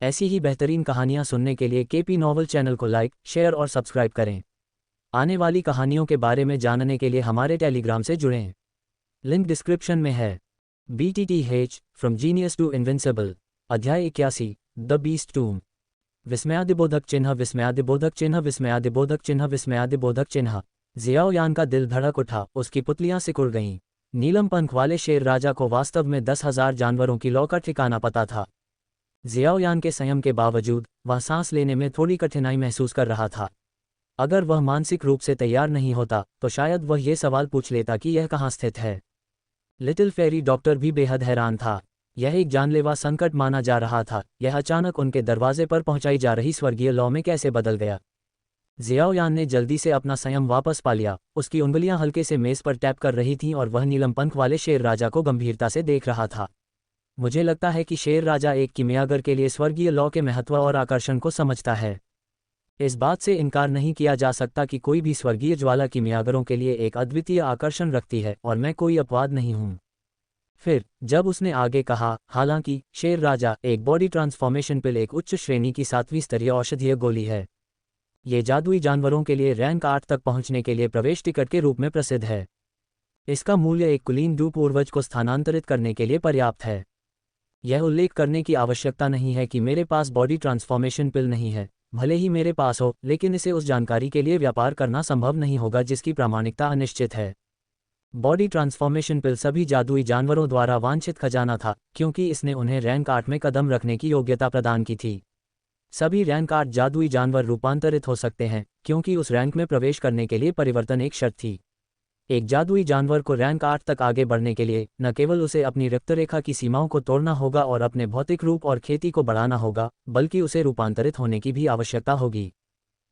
ऐसी ही बेहतरीन कहानियाँ सुनने के लिए केपी नॉवल चैनल को लाइक, शेयर और सब्सक्राइब करें। आने वाली कहानियों के बारे में जानने के लिए हमारे टेलीग्राम से जुड़ें। लिंक डिस्क्रिप्शन में है। BTTH from genius to invincible, अध्याय 81, द बीस्ट टूम। विस्मयादिबोधक चिन्ह, विस्मयादिबोधक चिन्ह, विस्मयादिबोधक चिन्ह, विस्मयादिबोधक चिन्ह। जियाओयान का दिल धड़क उठा, उसकी पुतलियां सिकुड़ गईं। नीलम पंख वाले शेर राजा को वास्तव में 10,000 जानवरों की लौ का ठिकाना पता था। जियाओयान के संयम के बावजूद वह सांस लेने में थोड़ी कठिनाई महसूस कर रहा था। अगर वह मानसिक रूप से तैयार नहीं होता तो शायद वह ये सवाल पूछ लेता कि यह कहाँ स्थित है। लिटिल फेरी डॉक्टर भी बेहद हैरान था। यह एक जानलेवा संकट माना जा रहा था। यह अचानक उनके दरवाजे पर पहुंचाई जा रही स्वर्गीय लौ में कैसे बदल गया। जियाओयान ने जल्दी से अपना संयम वापस पा लिया। उसकी उंगलियां हल्के से मेज पर टैप कर रही थीं और वह नीलम पंख वाले शेर राजा को गंभीरता से देख रहा था। मुझे लगता है कि शेर राजा एक किमियागर के लिए स्वर्गीय लौ के महत्व और आकर्षण को समझता है। इस बात से इनकार नहीं किया जा सकता कि कोई भी स्वर्गीय ज्वाला किमियागरों के लिए एक अद्वितीय आकर्षण रखती है और मैं कोई अपवाद नहीं हूं। फिर जब उसने आगे कहा, हालांकि शेर राजा, एक बॉडी ट्रांसफॉर्मेशन पिल एक उच्च श्रेणी की 7वीं स्तरीय औषधीय गोली है। ये जादुई जानवरों के लिए रैंक 8 तक पहुंचने के लिए प्रवेश टिकट के रूप में प्रसिद्ध है। इसका मूल्य एक कुलीन डू पूर्वज को स्थानांतरित करने के लिए पर्याप्त है। यह उल्लेख करने की आवश्यकता नहीं है कि मेरे पास बॉडी ट्रांसफॉर्मेशन पिल नहीं है। भले ही मेरे पास हो, लेकिन इसे उस जानकारी के लिए व्यापार करना संभव नहीं होगा जिसकी प्रामाणिकता अनिश्चित है। बॉडी ट्रांसफॉर्मेशन पिल सभी जादुई जानवरों द्वारा वांछित खजाना था, क्योंकि इसने उन्हें रैंक 8 में कदम रखने की योग्यता प्रदान की थी। सभी रैंक 8 जादुई जानवर रूपांतरित हो सकते हैं, क्योंकि उस रैंक में प्रवेश करने के लिए परिवर्तन एक शर्त थी। एक जादुई जानवर को रैंक 8 तक आगे बढ़ने के लिए न केवल उसे अपनी रक्तरेखा की सीमाओं को तोड़ना होगा और अपने भौतिक रूप और खेती को बढ़ाना होगा, बल्कि उसे रूपांतरित होने की भी आवश्यकता होगी।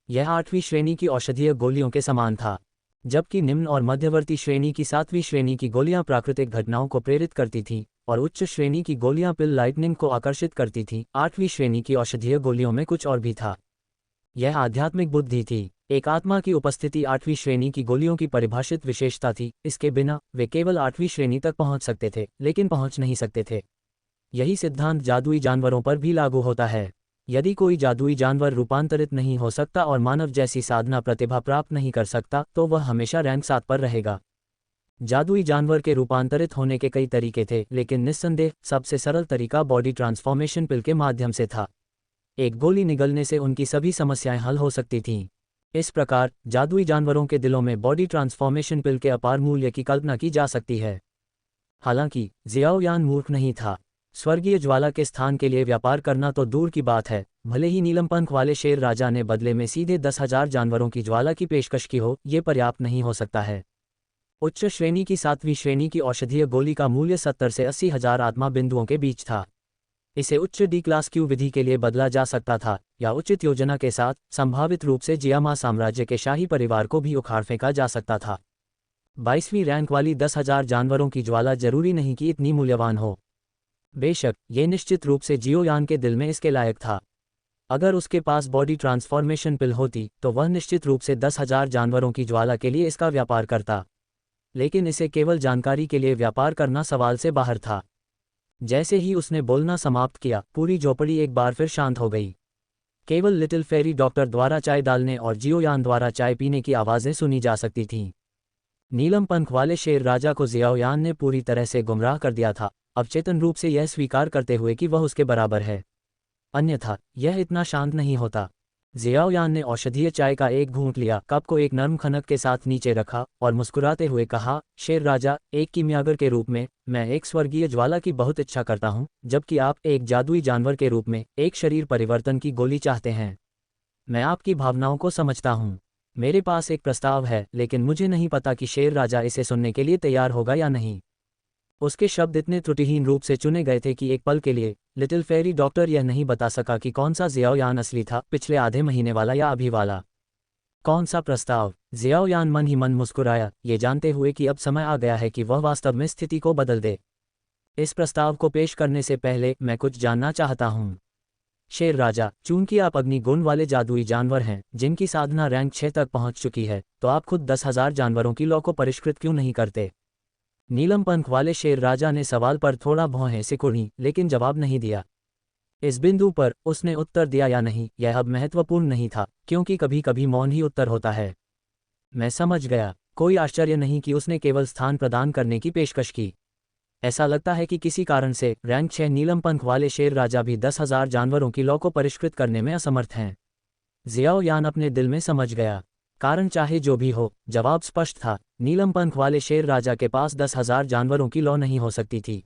यह 8वीं श्रेणी की औषधीय गोलियों के समान था। जबकि निम्न और मध्यवर्ती श्रेणी की 7वीं श्रेणी की गोलियां प्राकृतिक घटनाओं को प्रेरित करती थीं और उच्च श्रेणी की गोलियां पिल लाइटनिंग को आकर्षित करती थीं, 8वीं श्रेणी की औषधीय गोलियों में कुछ और भी था। यह आध्यात्मिक बुद्धि थी। एक आत्मा की उपस्थिति 8वीं श्रेणी की गोलियों की परिभाषित विशेषता थी। इसके बिना वे केवल 8वीं श्रेणी तक पहुंच सकते थे, लेकिन पहुंच नहीं सकते थे। यही सिद्धांत जादुई जानवरों पर भी लागू होता है। यदि कोई जादुई जानवर रूपांतरित नहीं हो सकता और मानव जैसी साधना प्रतिभा प्राप्त नहीं कर सकता, तो वह हमेशा रैंक 7 पर रहेगा। जादुई जानवर के रूपांतरित होने के कई तरीके थे, लेकिन निस्संदेह सबसे सरल तरीका बॉडी ट्रांसफॉर्मेशन पिल के माध्यम से था। एक गोली निगलने से उनकी सभी समस्याएं हल हो सकती थीं। इस प्रकार जादुई जानवरों के दिलों में बॉडी ट्रांसफॉर्मेशन पिल के अपार मूल्य की कल्पना की जा सकती है। हालांकि जियाओयान मूर्ख नहीं था। स्वर्गीय ज्वाला के स्थान के लिए व्यापार करना तो दूर की बात है। भले ही नीलम पंख वाले शेर राजा ने बदले में सीधे 10,000 जानवरों की ज्वाला की पेशकश की हो, ये पर्याप्त नहीं हो सकता है। उच्च श्रेणी की 7वीं श्रेणी की औषधीय गोली का मूल्य 70 से 80,000 आत्मा बिंदुओं के बीच था। इसे उच्च डी क्लास क्यू विधि के लिए बदला जा सकता था, या उचित योजना के साथ संभावित रूप से जियामा साम्राज्य के शाही परिवार को भी उखाड़ फेंका जा सकता था। 22वीं रैंक वाली 10,000 जानवरों की ज्वाला जरूरी नहीं कि इतनी मूल्यवान हो। बेशक ये निश्चित रूप से जियोयान के दिल में इसके लायक था। अगर उसके पास बॉडी ट्रांसफॉर्मेशन पिल होती तो वह निश्चित रूप से 10,000 जानवरों की ज्वाला के लिए इसका व्यापार करता। लेकिन इसे केवल जानकारी के लिए व्यापार करना सवाल से बाहर था। जैसे ही उसने बोलना समाप्त किया, पूरी झोपड़ी एक बार फिर शांत हो गई। केवल लिटिल फेरी डॉक्टर द्वारा चाय डालने और जियोयान द्वारा चाय पीने की आवाज़ें सुनी जा सकती थीं। नीलम पंख वाले शेर राजा को जियाओयान ने पूरी तरह से गुमराह कर दिया था, अवचेतन रूप से यह स्वीकार करते हुए कि वह उसके बराबर है। अन्यथा यह इतना शांत नहीं होता। जियाओयान ने औषधीय चाय का एक घूंट लिया, कप को एक नरम खनक के साथ नीचे रखा और मुस्कुराते हुए कहा, शेर राजा, एक किमियागर के रूप में मैं एक स्वर्गीय ज्वाला की बहुत इच्छा करता हूं, जबकि आप एक जादुई जानवर के रूप में एक शरीर परिवर्तन की गोली चाहते हैं। मैं आपकी भावनाओं को समझता हूं। मेरे पास एक प्रस्ताव है, लेकिन मुझे नहीं पता कि शेर राजा इसे सुनने के लिए तैयार होगा या नहीं। उसके शब्द इतने त्रुटिहीन रूप से चुने गए थे कि एक पल के लिए लिटिल फेरी डॉक्टर यह नहीं बता सका कि कौन सा जियाओयान असली था, पिछले आधे महीने वाला या अभी वाला। कौन सा प्रस्ताव? जियाओयान मन ही मन मुस्कुराया, ये जानते हुए कि अब समय आ गया है कि वह वास्तव में स्थिति को बदल दे। इस प्रस्ताव को पेश करने से पहले मैं कुछ जानना चाहता हूँ। शेर राजा, चूंकि आप अग्नि गुण वाले जादुई जानवर हैं जिनकी साधना रैंक 6 तक पहुंच चुकी है, तो आप खुद 10,000 जानवरों की लौ को परिष्कृत क्यों नहीं करते? नीलम पंख वाले शेर राजा ने सवाल पर थोड़ा भौहें सिकुड़ी, लेकिन जवाब नहीं दिया। इस बिंदु पर उसने उत्तर दिया या नहीं यह अब महत्वपूर्ण नहीं था, क्योंकि कभी कभी मौन ही उत्तर होता है। मैं समझ गया। कोई आश्चर्य नहीं कि उसने केवल स्थान प्रदान करने की पेशकश की। ऐसा लगता है कि किसी कारण से रैंक 6 नीलम पंख वाले शेर राजा भी 10,000 जानवरों की लौ को परिष्कृत करने में असमर्थ हैं। जियाओ यान अपने दिल में समझ गया। कारण चाहे जो भी हो, जवाब स्पष्ट था। नीलम पंख वाले शेर राजा के पास 10,000 जानवरों की लौ नहीं हो सकती थी।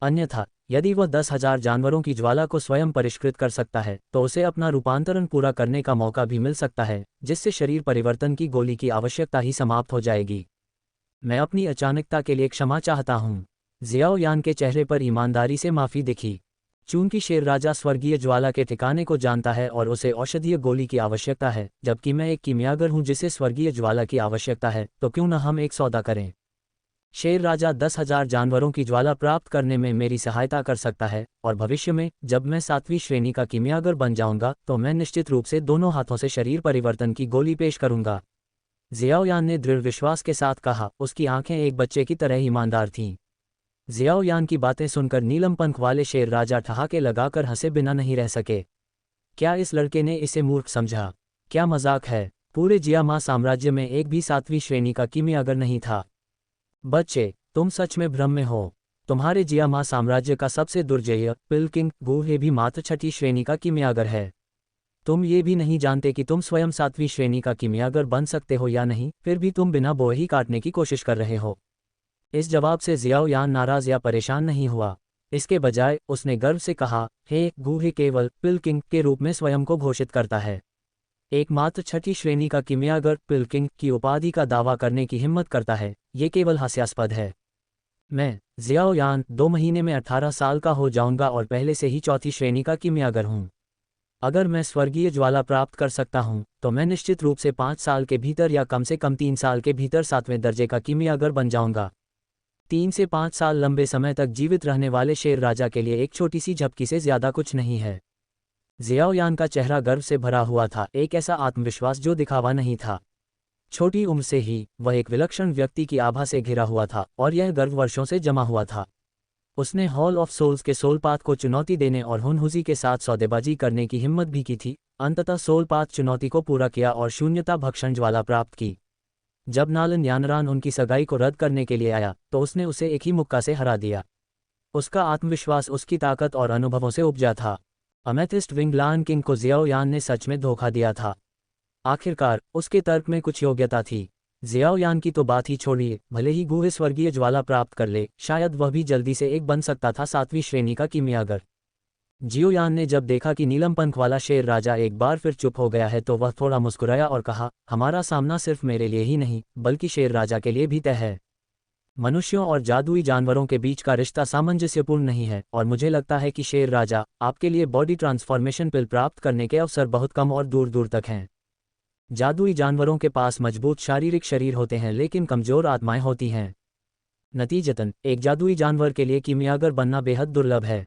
अन्यथा यदि वह 10,000 जानवरों की ज्वाला को स्वयं परिष्कृत कर सकता है तो उसे अपना रूपांतरण पूरा करने का मौका भी मिल सकता है, जिससे शरीर परिवर्तन की गोली की आवश्यकता ही समाप्त हो जाएगी। मैं अपनी अचानकता के लिए क्षमा चाहता हूँ। जियाओ यान के चेहरे पर ईमानदारी से माफी दिखी। चूंकि शेर राजा स्वर्गीय ज्वाला के ठिकाने को जानता है और उसे औषधीय गोली की आवश्यकता है, जबकि मैं एक कीमियागर हूँ जिसे स्वर्गीय ज्वाला की आवश्यकता है, तो क्यों न हम एक सौदा करें। शेर राजा 10,000 जानवरों की ज्वाला प्राप्त करने में मेरी सहायता कर सकता है, और भविष्य में जब मैं 7वीं श्रेणी का कीमियागर बन जाऊंगा तो मैं निश्चित रूप से दोनों हाथों से शरीर परिवर्तन की गोली पेश करूंगा। जियाओ यान ने दृढ़ विश्वास के साथ कहा। उसकी आंखें एक बच्चे की तरह ईमानदार थीं। जियाओ यान की बातें सुनकर नीलम पंख वाले शेर राजा ठहाके लगाकर हंसे बिना नहीं रह सके। क्या इस लड़के ने इसे मूर्ख समझा? क्या मजाक है? पूरे जियामा साम्राज्य में एक भी 7वीं श्रेणी का कीमियागर नहीं था। बच्चे, तुम सच में भ्रम में हो। तुम्हारे जियामा साम्राज्य का सबसे दुर्जय पिलकिंग गूहे भी मात्र 6ठी श्रेणी का कीमियागर है। तुम ये भी नहीं जानते कि तुम स्वयं 7वीं श्रेणी का कीमियागर बन सकते हो या नहीं, फिर भी तुम बिना बोए ही काटने की कोशिश कर रहे हो। इस जवाब से जियाओ यान नाराज या परेशान नहीं हुआ। इसके बजाय उसने गर्व से कहा, हे गूहे केवल पिलकिंग के रूप में स्वयं को घोषित करता है। एकमात्र 6ठी श्रेणी का कीमियागर पिलकिंग की उपाधि का दावा करने की हिम्मत करता है, ये केवल हास्यास्पद है। मैं जियाओ यान 2 महीने में 18 साल का हो जाऊंगा और पहले से ही 4थी श्रेणी का कीमियागर हूँ। अगर मैं स्वर्गीय ज्वाला प्राप्त कर सकता हूँ तो मैं निश्चित रूप से 5 साल के भीतर या कम से कम 3 साल के भीतर 7वें दर्जे का कीमियागर बन जाऊंगा। 3 से 5 साल लंबे समय तक जीवित रहने वाले शेर राजा के लिए एक छोटी सी झपकी से ज्यादा कुछ नहीं है। जियाओ यान का चेहरा गर्व से भरा हुआ था, एक ऐसा आत्मविश्वास जो दिखावा नहीं था। छोटी उम्र से ही वह एक विलक्षण व्यक्ति की आभा से घिरा हुआ था और यह गर्व वर्षों से जमा हुआ था। उसने हॉल ऑफ सोल्स के सोलपात को चुनौती देने और हुनहुजी के साथ सौदेबाजी करने की हिम्मत भी की थी। अंततः सोलपात चुनौती को पूरा किया और शून्यता भक्षण ज्वाला प्राप्त की। जब नालन यानरान उनकी सगाई को रद्द करने के लिए आया तो उसने उसे एक ही मुक्का से हरा दिया। उसका आत्मविश्वास उसकी ताकत और अनुभवों से उपजा था। अमेथिस्ट विंग लान किंग को जियाओ यान ने सच में धोखा दिया था। आखिरकार उसके तर्क में कुछ योग्यता थी। जियाओ यान की तो बात ही छोड़िए, भले ही गूहे स्वर्गीय ज्वाला प्राप्त कर ले, शायद वह भी जल्दी से एक बन सकता था 7वीं श्रेणी का कीमियागर। जियो यान ने जब देखा कि नीलम पंख वाला शेर राजा एक बार फिर चुप हो गया है तो वह थोड़ा मुस्कुराया और कहा, हमारा सामना सिर्फ मेरे लिए ही नहीं बल्कि शेर राजा के लिए भी तय है। मनुष्यों और जादुई जानवरों के बीच का रिश्ता सामंजस्यपूर्ण नहीं है और मुझे लगता है कि शेर राजा, आपके लिए बॉडी ट्रांसफॉर्मेशन पिल प्राप्त करने के अवसर बहुत कम और दूर दूर तक हैं। जादुई जानवरों के पास मजबूत शारीरिक शरीर होते हैं लेकिन कमजोर आत्माएं होती हैं। नतीजतन एक जादुई जानवर के लिए कीमियागर बनना बेहद दुर्लभ है।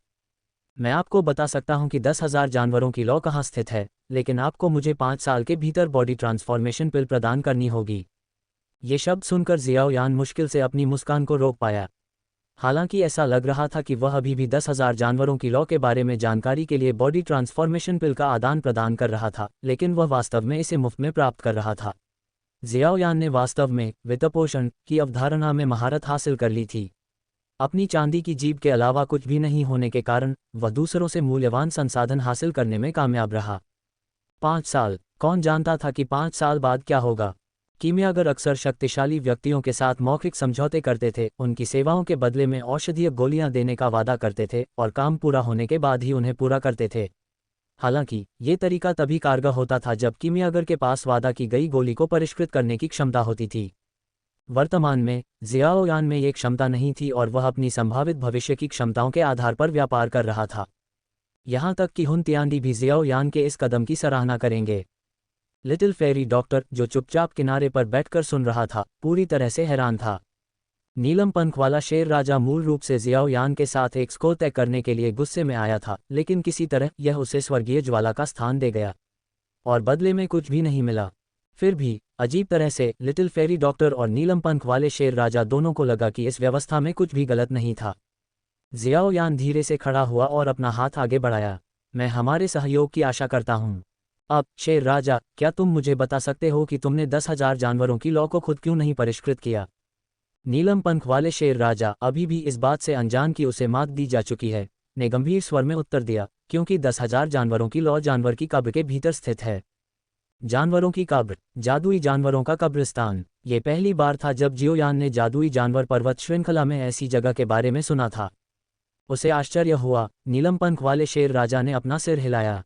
मैं आपको बता सकता हूं कि 10,000 जानवरों की लौ कहाँ स्थित है, लेकिन आपको मुझे 5 साल के भीतर बॉडी ट्रांसफॉर्मेशन पिल प्रदान करनी होगी। ये शब्द सुनकर जियाओ यान मुश्किल से अपनी मुस्कान को रोक पाया। हालांकि ऐसा लग रहा था कि वह अभी भी 10,000 जानवरों की लौ के बारे में जानकारी के लिए बॉडी ट्रांसफॉर्मेशन पिल का आदान प्रदान कर रहा था, लेकिन वह वास्तव में इसे मुफ्त में प्राप्त कर रहा था। जियाओ यान ने वास्तव में वित्तपोषण की अवधारणा में महारत हासिल कर ली थी। अपनी चांदी की जीभ के अलावा कुछ भी नहीं होने के कारण वह दूसरों से मूल्यवान संसाधन हासिल करने में कामयाब रहा। 5 साल, कौन जानता था कि 5 साल बाद क्या होगा। कीमियागर अक्सर शक्तिशाली व्यक्तियों के साथ मौखिक समझौते करते थे, उनकी सेवाओं के बदले में औषधीय गोलियां देने का वादा करते थे और काम पूरा होने के बाद ही उन्हें पूरा करते थे। हालांकि ये तरीका तभी कारगर होता था जब कीमियागर के पास वादा की गई गोली को परिष्कृत करने की क्षमता होती थी। वर्तमान में जियाओ यान में ये क्षमता नहीं थी और वह अपनी संभावित भविष्य की क्षमताओं के आधार पर व्यापार कर रहा था। यहाँ तक कि हुन तियांडी भी जियाओ यान के इस कदम की सराहना करेंगे। लिटिल फेरी डॉक्टर, जो चुपचाप किनारे पर बैठकर सुन रहा था, पूरी तरह से हैरान था। नीलम पंख वाला शेर राजा मूल रूप से जियाओ यान के साथ एक स्कोर तय करने के लिए गुस्से में आया था, लेकिन किसी तरह यह उसे स्वर्गीय ज्वाला का स्थान दे गया और बदले में कुछ भी नहीं मिला। फिर भी अजीब तरह से लिटिल फेरी डॉक्टर और नीलम पंख वाले शेर राजा दोनों को लगा कि इस व्यवस्था में कुछ भी गलत नहीं था। जियाओ यान धीरे से खड़ा हुआ और अपना हाथ आगे बढ़ाया। मैं हमारे सहयोग की आशा करता हूँ। अब शेर राजा, क्या तुम मुझे बता सकते हो कि तुमने 10,000 जानवरों की लॉ को खुद क्यों नहीं परिष्कृत किया? नीलम पंख वाले शेर राजा, अभी भी इस बात से अनजान कि उसे मात दी जा चुकी है, ने गंभीर स्वर में उत्तर दिया, क्योंकि 10,000 जानवरों की लॉ जानवर की कब्र के भीतर स्थित है। जानवरों की कब्र, जादुई जानवरों का कब्रिस्तान। ये पहली बार था जब जियोयान ने जादुई जानवर पर्वत श्रृंखला में ऐसी जगह के बारे में सुना था। उसे आश्चर्य हुआ। नीलम पंख वाले शेर राजा ने अपना सिर हिलाया।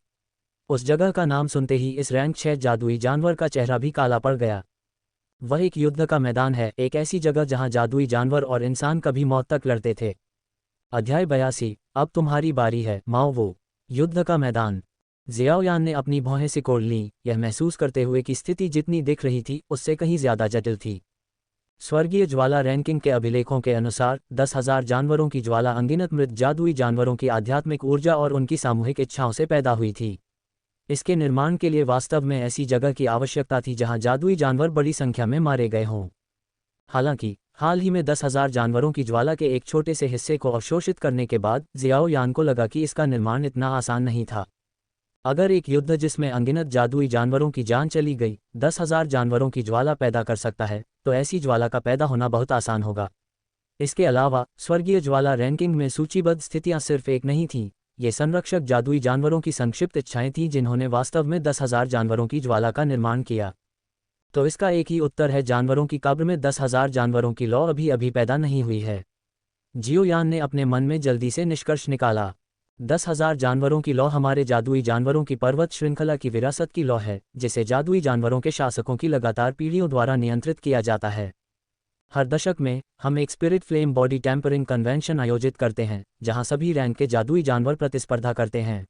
उस जगह का नाम सुनते ही इस रैंक 6 जादुई जानवर का चेहरा भी काला पड़ गया। वह एक युद्ध का मैदान है, एक ऐसी जगह जहां जादुई जानवर और इंसान कभी मौत तक लड़ते थे। अध्याय 82। अब तुम्हारी बारी है, माओ वो। युद्ध का मैदान। जियाओयान ने अपनी भौहें सिकोड़ लीं, यह महसूस करते हुए कि स्थिति जितनी दिख रही थी उससे कहीं ज्यादा जटिल थी। स्वर्गीय ज्वाला रैंकिंग के अभिलेखों के अनुसार 10,000 जानवरों की ज्वाला अनगिनत मृत जादुई जानवरों की आध्यात्मिक ऊर्जा और उनकी सामूहिक इच्छाओं से पैदा हुई थी। इसके निर्माण के लिए वास्तव में ऐसी जगह की आवश्यकता थी जहां जादुई जानवर बड़ी संख्या में मारे गए हों। हालांकि हाल ही में 10,000 जानवरों की ज्वाला के एक छोटे से हिस्से को अवशोषित करने के बाद जियाओयान को लगा कि इसका निर्माण इतना आसान नहीं था। अगर एक युद्ध जिसमें अनगिनत जादुई जानवरों की जान चली गई 10,000 जानवरों की ज्वाला पैदा कर सकता है, तो ऐसी ज्वाला का पैदा होना बहुत आसान होगा। इसके अलावा स्वर्गीय ज्वाला रैंकिंग में सूचीबद्ध स्थितियां सिर्फ एक नहीं थीं, ये संरक्षक जादुई जानवरों की संक्षिप्त इच्छाएं थीं जिन्होंने वास्तव में 10,000 जानवरों की ज्वाला का निर्माण किया। तो इसका एक ही उत्तर है, जानवरों की कब्र में 10,000 जानवरों की लौ अभी पैदा नहीं हुई है। जियोयान ने अपने मन में जल्दी से निष्कर्ष निकाला। 10,000 जानवरों की लौ हमारे जादुई जानवरों की पर्वत श्रृंखला की विरासत की लौ है, जिसे जादुई जानवरों के शासकों की लगातार पीढ़ियों द्वारा नियंत्रित किया जाता है। हर दशक में हम एक spirit flame body tempering convention आयोजित करते हैं, जहां सभी रैंक के जादुई जानवर प्रतिस्पर्धा करते हैं।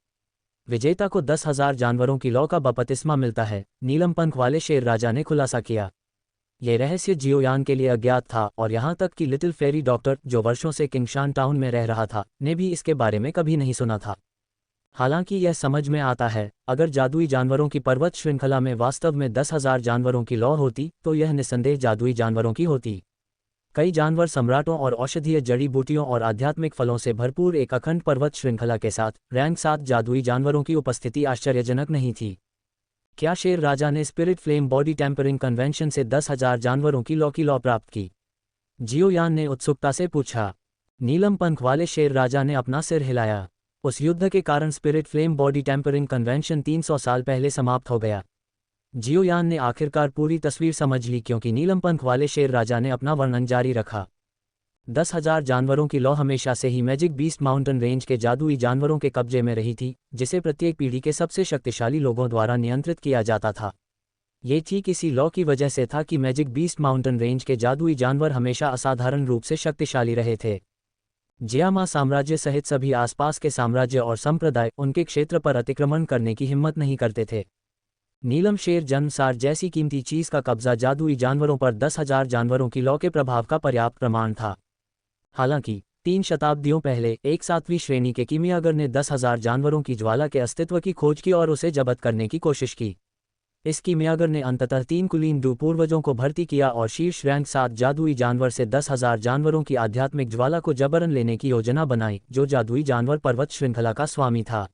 विजेता को 10,000 जानवरों की लौ का बपतिस्मा मिलता है, नीलम पंख वाले शेर राजा ने खुलासा किया। यह रहस्य जियोयान के लिए अज्ञात था और यहाँ तक कि लिटिल फेरी डॉक्टर, जो वर्षों से किंगशान टाउन में रह रहा था, ने भी इसके बारे में कभी नहीं सुना था। हालांकि यह समझ में आता है, अगर जादुई जानवरों की पर्वत श्रृंखला में वास्तव में 10,000 जानवरों की लौ होती तो यह निस्संदेह जादुई जानवरों की होती। कई जानवर सम्राटों और औषधीय जड़ी बूटियों और आध्यात्मिक फलों से भरपूर एक अखंड पर्वत श्रृंखला के साथ रैंक 7 जादुई जानवरों की उपस्थिति आश्चर्यजनक नहीं थी। क्या शेर राजा ने spirit flame body tempering convention से 10,000 जानवरों की लौ प्राप्त की? जियोयान ने उत्सुकता से पूछा। नीलम पंख वाले शेर राजा ने अपना सिर हिलाया। उस युद्ध के कारण spirit flame body tempering convention 300 साल पहले समाप्त हो गया। जियोयान ने आखिरकार पूरी तस्वीर समझ ली, क्योंकि नीलम पंख वाले शेर राजा ने अपना वर्णन जारी रखा। 10,000 जानवरों की लौ हमेशा से ही मैजिक बीस्ट माउंटेन रेंज के जादुई जानवरों के कब्जे में रही थी, जिसे प्रत्येक पीढ़ी के सबसे शक्तिशाली लोगों द्वारा नियंत्रित किया जाता था। ये ठीक इसी लौ की वजह से था कि मैजिक बीस्ट माउंटेन रेंज के जादुई जानवर हमेशा असाधारण रूप से शक्तिशाली रहे थे। जियामा साम्राज्य सहित सभी आसपास के साम्राज्य और संप्रदाय उनके क्षेत्र पर अतिक्रमण करने की हिम्मत नहीं करते थे। नीलम शेर जन्मसार जैसी कीमती चीज का कब्जा जादुई जानवरों पर 10,000 जानवरों की लौ के प्रभाव का पर्याप्त प्रमाण था। हालांकि 3 शताब्दियों पहले एक 7वीं श्रेणी के कीमियागर ने 10,000 जानवरों की ज्वाला के अस्तित्व की खोज की और उसे जब्त करने की कोशिश की। इस कीमियागर ने अंततः 3 कुलीन डू पूर्वजों को भर्ती किया और शीर्ष रैंक 7 जादुई जानवर से 10,000 जानवरों की आध्यात्मिक ज्वाला को जबरन लेने की योजना बनाई, जो जादुई जानवर पर्वत श्रृंखला का स्वामी था।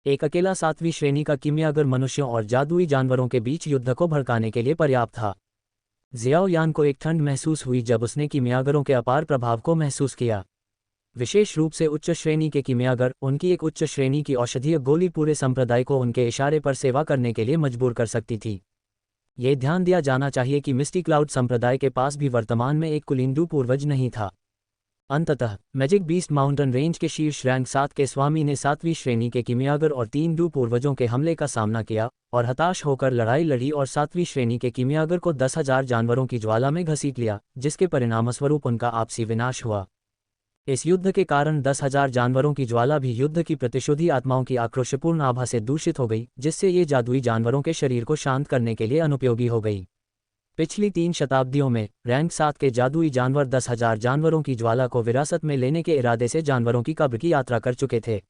एक अकेला 7वीं श्रेणी का कीमियागर मनुष्यों और जादुई जानवरों के बीच युद्ध को भड़काने के लिए पर्याप्त था। जियाओयान को एक ठंड महसूस हुई जब उसने कीमियागरों के अपार प्रभाव को महसूस किया। विशेष रूप से उच्च श्रेणी के कीमियागर, उनकी एक उच्च श्रेणी की औषधीय गोली पूरे संप्रदाय को उनके इशारे पर सेवा करने के लिए मजबूर कर सकती थी। ये ध्यान दिया जाना चाहिए कि मिस्टी क्लाउड संप्रदाय के पास भी वर्तमान में एक कुलिंडू पूर्वज नहीं था। अंततः मैजिक बीस्ट माउंटेन रेंज के शीर्ष रैंक 7 के स्वामी ने 7वीं श्रेणी के कीमियागर और 3 डू पूर्वजों के हमले का सामना किया और हताश होकर लड़ाई लड़ी और 7वीं श्रेणी के कीमियागर को 10,000 जानवरों की ज्वाला में घसीट लिया, जिसके परिणामस्वरूप उनका आपसी विनाश हुआ। इस युद्ध के कारण 10,000 जानवरों की ज्वाला भी युद्ध की प्रतिशोधी आत्माओं की आक्रोशपूर्ण आभा से दूषित हो गई, जिससे ये जादुई जानवरों के शरीर को शांत करने के लिए अनुपयोगी हो गई। पिछली 3 शताब्दियों में रैंक 7 के जादुई जानवर 10,000 जानवरों की ज्वाला को विरासत में लेने के इरादे से जानवरों की कब्र की यात्रा कर चुके थे।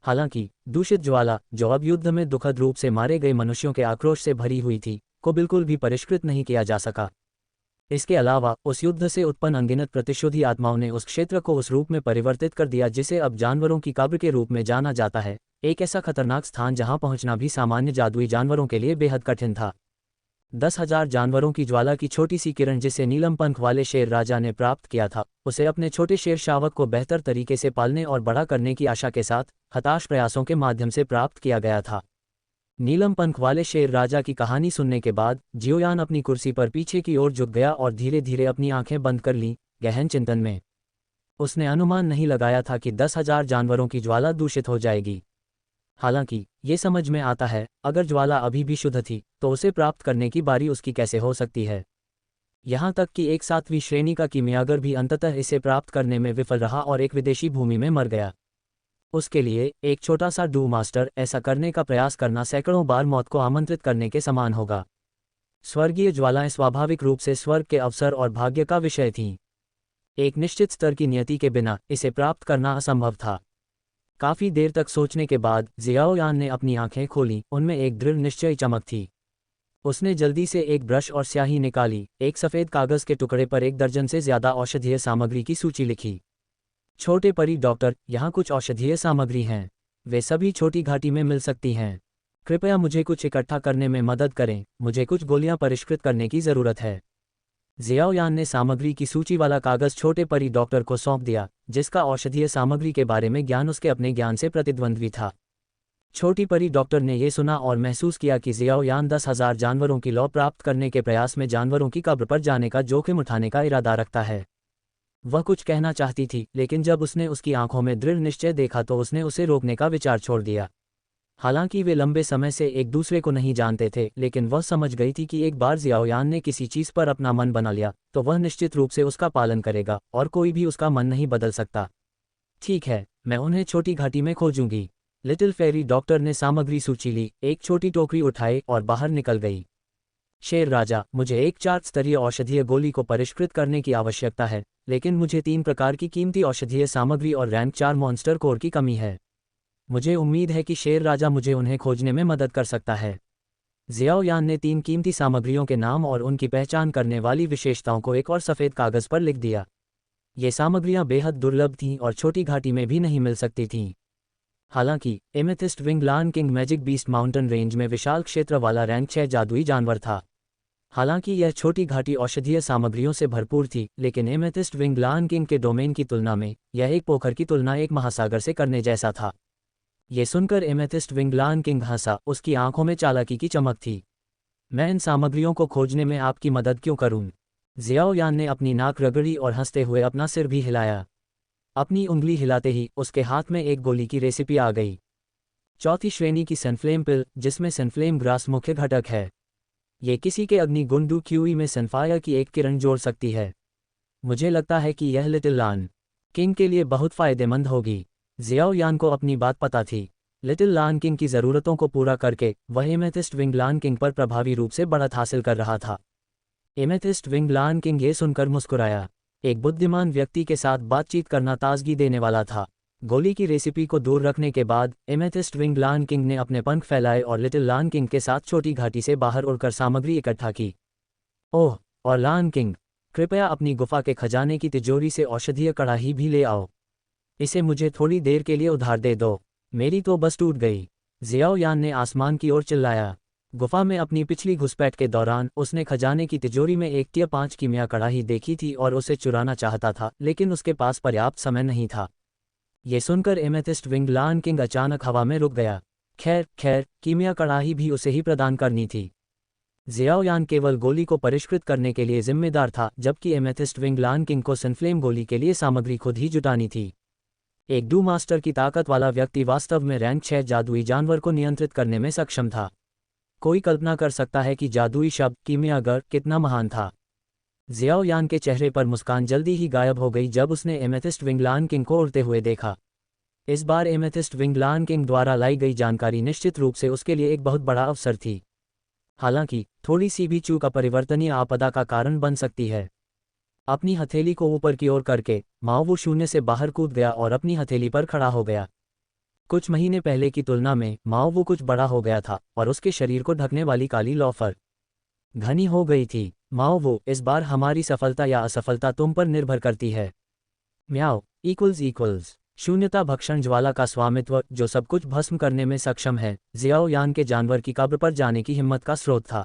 हालांकि दूषित ज्वाला, जो अब युद्ध में दुखद रूप से मारे गए मनुष्यों के आक्रोश से भरी हुई थी, को बिल्कुल भी परिष्कृत नहीं किया जा सका। इसके अलावा उस युद्ध से उत्पन्न अनगिनत प्रतिशोधी आत्माओं ने उस क्षेत्र को उस रूप में परिवर्तित कर दिया जिसे अब जानवरों की कब्र के रूप में जाना जाता है, एक ऐसा खतरनाक स्थान जहां पहुंचना भी सामान्य जादुई जानवरों के लिए बेहद कठिन था। 10,000 जानवरों की ज्वाला की छोटी सी किरण जिसे नीलम पंख वाले शेर राजा ने प्राप्त किया था, उसे अपने छोटे शेर शावक को बेहतर तरीके से पालने और बड़ा करने की आशा के साथ हताश प्रयासों के माध्यम से प्राप्त किया गया था। नीलम पंख वाले शेर राजा की कहानी सुनने के बाद जियोयान अपनी कुर्सी पर पीछे की ओर झुक गया और धीरे धीरे अपनी आंखें बंद कर लीं, गहन चिंतन में। उसने अनुमान नहीं लगाया था कि 10,000 जानवरों की ज्वाला दूषित हो जाएगी। हालांकि ये समझ में आता है, अगर ज्वाला अभी भी शुद्ध थी तो उसे प्राप्त करने की बारी उसकी कैसे हो सकती है। यहाँ तक कि एक 7वीं श्रेणी का कीमियागर भी अंततः इसे प्राप्त करने में विफल रहा और एक विदेशी भूमि में मर गया। उसके लिए एक छोटा सा डू मास्टर ऐसा करने का प्रयास करना सैकड़ों बार मौत को आमंत्रित करने के समान होगा। स्वर्गीय ज्वालाएं स्वाभाविक रूप से स्वर्ग के अवसर और भाग्य का विषय थीं। एक निश्चित स्तर की नियति के बिना इसे प्राप्त करना असंभव था। काफी देर तक सोचने के बाद जियाओयान ने अपनी आंखें खोलीं, उनमें एक दृढ़ निश्चय चमक थी। उसने जल्दी से एक ब्रश और स्याही निकाली, एक सफ़ेद कागज के टुकड़े पर 1 दर्जन से ज़्यादा औषधीय सामग्री की सूची लिखी। छोटे परी डॉक्टर, यहाँ कुछ औषधीय सामग्री हैं। वे सभी छोटी घाटी में मिल सकती हैं। कृपया मुझे कुछ इकट्ठा करने में मदद करें, मुझे कुछ गोलियां परिष्कृत करने की ज़रूरत है। जियाओयान ने सामग्री की सूची वाला कागज़ छोटे परी डॉक्टर को सौंप दिया, जिसका औषधीय सामग्री के बारे में ज्ञान उसके अपने ज्ञान से प्रतिद्वंद्वी था। छोटी परी डॉक्टर ने यह सुना और महसूस किया कि जियाओयान 10,000 जानवरों की लौ प्राप्त करने के प्रयास में जानवरों की कब्र पर जाने का जोखिम उठाने का इरादा रखता है। वह कुछ कहना चाहती थी, लेकिन जब उसने उसकी आंखों में दृढ़ निश्चय देखा तो उसने उसे रोकने का विचार छोड़ दिया। हालांकि वे लंबे समय से एक दूसरे को नहीं जानते थे, लेकिन वह समझ गई थी कि एक बार जियाओयान ने किसी चीज़ पर अपना मन बना लिया तो वह निश्चित रूप से उसका पालन करेगा और कोई भी उसका मन नहीं बदल सकता। ठीक है, मैं उन्हें छोटी घाटी में खोजूंगी। लिटिल फेरी डॉक्टर ने सामग्री सूची ली, एक छोटी टोकरी उठाई और बाहर निकल गई। शेर राजा, मुझे एक 4 स्तरीय औषधीय गोली को परिष्कृत करने की आवश्यकता है, लेकिन मुझे 3 प्रकार की कीमती औषधीय सामग्री और रैंक 4 मॉन्स्टर कोर की कमी है। मुझे उम्मीद है कि शेर राजा मुझे उन्हें खोजने में मदद कर सकता है। जियाओयान ने 3 कीमती सामग्रियों के नाम और उनकी पहचान करने वाली विशेषताओं को एक और सफ़ेद कागज़ पर लिख दिया। ये सामग्रियां बेहद दुर्लभ थीं और छोटी घाटी में भी नहीं मिल सकती थीं। हालांकि amethyst wing Lan king magic beast mountain range में विशाल क्षेत्र वाला रैंक 6 जादुई जानवर था। हालांकि यह छोटी घाटी औषधीय सामग्रियों से भरपूर थी, लेकिन एमेथिस्ट विंग लान किंग के डोमेन की तुलना में यह एक पोखर की तुलना एक महासागर से करने जैसा था। ये सुनकर एमेथिस्ट विंग लान किंग हंसा, उसकी आंखों में चालाकी की चमक थी। मैं इन सामग्रियों को खोजने में आपकी मदद क्यों करूं? जियाओयान ने अपनी नाक रगड़ी और हंसते हुए अपना सिर भी हिलाया। अपनी उंगली हिलाते ही उसके हाथ में एक गोली की रेसिपी आ गई। 4वीं श्रेणी की सनफ्लेम पिल, जिसमें सनफ्लेम ग्रास मुख्य घटक है। ये किसी के अग्निगुंडू क्यूई में सनफायर की एक किरण जोड़ सकती है। मुझे लगता है कि यह लिटिल लान किंग के लिए बहुत फ़ायदेमंद होगी। जियाओयान को अपनी बात पता थी। लिटिल लान किंग की ज़रूरतों को पूरा करके वह एमेथिस्ट विंग लान किंग पर प्रभावी रूप से बढ़त हासिल कर रहा था। एमेथिस्ट विंग लान किंग ये सुनकर मुस्कुराया। एक बुद्धिमान व्यक्ति के साथ बातचीत करना ताजगी देने वाला था। गोली की रेसिपी को दूर रखने के बाद एमेथिस्ट विंग लान किंग ने अपने पंख फैलाए और लिटिल लान किंग के साथ छोटी घाटी से बाहर उड़कर सामग्री इकट्ठा की। ओह, और लान किंग, कृपया अपनी गुफा के खजाने की तिजोरी से औषधीय कड़ाही भी ले आओ। इसे मुझे थोड़ी देर के लिए उधार दे दो, मेरी तो बस टूट गई। जियाओयान ने आसमान की ओर चिल्लाया। गुफा में अपनी पिछली घुसपैठ के दौरान उसने खजाने की तिजोरी में एक टियर 5 कीमिया कड़ाही देखी थी और उसे चुराना चाहता था, लेकिन उसके पास पर्याप्त समय नहीं था। ये सुनकर एमेथिस्ट विंग लान किंग अचानक हवा में रुक गया। खैर, कीमिया कड़ाही भी उसे ही प्रदान करनी थी। जियाओयान केवल गोली को परिष्कृत करने के लिए जिम्मेदार था, जबकि एमेथिस्ट विंग लान किंग को सनफ्लेम गोली के लिए सामग्री खुद ही जुटानी थी। एक डू मास्टर की ताकत वाला व्यक्ति वास्तव में रैंक 6 जादुई जानवर को नियंत्रित करने में सक्षम था। कोई कल्पना कर सकता है कि जादुई शब्द कीमियागर कितना महान था। जियाओयान के चेहरे पर मुस्कान जल्दी ही गायब हो गई जब उसने एमेथिस्ट विंग लान किंग को उड़ते हुए देखा। इस बार एमेथिस्ट विंग लान किंग द्वारा लाई गई जानकारी निश्चित रूप से उसके लिए एक बहुत बड़ा अवसर थी। हालांकि थोड़ी सी भी चूक अपरिवर्तनीय आपदा का कारण बन सकती है। अपनी हथेली को ऊपर की ओर करके माओवू शून्य से बाहर कूद गया और अपनी हथेली पर खड़ा हो गया। कुछ महीने पहले की तुलना में माओवू कुछ बड़ा हो गया था और उसके शरीर को ढकने वाली काली लौफर घनी हो गई थी। माओवू, इस बार हमारी सफलता या असफलता तुम पर निर्भर करती है। म्याओ इक्वल्स। शून्यता भक्षण ज्वाला का स्वामित्व, जो सब कुछ भस्म करने में सक्षम है, जियाओ यान के जानवर की कब्र पर जाने की हिम्मत का स्रोत था।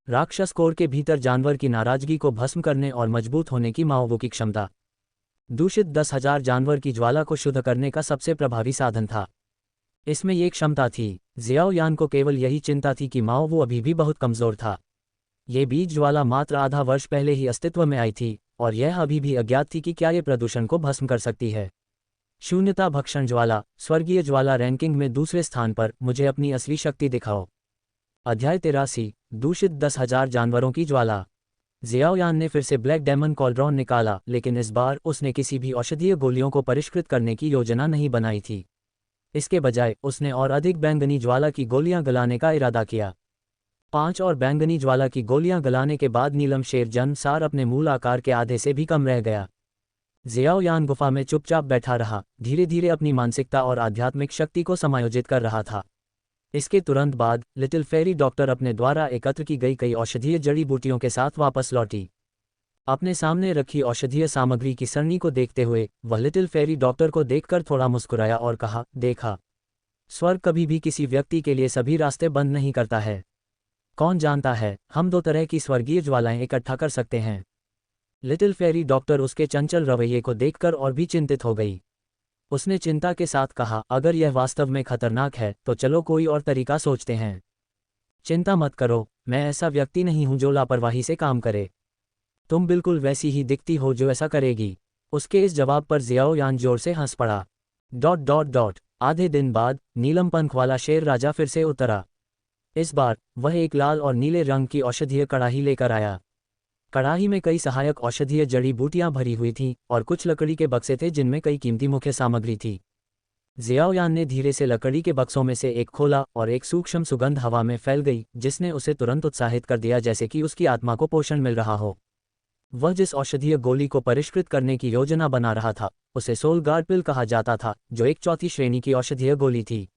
राक्षस कोर के भीतर जानवर की नाराजगी को भस्म करने और मजबूत होने की माओवो की क्षमता दूषित 10,000 जानवर की ज्वाला को शुद्ध करने का सबसे प्रभावी साधन था। इसमें ये क्षमता थी। जियाओ यान को केवल यही चिंता थी कि माओवो अभी भी बहुत कमजोर था। ये बीज ज्वाला मात्र आधा वर्ष पहले ही अस्तित्व में आई थी और यह अभी भी अज्ञात थी कि क्या ये प्रदूषण को भस्म कर सकती है। शून्यता भक्षण ज्वाला, स्वर्गीय ज्वाला रैंकिंग में दूसरे स्थान पर। मुझे अपनी असली शक्ति दिखाओ। अध्याय 83, दूषित 10,000 जानवरों की ज्वाला। जियाओ यान ने फिर से ब्लैक डेमन कॉल्ड्रॉन निकाला, लेकिन इस बार उसने किसी भी औषधीय गोलियों को परिष्कृत करने की योजना नहीं बनाई थी। इसके बजाय उसने और अधिक बैंगनी ज्वाला की गोलियां गलाने का इरादा किया। 5 और बैंगनी ज्वाला की गोलियां गलाने के बाद नीलम शेर जन्मसार अपने मूल आकार के आधे से भी कम रह गया। जियाओ यान गुफा में चुपचाप बैठा रहा, धीरे धीरे अपनी मानसिकता और आध्यात्मिक शक्ति को समायोजित कर रहा था। इसके तुरंत बाद लिटिल फेरी डॉक्टर अपने द्वारा एकत्र की गई कई औषधीय जड़ी बूटियों के साथ वापस लौटी। अपने सामने रखी औषधीय सामग्री की सरणी को देखते हुए वह लिटिल फेरी डॉक्टर को देखकर थोड़ा मुस्कुराया और कहा, देखा, स्वर्ग कभी भी किसी व्यक्ति के लिए सभी रास्ते बंद नहीं करता है। कौन जानता है, हम 2 तरह की स्वर्गीय ज्वालाएं इकट्ठा कर सकते हैं। लिटिल फेरी डॉक्टर उसके चंचल रवैये को देखकर और भी चिंतित हो गई। उसने चिंता के साथ कहा, अगर यह वास्तव में खतरनाक है तो चलो कोई और तरीका सोचते हैं। चिंता मत करो, मैं ऐसा व्यक्ति नहीं हूं जो लापरवाही से काम करे। तुम बिल्कुल वैसी ही दिखती हो जो ऐसा करेगी। उसके इस जवाब पर जियाओ यान जोर से हंस पड़ा। ... आधे दिन बाद नीलम पंख वाला शेर राजा फिर से उतरा। इस बार वह एक लाल और नीले रंग की औषधीय कड़ाही लेकर आया। कड़ाही में कई सहायक औषधीय जड़ी बूटियां भरी हुई थीं और कुछ लकड़ी के बक्से थे जिनमें कई कीमती मुख्य सामग्री थी। जियाओ यान ने धीरे से लकड़ी के बक्सों में से एक खोला और एक सूक्ष्म सुगंध हवा में फैल गई, जिसने उसे तुरंत उत्साहित कर दिया, जैसे कि उसकी आत्मा को पोषण मिल रहा हो। वह जिस औषधीय गोली को परिष्कृत करने की योजना बना रहा था उसे सोल गार्ड पिल कहा जाता था, जो एक 4थी श्रेणी की औषधीय गोली थी।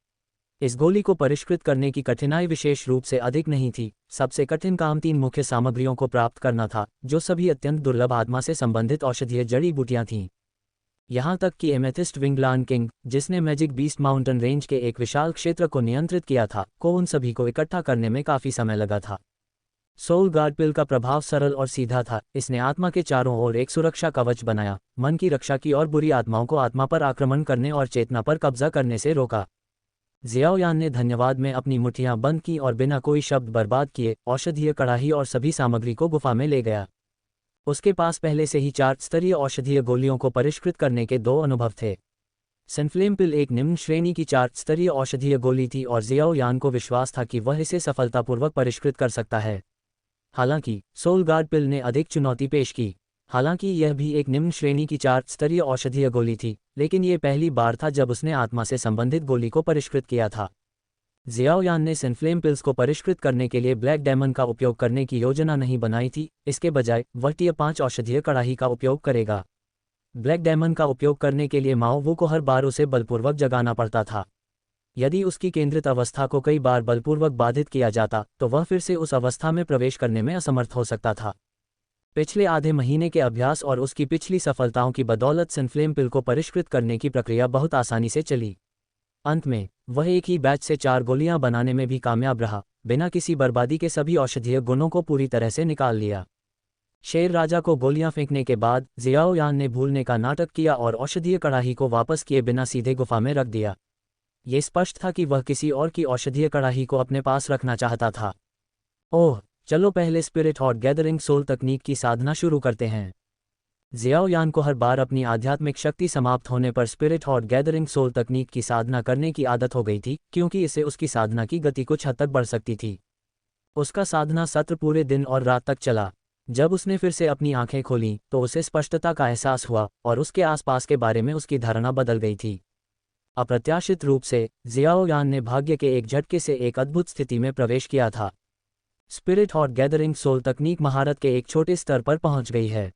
इस गोली को परिष्कृत करने की कठिनाई विशेष रूप से अधिक नहीं थी। सबसे कठिन काम 3 मुख्य सामग्रियों को प्राप्त करना था, जो सभी अत्यंत दुर्लभ आत्मा से संबंधित औषधीय जड़ी बूटियां थीं। यहां तक कि एमेथिस्ट विंगलान किंग, जिसने मैजिक बीस्ट माउंटेन रेंज के एक विशाल क्षेत्र को नियंत्रित किया था, को उन सभी को इकट्ठा करने में काफी समय लगा था। सोल गार्ड पिल का प्रभाव सरल और सीधा था। इसने आत्मा के चारों ओर एक सुरक्षा कवच बनाया, मन की रक्षा की और बुरी आत्माओं को आत्मा पर आक्रमण करने और चेतना पर कब्जा करने से रोका। जियाओ यान ने धन्यवाद में अपनी मुट्ठियां बंद की और बिना कोई शब्द बर्बाद किए औषधीय कड़ाही और सभी सामग्री को गुफा में ले गया। उसके पास पहले से ही 4 स्तरीय औषधीय गोलियों को परिष्कृत करने के 2 अनुभव थे। सनफ्लेम पिल एक निम्न श्रेणी की 4 स्तरीय औषधीय गोली थी और जियाओ यान को विश्वास था कि वह इसे सफलतापूर्वक परिष्कृत कर सकता है। हालांकि सोल गार्ड पिल ने अधिक चुनौती पेश की। हालांकि यह भी एक निम्न श्रेणी की 4 स्तरीय औषधीय गोली थी, लेकिन ये पहली बार था जब उसने आत्मा से संबंधित गोली को परिष्कृत किया था। जियाओ यान ने सनफ्लेम पिल्स को परिष्कृत करने के लिए ब्लैक डेमन का उपयोग करने की योजना नहीं बनाई थी। इसके बजाय वह टियर 5 औषधीय कड़ाही का उपयोग करेगा। ब्लैक डेमन का उपयोग करने के लिए माओवू को हर बार उसे बलपूर्वक जगाना पड़ता था। यदि उसकी केंद्रित अवस्था को कई बार बलपूर्वक बाधित किया जाता तो वह फिर से उस अवस्था में प्रवेश करने में असमर्थ हो सकता था। पिछले आधे महीने के अभ्यास और उसकी पिछली सफलताओं की बदौलत सनफ्लेम पिल को परिष्कृत करने की प्रक्रिया बहुत आसानी से चली। अंत में वह एक ही बैच से 4 गोलियां बनाने में भी कामयाब रहा, बिना किसी बर्बादी के सभी औषधीय गुणों को पूरी तरह से निकाल लिया। शेर राजा को गोलियां फेंकने के बाद जियाओ यान ने भूलने का नाटक किया और औषधीय कड़ाही को वापस किए बिना सीधे गुफा में रख दिया। ये स्पष्ट था कि वह किसी और की औषधीय कड़ाही को अपने पास रखना चाहता था। ओह, चलो पहले स्पिरिट हॉट गैदरिंग सोल तकनीक की साधना शुरू करते हैं। जियाओ यान को हर बार अपनी आध्यात्मिक शक्ति समाप्त होने पर स्पिरिट हॉट गैदरिंग सोल तकनीक की साधना करने की आदत हो गई थी, क्योंकि इससे उसकी साधना की गति कुछ हद तक बढ़ सकती थी। उसका साधना सत्र पूरे दिन और रात तक चला। जब उसने फिर से अपनी आंखें खोलीं तो उसे स्पष्टता का एहसास हुआ और उसके आसपास के बारे में उसकी धारणा बदल गई थी। अप्रत्याशित रूप से जियाओ यान ने भाग्य के एक झटके से एक अद्भुत स्थिति में प्रवेश किया था। स्पिरिट हॉट गैदरिंग सोल तकनीक महारत के एक छोटे स्तर पर पहुंच गई है।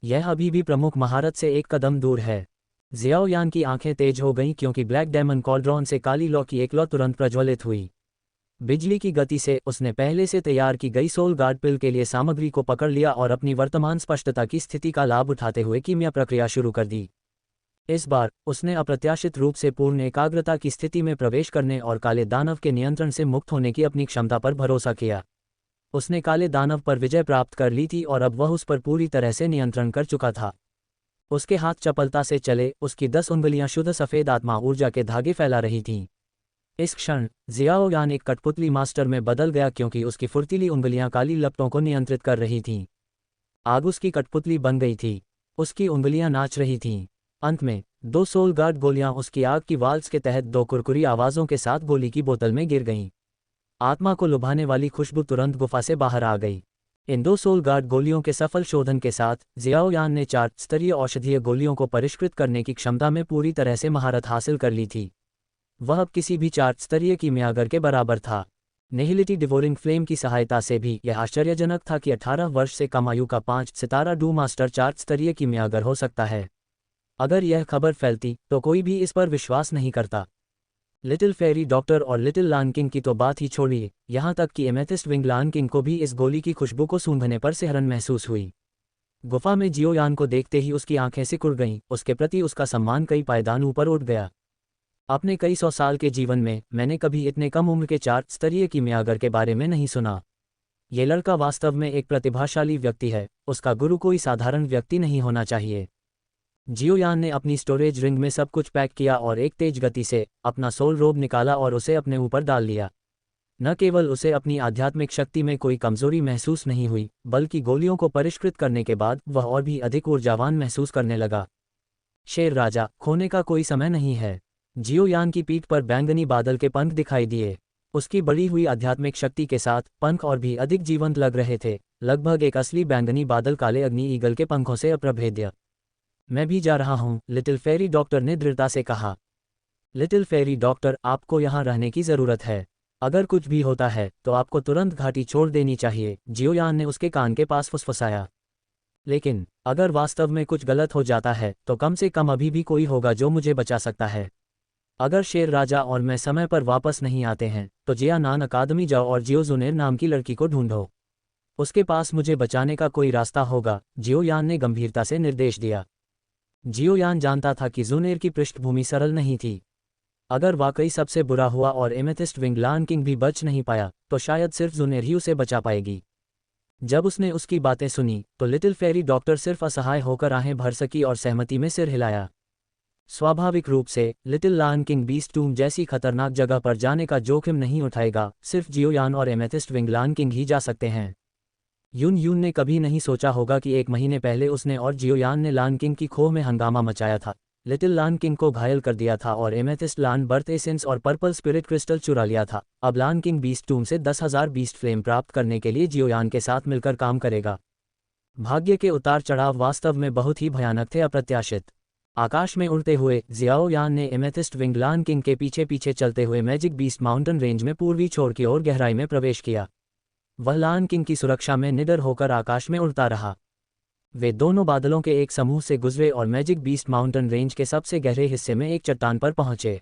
यह अभी भी प्रमुख महारत से एक कदम दूर है। जियाओ यान की आंखें तेज हो गईं क्योंकि ब्लैक डेमन कॉल्ड्रॉन से काली लौ की एक लौ तुरंत प्रज्वलित हुई। बिजली की गति से उसने पहले से तैयार की गई सोल गार्ड पिल के लिए सामग्री को पकड़ लिया और अपनी वर्तमान स्पष्टता की स्थिति का लाभ उठाते हुए कीमिया प्रक्रिया शुरू कर दी। इस बार उसने अप्रत्याशित रूप से पूर्ण एकाग्रता की स्थिति में प्रवेश करने और काले दानव के नियंत्रण से मुक्त होने की अपनी क्षमता पर भरोसा किया। उसने काले दानव पर विजय प्राप्त कर ली थी और अब वह उस पर पूरी तरह से नियंत्रण कर चुका था। उसके हाथ चपलता से चले, उसकी 10 उंगलियां शुद्ध सफ़ेद आत्मा ऊर्जा के धागे फैला रही थीं। इस क्षण जियाओ यान एक कठपुतली मास्टर में बदल गया, क्योंकि उसकी फुर्तीली उंगलियां काली लपटों को नियंत्रित कर रही थीं। आग उसकी कठपुतली बन गई थी, उसकी उंगलियां नाच रही थीं। अंत में 2 सोल गार्ड गोलियां उसकी आग की वाल्स के तहत 2 कुरकुरी आवाज़ों के साथ गोली की बोतल में गिर गईं। आत्मा को लुभाने वाली खुशबू तुरंत गुफा से बाहर आ गई। इन 2 सोल गार्ड गोलियों के सफल शोधन के साथ जियाओ यान ने 4 स्तरीय औषधीय गोलियों को परिष्कृत करने की क्षमता में पूरी तरह से महारत हासिल कर ली थी। वह अब किसी भी 4 स्तरीय कीमियागर के बराबर था। निहिलिटी डिवोरिंग फ्लेम की सहायता से भी यह आश्चर्यजनक था कि 18 वर्ष से कम आयु का 5 सितारा डू मास्टर 4 स्तरीय कीमियागर हो सकता है। अगर यह खबर फैलती तो कोई भी इस पर विश्वास नहीं करता। लिटिल फेरी डॉक्टर और लिटिल लान किंग की तो बात ही छोड़िए, यहाँ तक कि एमेथिस्ट विंग लान किंग को भी इस गोली की खुशबू को सूंघने पर सिहरन महसूस हुई। गुफा में जियो यान को देखते ही उसकी आंखें सिकुड़ गईं, उसके प्रति उसका सम्मान कई पायदान ऊपर उठ गया। अपने कई 100 साल के जीवन में मैंने कभी इतने कम उम्र के 4 स्तरीय कीमियागर के बारे में नहीं सुना। ये लड़का वास्तव में एक प्रतिभाशाली व्यक्ति है, उसका गुरु कोई साधारण व्यक्ति नहीं होना चाहिए। जियो यान ने अपनी स्टोरेज रिंग में सब कुछ पैक किया और एक तेज गति से अपना सोल रोब निकाला और उसे अपने ऊपर डाल लिया। न केवल उसे अपनी आध्यात्मिक शक्ति में कोई कमजोरी महसूस नहीं हुई, बल्कि गोलियों को परिष्कृत करने के बाद वह और भी अधिक ऊर्जावान महसूस करने लगा। शेर राजा, खोने का कोई समय नहीं है। जियो यान की पीठ पर बैंगनी बादल के पंख दिखाई दिए। उसकी बढ़ी हुई आध्यात्मिक शक्ति के साथ पंख और भी अधिक जीवंत लग रहे थे, लगभग एक असली बैंगनी बादल काले अग्नि ईगल के पंखों से अप्रभेद्य। मैं भी जा रहा हूँ, लिटिल फेरी डॉक्टर ने दृढ़ता से कहा। लिटिल फेरी डॉक्टर, आपको यहाँ रहने की ज़रूरत है। अगर कुछ भी होता है तो आपको तुरंत घाटी छोड़ देनी चाहिए, जियो यान ने उसके कान के पास फुसफुसाया। लेकिन अगर वास्तव में कुछ गलत हो जाता है तो कम से कम अभी भी कोई होगा जो मुझे बचा सकता है। अगर शेर राजा और मैं समय पर वापस नहीं आते हैं तो जिया नान अकादमी जाओ और जियो जुनेर नाम की लड़की को ढूंढो। उसके पास मुझे बचाने का कोई रास्ता होगा, जियो यान ने गंभीरता से निर्देश दिया। जियो यान जानता था कि जुनेर की पृष्ठभूमि सरल नहीं थी। अगर वाकई सबसे बुरा हुआ और एमेथिस्ट विंग लान किंग भी बच नहीं पाया तो शायद सिर्फ जुनेर ही उसे बचा पाएगी। जब उसने उसकी बातें सुनी तो लिटिल फेरी डॉक्टर सिर्फ असहाय होकर आहें भर सकी और सहमति में सिर हिलाया। स्वाभाविक रूप से लिटिल लान किंग बीस्ट टूम जैसी खतरनाक जगह पर जाने का जोखिम नहीं उठाएगा, सिर्फ जियो यान और एमेथिस्ट विंग लान किंग ही जा सकते हैं। यून यून ने कभी नहीं सोचा होगा कि 1 महीने पहले उसने और जियो यान ने लान किंग की खोह में हंगामा मचाया था, लिटिल लान किंग को घायल कर दिया था और एमेथिस्ट लान बर्थ एसेंस और पर्पल स्पिरिट क्रिस्टल चुरा लिया था। अब लान किंग बीस्ट टूम से 10,000 बीस्ट फ्लेम प्राप्त करने के लिए जियो यान के साथ मिलकर काम करेगा। भाग्य के उतार चढ़ाव वास्तव में बहुत ही भयानक थे, अप्रत्याशित। आकाश में उड़ते हुए जियाओ यान ने एमेथिस्ट विंग लान किंग के पीछे पीछे चलते हुए मैजिक बीस्ट माउंटेन रेंज में पूर्वी छोर की ओर गहराई में प्रवेश किया। वह लान किंग की सुरक्षा में निडर होकर आकाश में उड़ता रहा। वे दोनों बादलों के एक समूह से गुजरे और मैजिक बीस्ट माउंटेन रेंज के सबसे गहरे हिस्से में एक चट्टान पर पहुंचे।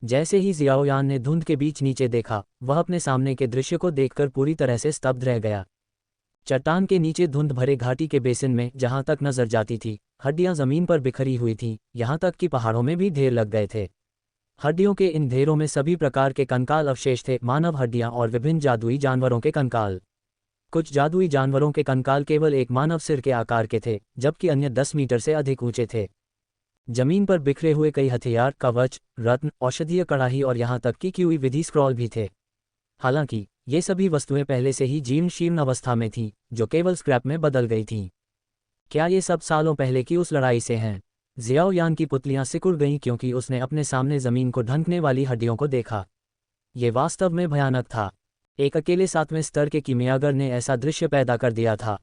जैसे ही जियाओ यान ने धुंध के बीच नीचे देखा, वह अपने सामने के दृश्य को देखकर पूरी तरह से स्तब्ध रह गया। चट्टान के नीचे धुंध भरे घाटी के बेसिन में जहां तक नजर जाती थी, हड्डियां जमीन पर बिखरी हुई थीं, यहां तक कि पहाड़ों में भी ढेर लग गए थे। हड्डियों के इन ढेरों में सभी प्रकार के कंकाल अवशेष थे, मानव हड्डियां और विभिन्न जादुई जानवरों के कंकाल। कुछ जादुई जानवरों के कंकाल केवल एक मानव सिर के आकार के थे, जबकि अन्य 10 मीटर से अधिक ऊंचे थे। जमीन पर बिखरे हुए कई हथियार, कवच, रत्न, औषधीय कड़ाही और यहां तक कि हुई विधि स्क्रॉल भी थे। हालांकि ये सभी वस्तुएं पहले से ही जीर्ण शीर्ण अवस्था में थीं, जो केवल स्क्रैप में बदल गई थीं। क्या ये सब सालों पहले की उस लड़ाई से हैं? जियाओ यान की पुतलियां सिकुड़ गईं क्योंकि उसने अपने सामने जमीन को ढंकने वाली हड्डियों को देखा। ये वास्तव में भयानक था। एक अकेले 7वें स्तर के कीमियागर ने ऐसा दृश्य पैदा कर दिया था।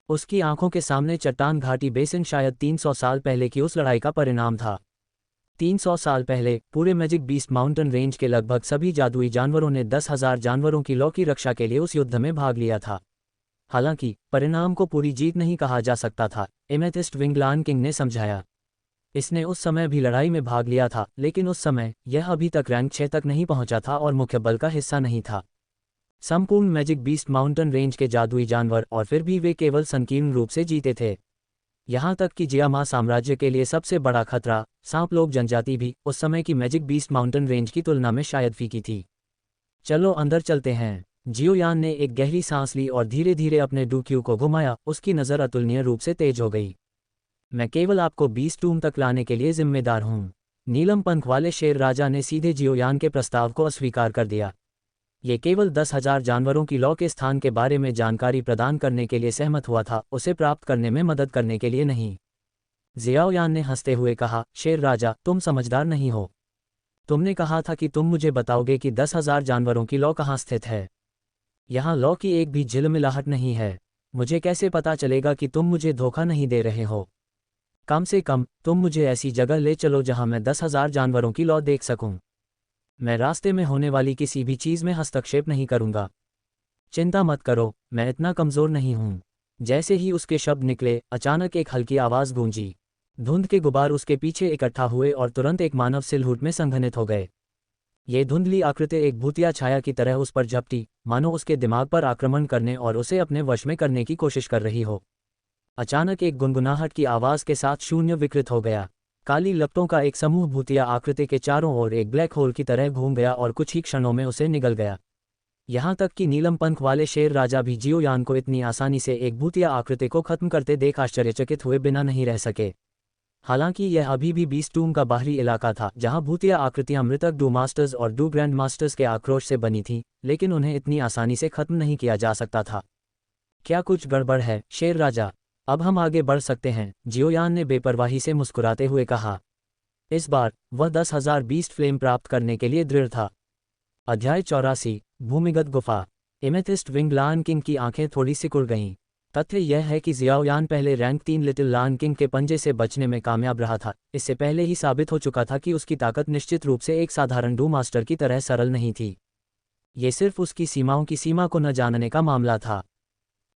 उसकी आंखों के सामने चट्टान घाटी बेसिन शायद 300 साल पहले की उस लड़ाई का परिणाम था। 300 साल पहले पूरे मैजिक बीस्ट माउंटेन रेंज के लगभग सभी जादुई जानवरों ने 10,000 जानवरों की लौ की रक्षा के लिए उस युद्ध में भाग लिया था। हालांकि परिणाम को पूरी जीत नहीं कहा जा सकता था, एमेथिस्ट विंग लान किंग ने समझाया। इसने उस समय भी लड़ाई में भाग लिया था, लेकिन उस समय यह अभी तक रैंक 6 तक नहीं पहुंचा था और मुख्य बल का हिस्सा नहीं था। संपूर्ण मैजिक बीस्ट माउंटेन रेंज के जादुई जानवर, और फिर भी वे केवल संकीर्ण रूप से जीते थे। यहाँ तक कि जियामा साम्राज्य के लिए सबसे बड़ा खतरा सांप लोग जनजाति भी उस समय की मैजिक बीस्ट माउंटेन रेंज की तुलना में शायद फीकी थी। चलो अंदर चलते हैं। जियोयान ने एक गहरी सांस ली और धीरे धीरे अपने डूक्यू को घुमाया। उसकी नज़र अतुलनीय रूप से तेज हो गई। मैं केवल आपको बीस्ट टूम तक लाने के लिए जिम्मेदार हूँ। नीलम पंख वाले शेर राजा ने सीधे जियोयान के प्रस्ताव को अस्वीकार कर दिया। ये केवल 10,000 जानवरों की लॉ के स्थान के बारे में जानकारी प्रदान करने के लिए सहमत हुआ था, उसे प्राप्त करने में मदद करने के लिए नहीं। जियाओयान ने हंसते हुए कहा, शेर राजा, तुम समझदार नहीं हो। तुमने कहा था कि तुम मुझे बताओगे कि 10,000 जानवरों की लॉ कहाँ स्थित है। यहाँ लॉ की एक भी झिलमिलाहट नहीं है। मुझे कैसे पता चलेगा कि तुम मुझे धोखा नहीं दे रहे हो? कम से कम तुम मुझे ऐसी जगह ले चलो जहाँ मैं 10,000 जानवरों की लॉ देख सकूं। मैं रास्ते में होने वाली किसी भी चीज़ में हस्तक्षेप नहीं करूंगा। चिंता मत करो, मैं इतना कमज़ोर नहीं हूं। जैसे ही उसके शब्द निकले, अचानक एक हल्की आवाज़ गूंजी। धुंध के गुबार उसके पीछे इकट्ठा हुए और तुरंत एक मानव सिलहुट में संघनित हो गए। ये धुंधली आकृति एक भूतिया छाया की तरह उस पर झपटी, मानो उसके दिमाग पर आक्रमण करने और उसे अपने वश में करने की कोशिश कर रही हो। अचानक एक गुनगुनाहट की आवाज़ के साथ शून्य विकृत हो गया। काली लपटों का एक समूह भूतिया आकृति के चारों ओर एक ब्लैक होल की तरह घूम गया और कुछ ही क्षणों में उसे निगल गया। यहाँ तक कि नीलम पंख वाले शेर राजा भी जियोयान को इतनी आसानी से एक भूतिया आकृति को खत्म करते देख आश्चर्यचकित हुए बिना नहीं रह सके। हालांकि यह अभी भी बीस्ट टूम का बाहरी इलाका था, जहां भूतिया आकृतियां मृतक डू मास्टर्स और डू ग्रैंड मास्टर्स के आक्रोश से बनी थीं, लेकिन उन्हें इतनी आसानी से खत्म नहीं किया जा सकता था। क्या कुछ गड़बड़ है, शेर राजा? अब हम आगे बढ़ सकते हैं, जियोयान ने बेपरवाही से मुस्कुराते हुए कहा। इस बार वह 10,000 बीस्ट फ्लेम प्राप्त करने के लिए दृढ़ था। अध्याय 84, भूमिगत गुफा। एमेथिस्ट विंग लायन किंग की आंखें थोड़ी सिकुड़ गईं। तथ्य यह है कि जियाओयान पहले रैंक 3 लिटिल लायन किंग के पंजे से बचने में कामयाब रहा था। इससे पहले ही साबित हो चुका था कि उसकी ताकत निश्चित रूप से एक साधारण डू मास्टर की तरह सरल नहीं थी। ये सिर्फ उसकी सीमाओं की सीमा को न जानने का मामला था।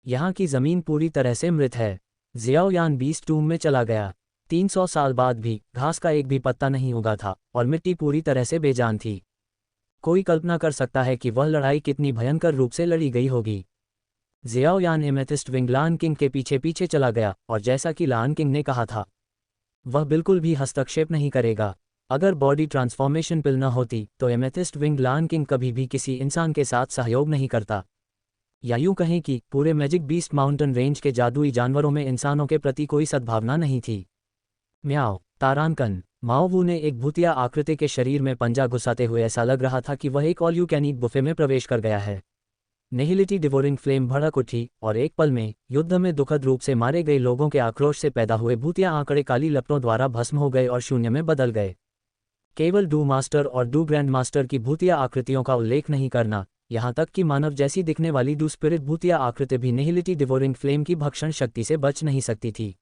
यहाँ की ज़मीन पूरी तरह से मृत है। जियाओयान बीस्ट टूम में चला गया। 300 साल बाद भी घास का एक भी पत्ता नहीं उगा था और मिट्टी पूरी तरह से बेजान थी। कोई कल्पना कर सकता है कि वह लड़ाई कितनी भयंकर रूप से लड़ी गई होगी। Xiaoyan amethyst wing lion king के पीछे पीछे चला गया और जैसा कि लायन किंग ने कहा था, वह बिल्कुल भी हस्तक्षेप नहीं करेगा। अगर बॉडी ट्रांसफॉर्मेशन पिल न होती तो एमेथिस्ट विंग लायन किंग कभी भी किसी इंसान के साथ सहयोग नहीं करता। या यूं कहें कि पूरे मैजिक बीस्ट माउंटेन रेंज के जादुई जानवरों में इंसानों के प्रति कोई सद्भावना नहीं थी। म्याओ, तारांकन। माओवू ने एक भूतिया आकृति के शरीर में पंजा घुसाते हुए ऐसा लग रहा था कि वह एक all you can eat buffet में प्रवेश कर गया है। निहिलिटी डिवोरिंग फ्लेम भड़क उठी और एक पल में युद्ध में दुखद रूप से मारे गए लोगों के आक्रोश से पैदा हुए भूतिया आंकड़े काली लपटों द्वारा भस्म हो गए और शून्य में बदल गए। केवल डू मास्टर और डू ग्रैंड मास्टर की भूतिया आकृतियों का उल्लेख नहीं करना, यहाँ तक कि मानव जैसी दिखने वाली डू स्पिरिट भूतिया आकृति भी निहिलिटी डिवोरिंग फ्लेम की भक्षण शक्ति से बच नहीं सकती थी।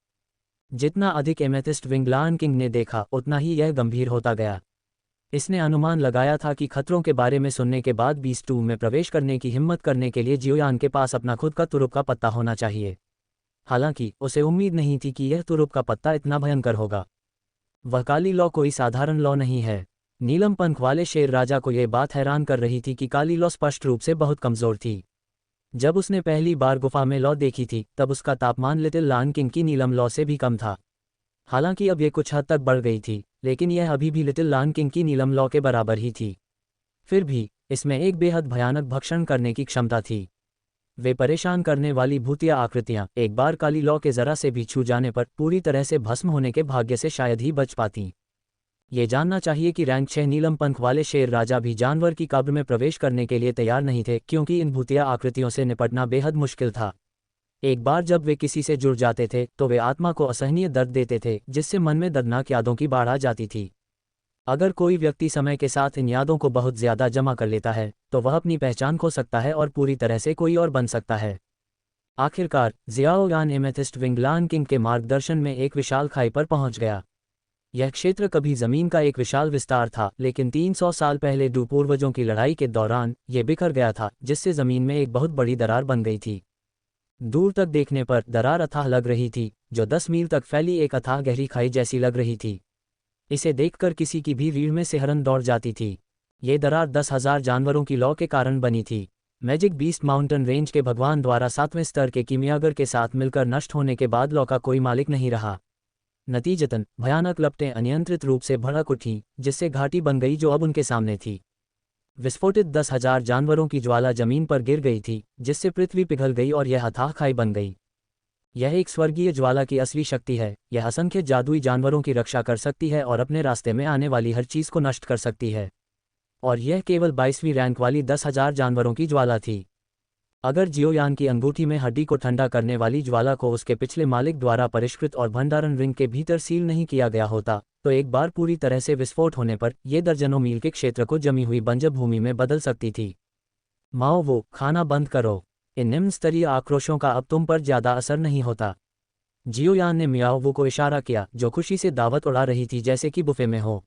जितना अधिक एमेथिस्ट विंग लायन किंग ने देखा, उतना ही यह गंभीर होता गया। इसने अनुमान लगाया था कि खतरों के बारे में सुनने के बाद बीस्ट टूम में प्रवेश करने की हिम्मत करने के लिए जियोयान के पास अपना खुद का तुरुप का पत्ता होना चाहिए। हालांकि उसे उम्मीद नहीं थी कि यह तुरुप का पत्ता इतना भयंकर होगा। वह काली लॉ कोई साधारण लॉ नहीं है। नीलम पंख वाले शेर राजा को यह बात हैरान कर रही थी कि काली लॉ स्पष्ट रूप से बहुत कमज़ोर थी। जब उसने पहली बार गुफा में लॉ देखी थी तब उसका तापमान लिटिल लायन किंग की नीलम लॉ से भी कम था। हालांकि अब यह कुछ हद तक बढ़ गई थी, लेकिन यह अभी भी लिटिल लायन किंग की नीलम लॉ के बराबर ही थी। फिर भी इसमें एक बेहद भयानक भक्षण करने की क्षमता थी। वे परेशान करने वाली भूतिया आकृतियां एक बार काली लॉ के जरा से भी छू जाने पर पूरी तरह से भस्म होने के भाग्य से शायद ही बच पाती। ये जानना चाहिए कि रैंक 6 नीलम पंख वाले शेर राजा भी जानवर की कब्र में प्रवेश करने के लिए तैयार नहीं थे, क्योंकि इन भूतिया आकृतियों से निपटना बेहद मुश्किल था। एक बार जब वे किसी से जुड़ जाते थे तो वे आत्मा को असहनीय दर्द देते थे, जिससे मन में दर्दनाक यादों की बाढ़ आ जाती थी। अगर कोई व्यक्ति समय के साथ इन यादों को बहुत ज़्यादा जमा कर लेता है तो वह अपनी पहचान खो सकता है और पूरी तरह से कोई और बन सकता है। आखिरकार Xiaoyan amethyst wing lion king के मार्गदर्शन में एक विशाल खाई पर पहुंच गया। यह क्षेत्र कभी जमीन का एक विशाल विस्तार था, लेकिन 300 साल पहले डू पूर्वजों की लड़ाई के दौरान यह बिखर गया था, जिससे जमीन में एक बहुत बड़ी दरार बन गई थी। दूर तक देखने पर दरार अथाह लग रही थी, जो 10 मील तक फैली एक अथाह गहरी खाई जैसी लग रही थी। इसे देखकर किसी की भी रीढ़ में सिहरन दौड़ जाती थी। ये दरार 10,000 जानवरों की लौ के कारण बनी थी। मैजिक बीस्ट माउंटेन रेंज के भगवान द्वारा 7वें स्तर के कीमियागर के साथ मिलकर नष्ट होने के बाद लॉ का कोई मालिक नहीं रहा। नतीजतन भयानक लपटें अनियंत्रित रूप से भड़क उठीं, जिससे घाटी बन गई जो अब उनके सामने थी। विस्फोटित 10,000 जानवरों की ज्वाला जमीन पर गिर गई थी, जिससे पृथ्वी पिघल गई और यह अथाह खाई बन गई। यह एक स्वर्गीय ज्वाला की असली शक्ति है। यह असंख्य जादुई जानवरों की रक्षा कर सकती है और अपने रास्ते में आने वाली हर चीज़ को नष्ट कर सकती है। और यह केवल 22वीं रैंक वाली 10,000 जानवरों की ज्वाला थी। अगर जियोयान की अंगूठी में हड्डी को ठंडा करने वाली ज्वाला को उसके पिछले मालिक द्वारा परिष्कृत और भंडारण रिंग के भीतर सील नहीं किया गया होता, तो एक बार पूरी तरह से विस्फोट होने पर यह दर्जनों मील के क्षेत्र को जमी हुई बंजर भूमि में बदल सकती थी। माओ वो खाना बंद करो। इन निम्न स्तरीय आक्रोशों का अब तुम पर ज्यादा असर नहीं होता। जियोयान ने मियाओवू को इशारा किया, जो खुशी से दावत उड़ा रही थी जैसे कि बुफे में हो।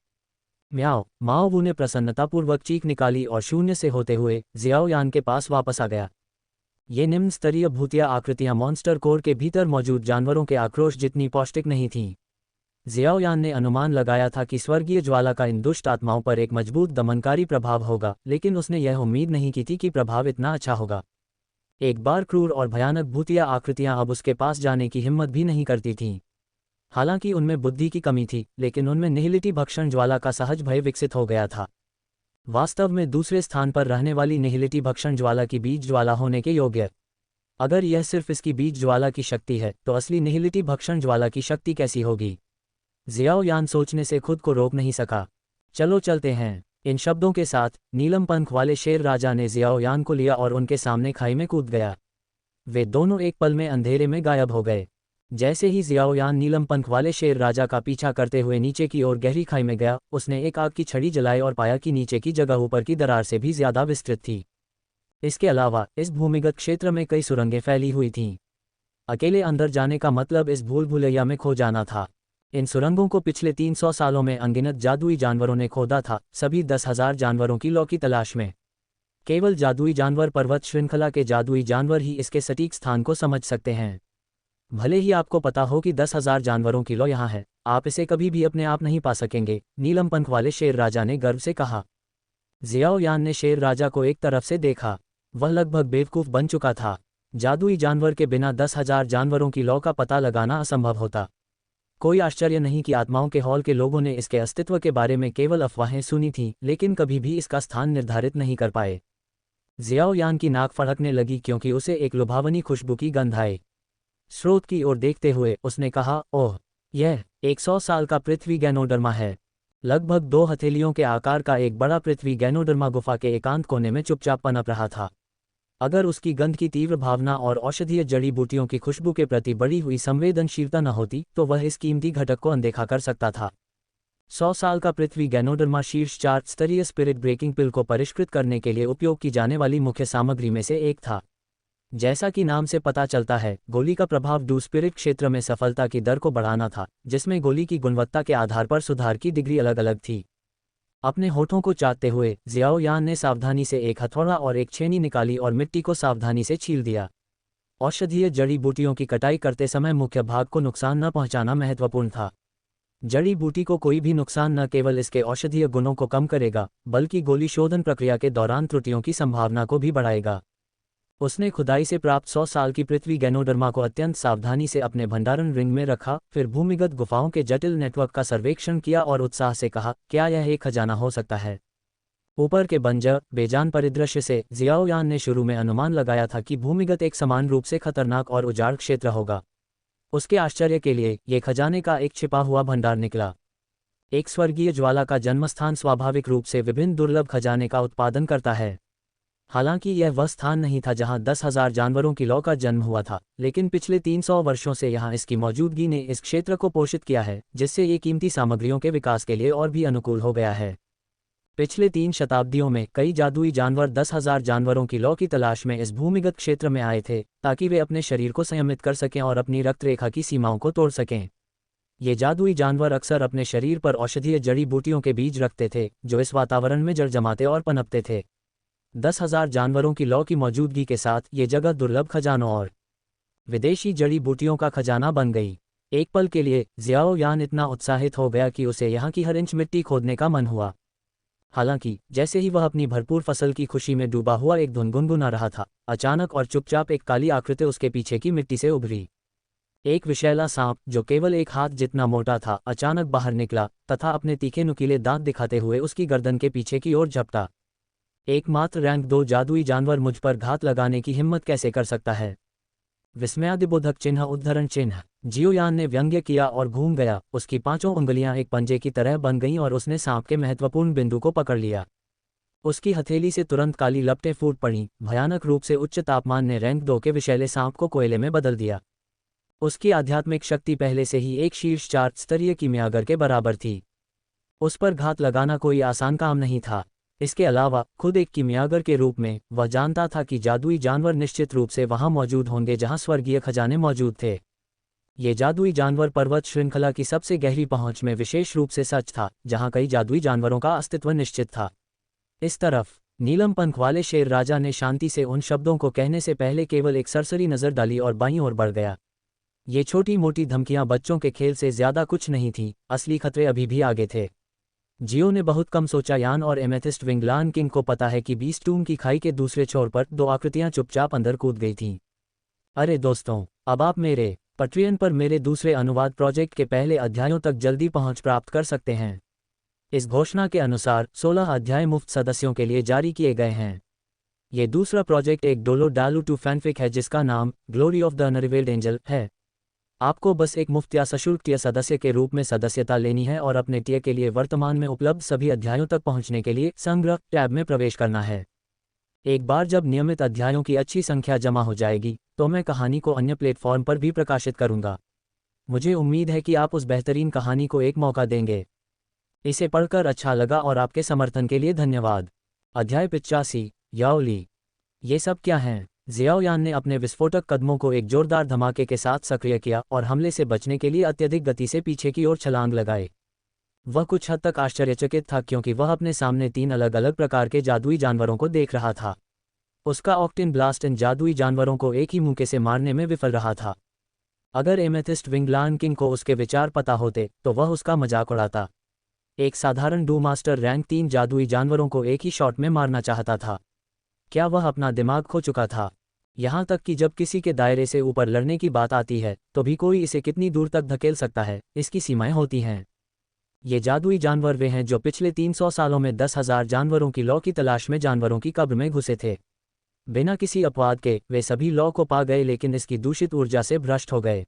म्याओ। माओवू ने प्रसन्नतापूर्वक चीख निकाली और शून्य से होते हुए जियाओयान के पास वापस आ गया। ये निम्न स्तरीय भूतिया आकृतियां मॉन्स्टर कोर के भीतर मौजूद जानवरों के आक्रोश जितनी पौष्टिक नहीं थीं। जियाओयान ने अनुमान लगाया था कि स्वर्गीय ज्वाला का इन दुष्ट आत्माओं पर एक मजबूत दमनकारी प्रभाव होगा, लेकिन उसने यह उम्मीद नहीं की थी कि प्रभाव इतना अच्छा होगा। एक बार क्रूर और भयानक भूतिया आकृतियां अब उसके पास जाने की हिम्मत भी नहीं करती थीं। हालांकि उनमें बुद्धि की कमी थी, लेकिन उनमें निहिलिटी भक्षण ज्वाला का सहज भय विकसित हो गया था। वास्तव में दूसरे स्थान पर रहने वाली निहिलिटी भक्षण ज्वाला की बीज ज्वाला होने के योग्य। अगर यह सिर्फ इसकी बीज ज्वाला की शक्ति है, तो असली निहिलिटी भक्षण ज्वाला की शक्ति कैसी होगी? जियाओयान सोचने से खुद को रोक नहीं सका। चलो चलते हैं। इन शब्दों के साथ नीलम पंख वाले शेर राजा ने जियाओयान को लिया और उनके सामने खाई में कूद गया। वे दोनों एक पल में अंधेरे में गायब हो गए। जैसे ही जियाओयान नीलम पंख वाले शेर राजा का पीछा करते हुए नीचे की ओर गहरी खाई में गया, उसने एक आग की छड़ी जलाई और पाया कि नीचे की जगह ऊपर की दरार से भी ज्यादा विस्तृत थी। इसके अलावा इस भूमिगत क्षेत्र में कई सुरंगें फैली हुई थीं। अकेले अंदर जाने का मतलब इस भूल भुलैया में खो जाना था। इन सुरंगों को पिछले 300 सालों में अनगिनत जादुई जानवरों ने खोदा था, सभी 10,000 जानवरों की लौ की तलाश में। केवल जादुई जानवर पर्वत श्रृंखला के जादुई जानवर ही इसके सटीक स्थान को समझ सकते हैं। भले ही आपको पता हो कि 10,000 जानवरों की लौ यहाँ है, आप इसे कभी भी अपने आप नहीं पा सकेंगे, नीलम पंख वाले शेर राजा ने गर्व से कहा। जियाओयान ने शेर राजा को एक तरफ से देखा। वह लगभग बेवकूफ़ बन चुका था। जादुई जानवर के बिना 10,000 जानवरों की लौ का पता लगाना असंभव होता। कोई आश्चर्य नहीं कि आत्माओं के हॉल के लोगों ने इसके अस्तित्व के बारे में केवल अफवाहें सुनी थीं, लेकिन कभी भी इसका स्थान निर्धारित नहीं कर पाए। जियाओयान की नाक फड़कने लगी क्योंकि उसे एक लुभावनी खुशबू की गंध आई। स्रोत की ओर देखते हुए उसने कहा, ओह, यह 100 साल का पृथ्वी गैनोडर्मा है। लगभग 2 हथेलियों के आकार का एक बड़ा पृथ्वी गैनोडर्मा गुफा के एकांत कोने में चुपचाप पनप रहा था। अगर उसकी गंध की तीव्र भावना और औषधीय जड़ी बूटियों की खुशबू के प्रति बढ़ी हुई संवेदनशीलता न होती, तो वह इस कीमती घटक को अनदेखा कर सकता था। 100 साल का पृथ्वी गैनोडर्मा शीर्ष 4 स्तरीय स्पिरिट ब्रेकिंग पिल को परिष्कृत करने के लिए उपयोग की जाने वाली मुख्य सामग्री में से एक था। जैसा कि नाम से पता चलता है, गोली का प्रभाव डू स्पिरिट क्षेत्र में सफलता की दर को बढ़ाना था, जिसमें गोली की गुणवत्ता के आधार पर सुधार की डिग्री अलग अलग थी। अपने होठों को चाटते हुए जियाओयान ने सावधानी से एक हथौड़ा और एक छेनी निकाली और मिट्टी को सावधानी से छील दिया। औषधीय जड़ी बूटियों की कटाई करते समय मुख्य भाग को नुकसान न पहुंचाना महत्वपूर्ण था। जड़ी बूटी को कोई भी नुकसान न केवल इसके औषधीय गुणों को कम करेगा, बल्कि गोली शोधन प्रक्रिया के दौरान त्रुटियों की संभावना को भी बढ़ाएगा। उसने खुदाई से प्राप्त 100 साल की पृथ्वी गैनोडर्मा को अत्यंत सावधानी से अपने भंडारण रिंग में रखा, फिर भूमिगत गुफाओं के जटिल नेटवर्क का सर्वेक्षण किया और उत्साह से कहा, क्या यह एक खजाना हो सकता है? ऊपर के बंजर बेजान परिदृश्य से जियाओयान ने शुरू में अनुमान लगाया था कि भूमिगत एक समान रूप से खतरनाक और उजाड़ क्षेत्र होगा। उसके आश्चर्य के लिए ये खजाने का एक छिपा हुआ भंडार निकला। एक स्वर्गीय ज्वाला का जन्मस्थान स्वाभाविक रूप से विभिन्न दुर्लभ खजाने का उत्पादन करता है। हालांकि यह वह स्थान नहीं था जहां 10,000 जानवरों की लौ का जन्म हुआ था, लेकिन पिछले 300 वर्षों से यहां इसकी मौजूदगी ने इस क्षेत्र को पोषित किया है, जिससे ये कीमती सामग्रियों के विकास के लिए और भी अनुकूल हो गया है। पिछले 3 शताब्दियों में कई जादुई जानवर 10,000 जानवरों की लौ की तलाश में इस भूमिगत क्षेत्र में आए थे, ताकि वे अपने शरीर को संयमित कर सकें और अपनी रक्त रेखा की सीमाओं को तोड़ सकें। ये जादुई जानवर अक्सर अपने शरीर पर औषधीय जड़ी बूटियों के बीज रखते थे, जो इस वातावरण में जड़ जमाते और पनपते थे। 10,000 जानवरों की लौ की मौजूदगी के साथ ये जगह दुर्लभ खजानों और विदेशी जड़ी बूटियों का खजाना बन गई। एक पल के लिए जियाओयान इतना उत्साहित हो गया कि उसे यहाँ की हर इंच मिट्टी खोदने का मन हुआ। हालांकि जैसे ही वह अपनी भरपूर फसल की खुशी में डूबा हुआ एक धुन गुनगुना रहा था, अचानक और चुपचाप एक काली आकृति उसके पीछे की मिट्टी से उभरी। एक विषैला सांप जो केवल एक हाथ जितना मोटा था अचानक बाहर निकला तथा अपने तीखे नुकीले दांत दिखाते हुए उसकी गर्दन के पीछे की ओर झपटा। एकमात्र रैंक 2 जादुई जानवर मुझ पर घात लगाने की हिम्मत कैसे कर सकता है? विस्मयादिबोधक चिन्ह उद्धरण चिन्ह। जियोयान ने व्यंग्य किया और घूम गया, उसकी पांचों उंगलियां एक पंजे की तरह बन गईं और उसने सांप के महत्वपूर्ण बिंदु को पकड़ लिया। उसकी हथेली से तुरंत काली लपटें फूट पड़ीं, भयानक रूप से उच्च तापमान ने रैंक 2 के विषैले सांप को कोयले में बदल दिया। उसकी आध्यात्मिक शक्ति पहले से ही एक शीर्ष 4 स्तरीय कीमियागर के बराबर थी। उस पर घात लगाना कोई आसान काम नहीं था। इसके अलावा खुद एक कीमियागर के रूप में वह जानता था कि जादुई जानवर निश्चित रूप से वहां मौजूद होंगे जहां स्वर्गीय खजाने मौजूद थे। ये जादुई जानवर पर्वत श्रृंखला की सबसे गहरी पहुंच में विशेष रूप से सच था, जहां कई जादुई जानवरों का अस्तित्व निश्चित था। इस तरफ नीलम पंख वाले शेर राजा ने शांति से उन शब्दों को कहने से पहले केवल एक सरसरी नजर डाली और बाईं ओर बढ़ गया। ये छोटी मोटी धमकियां बच्चों के खेल से ज्यादा कुछ नहीं थीं, असली खतरे अभी भी आगे थे। जियो ने बहुत कम सोचा, यान और एमेथिस्ट विंगलान किंग को पता है कि बीस्टूम की खाई के दूसरे छोर पर दो आकृतियां चुपचाप अंदर कूद गई थीं। अरे दोस्तों, अब आप मेरे पट्रियन पर मेरे दूसरे अनुवाद प्रोजेक्ट के पहले अध्यायों तक जल्दी पहुंच प्राप्त कर सकते हैं। इस घोषणा के अनुसार 16 अध्याय मुफ्त सदस्यों के लिए जारी किए गए हैं। ये दूसरा प्रोजेक्ट एक डोलो डालू टू फैनफिक है जिसका नाम glory of the unrevealed angel है। आपको बस एक मुफ्त या सशुल्क टियर सदस्य के रूप में सदस्यता लेनी है और अपने टियर के लिए वर्तमान में उपलब्ध सभी अध्यायों तक पहुंचने के लिए संग्रह टैब में प्रवेश करना है। एक बार जब नियमित अध्यायों की अच्छी संख्या जमा हो जाएगी तो मैं कहानी को अन्य प्लेटफॉर्म पर भी प्रकाशित करूंगा। मुझे उम्मीद है कि आप उस बेहतरीन कहानी को एक मौका देंगे। इसे पढ़कर अच्छा लगा और आपके समर्थन के लिए धन्यवाद। अध्याय 85 याओली। ये सब क्या हैं? जियाओयान ने अपने विस्फोटक कदमों को एक जोरदार धमाके के साथ सक्रिय किया और हमले से बचने के लिए अत्यधिक गति से पीछे की ओर छलांग लगाए। वह कुछ हद तक आश्चर्यचकित था क्योंकि वह अपने सामने 3 अलग अलग प्रकार के जादुई जानवरों को देख रहा था। उसका ऑक्टिन ब्लास्ट इन जादुई जानवरों को एक ही मुक्के से मारने में विफल रहा था। अगर एमेथिस्ट विंगलान किंग को उसके विचार पता होते तो वह उसका मजाक उड़ाता। एक साधारण डू मास्टर रैंक 3 जादुई जानवरों को एक ही शॉट में मारना चाहता था। क्या वह अपना दिमाग खो चुका था? यहाँ तक कि जब किसी के दायरे से ऊपर लड़ने की बात आती है तो भी कोई इसे कितनी दूर तक धकेल सकता है, इसकी सीमाएं होती हैं। ये जादुई जानवर वे हैं जो पिछले 300 सालों में 10,000 जानवरों की लौ की तलाश में जानवरों की कब्र में घुसे थे। बिना किसी अपवाद के वे सभी लौ को पा गए, लेकिन इसकी दूषित ऊर्जा से भ्रष्ट हो गए।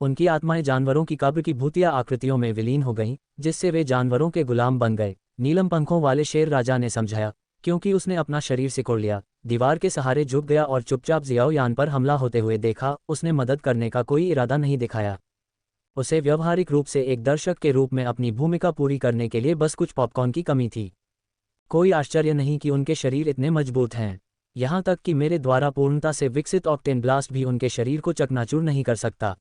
उनकी आत्माएं जानवरों की कब्र की भूतिया आकृतियों में विलीन हो गईं, जिससे वे जानवरों के गुलाम बन गए। नीलम पंखों वाले शेर राजा ने समझाया, क्योंकि उसने अपना शरीर सिकोड़ लिया, दीवार के सहारे झुक गया और चुपचाप जियाओयान पर हमला होते हुए देखा। उसने मदद करने का कोई इरादा नहीं दिखाया। उसे व्यावहारिक रूप से एक दर्शक के रूप में अपनी भूमिका पूरी करने के लिए बस कुछ पॉपकॉर्न की कमी थी। कोई आश्चर्य नहीं कि उनके शरीर इतने मजबूत हैं। यहाँ तक कि मेरे द्वारा पूर्णता से विकसित ऑक्टेन ब्लास्ट भी उनके शरीर को चकनाचूर नहीं कर सकता।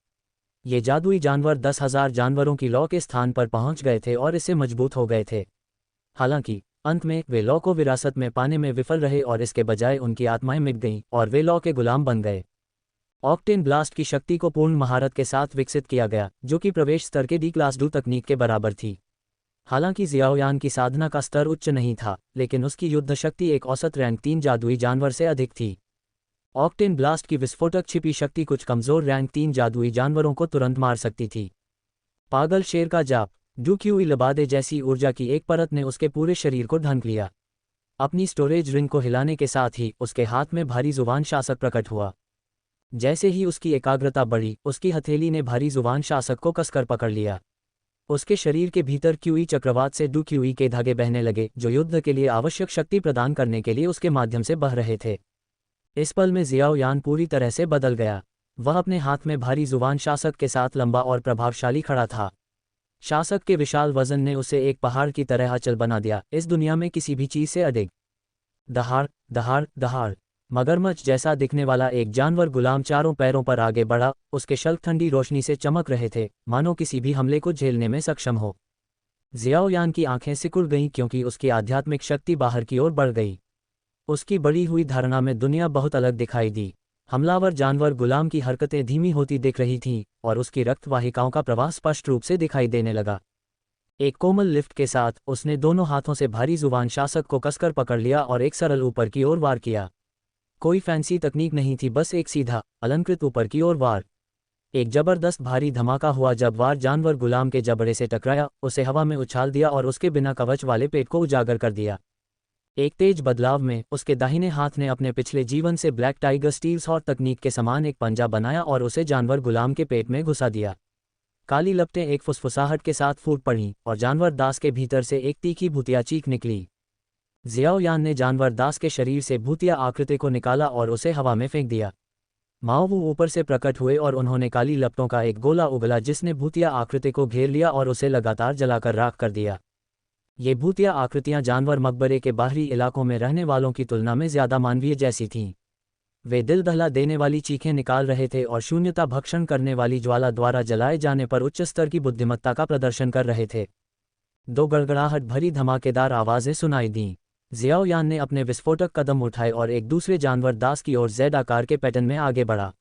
ये जादुई जानवर 10,000 जानवरों की लौ के स्थान पर पहुंच गए थे और इससे मजबूत हो गए थे। हालांकि अंत में वे लौ को विरासत में पाने में विफल रहे और इसके बजाय उनकी आत्माएं मिट गईं और वे लौ के गुलाम बन गए। ऑक्टेन ब्लास्ट की शक्ति को पूर्ण महारत के साथ विकसित किया गया, जो कि प्रवेश स्तर के डी क्लास डू तकनीक के बराबर थी। हालांकि जियाओयान की साधना का स्तर उच्च नहीं था, लेकिन उसकी युद्ध शक्ति एक औसत रैंक 3 जादुई जानवर से अधिक थी। ऑक्टेन ब्लास्ट की विस्फोटक छिपी शक्ति कुछ कमजोर रैंक 3 जादुई जानवरों को तुरंत मार सकती थी। पागल शेर का जाप। डूक्यूई लबादे जैसी ऊर्जा की एक परत ने उसके पूरे शरीर को ढंक लिया। अपनी स्टोरेज रिंग को हिलाने के साथ ही उसके हाथ में भारी जुबान शासक प्रकट हुआ। जैसे ही उसकी एकाग्रता बढ़ी, उसकी हथेली ने भारी जुबान शासक को कसकर पकड़ लिया। उसके शरीर के भीतर क्यूई चक्रवात से डूक्यूई के धागे बहने लगे, जो युद्ध के लिए आवश्यक शक्ति प्रदान करने के लिए उसके माध्यम से बह रहे थे। इस पल में जियाओयान पूरी तरह से बदल गया। वह अपने हाथ में भारी जुबान शासक के साथ लंबा और प्रभावशाली खड़ा था। शासक के विशाल वजन ने उसे एक पहाड़ की तरह अचल बना दिया, इस दुनिया में किसी भी चीज से अधिक। दहाड़ दहाड़ दहाड़। मगरमच्छ जैसा दिखने वाला एक जानवर गुलाम चारों पैरों पर आगे बढ़ा। उसके शल्क ठंडी रोशनी से चमक रहे थे, मानो किसी भी हमले को झेलने में सक्षम हो। जियाओयान की आंखें सिकुड़ गईं क्योंकि उसकी आध्यात्मिक शक्ति बाहर की ओर बढ़ गई। उसकी बड़ी हुई धारणा में दुनिया बहुत अलग दिखाई दी। हमलावर जानवर गुलाम की हरकतें धीमी होती दिख रही थीं और उसकी रक्त वाहिकाओं का प्रवाह स्पष्ट रूप से दिखाई देने लगा। एक कोमल लिफ्ट के साथ उसने दोनों हाथों से भारी जुबान शासक को कसकर पकड़ लिया और एक सरल ऊपर की ओर वार किया। कोई फैंसी तकनीक नहीं थी, बस एक सीधा अलंकृत ऊपर की ओर वार। एक जबरदस्त भारी धमाका हुआ जब वार जानवर गुलाम के जबड़े से टकराया, उसे हवा में उछाल दिया और उसके बिना कवच वाले पेट को उजागर कर दिया। एक तेज बदलाव में उसके दाहिने हाथ ने अपने पिछले जीवन से ब्लैक टाइगर स्टील सॉर्ड तकनीक के समान एक पंजा बनाया और उसे जानवर गुलाम के पेट में घुसा दिया। काली लपटें एक फुसफुसाहट के साथ फूट पड़ीं और जानवर दास के भीतर से एक तीखी भूतिया चीख निकली। जियाओ यान ने जानवर दास के शरीर से भूतिया आकृति को निकाला और उसे हवा में फेंक दिया। माओवू ऊपर से प्रकट हुए और उन्होंने काली लपटों का एक गोला उगला जिसने भूतिया आकृति को घेर लिया और उसे लगातार जलाकर राख कर दिया। ये भूतिया आकृतियां जानवर मकबरे के बाहरी इलाकों में रहने वालों की तुलना में ज्यादा मानवीय जैसी थीं। वे दिल दहला देने वाली चीखें निकाल रहे थे और शून्यता भक्षण करने वाली ज्वाला द्वारा जलाए जाने पर उच्च स्तर की बुद्धिमत्ता का प्रदर्शन कर रहे थे। दो गड़गड़ाहट भरी धमाकेदार आवाजें सुनाई दीं। जियाओ यान ने अपने विस्फोटक कदम उठाए और एक दूसरे जानवर दास की ओर जेड आकार के पैटर्न में आगे बढ़ा।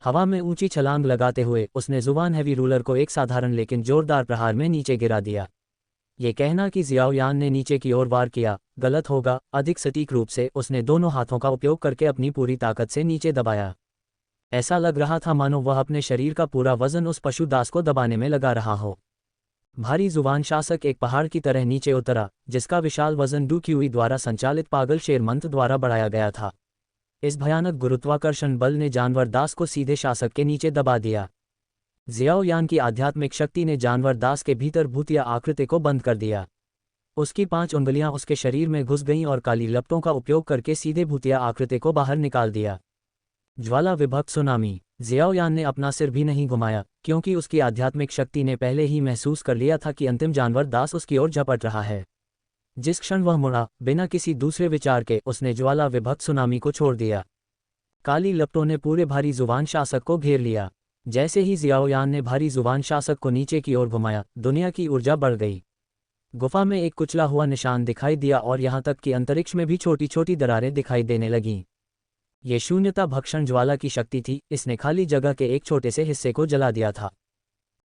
हवा में ऊंची छलांग लगाते हुए उसने जुबान हैवी रूलर को एक साधारण लेकिन जोरदार प्रहार में नीचे गिरा दिया। ये कहना कि जियाओ यान ने नीचे की ओर वार किया गलत होगा। अधिक सटीक रूप से उसने दोनों हाथों का उपयोग करके अपनी पूरी ताकत से नीचे दबाया। ऐसा लग रहा था मानो वह अपने शरीर का पूरा वजन उस पशु दास को दबाने में लगा रहा हो। भारी जुबान शासक एक पहाड़ की तरह नीचे उतरा, जिसका विशाल वजन डू क्यूई द्वारा संचालित पागल शेर मंत्र द्वारा बढ़ाया गया था। इस भयानक गुरुत्वाकर्षण बल ने जानवर दास को सीधे शासक के नीचे दबा दिया। जियाओ यान की आध्यात्मिक शक्ति ने जानवर दास के भीतर भूतिया आकृति को बंद कर दिया। उसकी 5 उंगलियां उसके शरीर में घुस गईं और काली लपटों का उपयोग करके सीधे भूतिया आकृति को बाहर निकाल दिया। ज्वाला विभक्त सुनामी। जियाओ यान ने अपना सिर भी नहीं घुमाया, क्योंकि उसकी आध्यात्मिक शक्ति ने पहले ही महसूस कर लिया था कि अंतिम जानवर दास उसकी ओर झपट रहा है। जिस क्षण वह मुड़ा, बिना किसी दूसरे विचार के उसने ज्वाला विभक्त सुनामी को छोड़ दिया। काली लपटों ने पूरे भारी जुबान शासक को घेर लिया। जैसे ही जियाओ यान ने भारी जुबान शासक को नीचे की ओर घुमाया, दुनिया की ऊर्जा बढ़ गई। गुफा में एक कुचला हुआ निशान दिखाई दिया और यहाँ तक कि अंतरिक्ष में भी छोटी छोटी दरारें दिखाई देने लगीं। ये शून्यता भक्षण ज्वाला की शक्ति थी, इसने खाली जगह के एक छोटे से हिस्से को जला दिया था।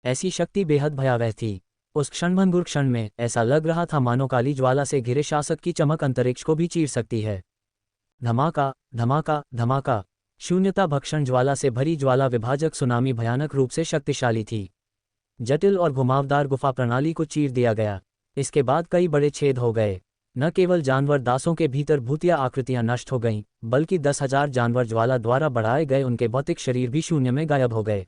ऐसी शक्ति बेहद भयावह थी। उस क्षणभंगुर क्षण में ऐसा लग रहा था मानो काली ज्वाला से घिरे शासक की चमक अंतरिक्ष को भी चीर सकती है। धमाका धमाका धमाका। शून्यता भक्षण ज्वाला से भरी ज्वाला विभाजक सुनामी भयानक रूप से शक्तिशाली थी। जटिल और घुमावदार गुफा प्रणाली को चीर दिया गया। इसके बाद कई बड़े छेद हो गए। न केवल जानवर दासों के भीतर भूतिया आकृतियां नष्ट हो गईं, बल्कि 10,000 जानवर ज्वाला द्वारा बढ़ाए गए उनके भौतिक शरीर भी शून्य में गायब हो गए।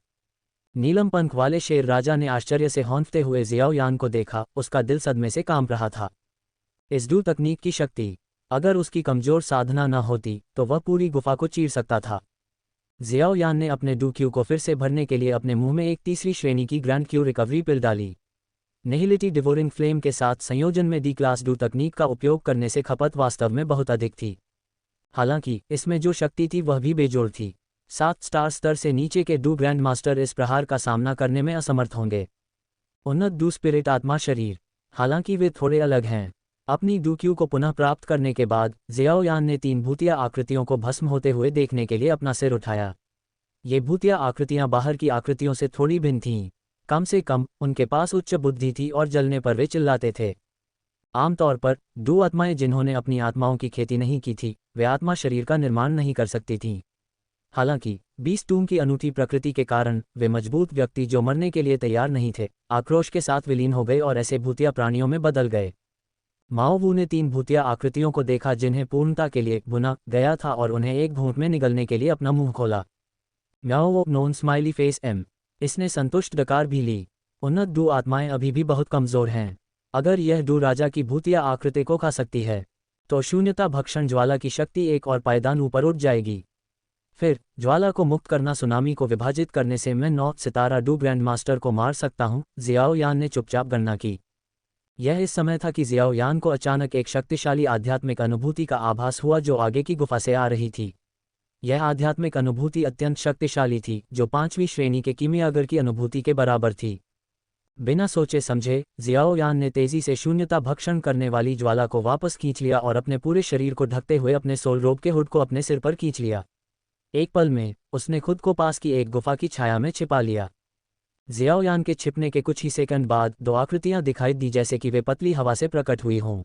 नीलम पंख वाले शेर राजा ने आश्चर्य से हौंफते हुए जियाओ यान को देखा। उसका दिल सदमे से कांप रहा था। इस डू तकनीक की शक्ति, अगर उसकी कमजोर साधना न होती तो वह पूरी गुफा को चीर सकता था। जियाओ यान ने अपने डू क्यू को फिर से भरने के लिए अपने मुंह में एक तीसरी श्रेणी की ग्रैंड क्यू रिकवरी पिल डाली। निहिलिटी डिवोरिंग फ्लेम के साथ संयोजन में डी क्लास डू तकनीक का उपयोग करने से खपत वास्तव में बहुत अधिक थी। हालांकि इसमें जो शक्ति थी वह भी बेजोड़ थी। 7 स्टार स्तर से नीचे के डू ग्रैंड मास्टर इस प्रहार का सामना करने में असमर्थ होंगे। उन्नत डू स्पिरिट आत्मा शरीर, हालांकि वे थोड़े अलग हैं। अपनी डू क्यू को पुनः प्राप्त करने के बाद जियाओ यान ने 3 भूतिया आकृतियों को भस्म होते हुए देखने के लिए अपना सिर उठाया। ये भूतिया आकृतियां बाहर की आकृतियों से थोड़ी भिन्न थीं। कम से कम उनके पास उच्च बुद्धि थी और जलने पर वे चिल्लाते थे। आमतौर पर डू आत्माएं जिन्होंने अपनी आत्माओं की खेती नहीं की थी, वे आत्मा शरीर का निर्माण नहीं कर सकती थीं। हालांकि बीस्ट टूम की अनूठी प्रकृति के कारण वे मजबूत व्यक्ति जो मरने के लिए तैयार नहीं थे, आक्रोश के साथ विलीन हो गए और ऐसे भूतिया प्राणियों में बदल गए। माओवू ने 3 भूतिया आकृतियों को देखा जिन्हें पूर्णता के लिए भुना गया था और उन्हें एक घूंट में निगलने के लिए अपना मुंह खोला। म्याओ नोन स्माइली फेस एम। इसने संतुष्ट डकार भी ली। उन्नत डू आत्माएं अभी भी बहुत कमजोर हैं। अगर यह डू राजा की भूतिया आकृति को खा सकती है, तो शून्यता भक्षण ज्वाला की शक्ति एक और पायदान ऊपर उठ जाएगी। फिर ज्वाला को मुक्त करना सुनामी को विभाजित करने से मैं 9 सितारा डू ग्रैंड मास्टर को मार सकता हूं। जियाओ यान ने चुपचाप गणना की। यह इस समय था कि जियाओ यान को अचानक एक शक्तिशाली आध्यात्मिक अनुभूति का आभास हुआ जो आगे की गुफा से आ रही थी। यह आध्यात्मिक अनुभूति अत्यंत शक्तिशाली थी, जो 5वीं श्रेणी के कीमियागर की अनुभूति के बराबर थी। बिना सोचे समझे जियाओ यान ने तेजी से शून्यता भक्षण करने वाली ज्वाला को वापस खींच लिया और अपने पूरे शरीर को ढकते हुए अपने सोल रोब के हुड को अपने सिर पर खींच लिया। एक पल में उसने खुद को पास की एक गुफा की छाया में छिपा लिया। जियाओयान के छिपने के कुछ ही सेकंड बाद दो आकृतियां दिखाई दी जैसे कि वे पतली हवा से प्रकट हुई हों।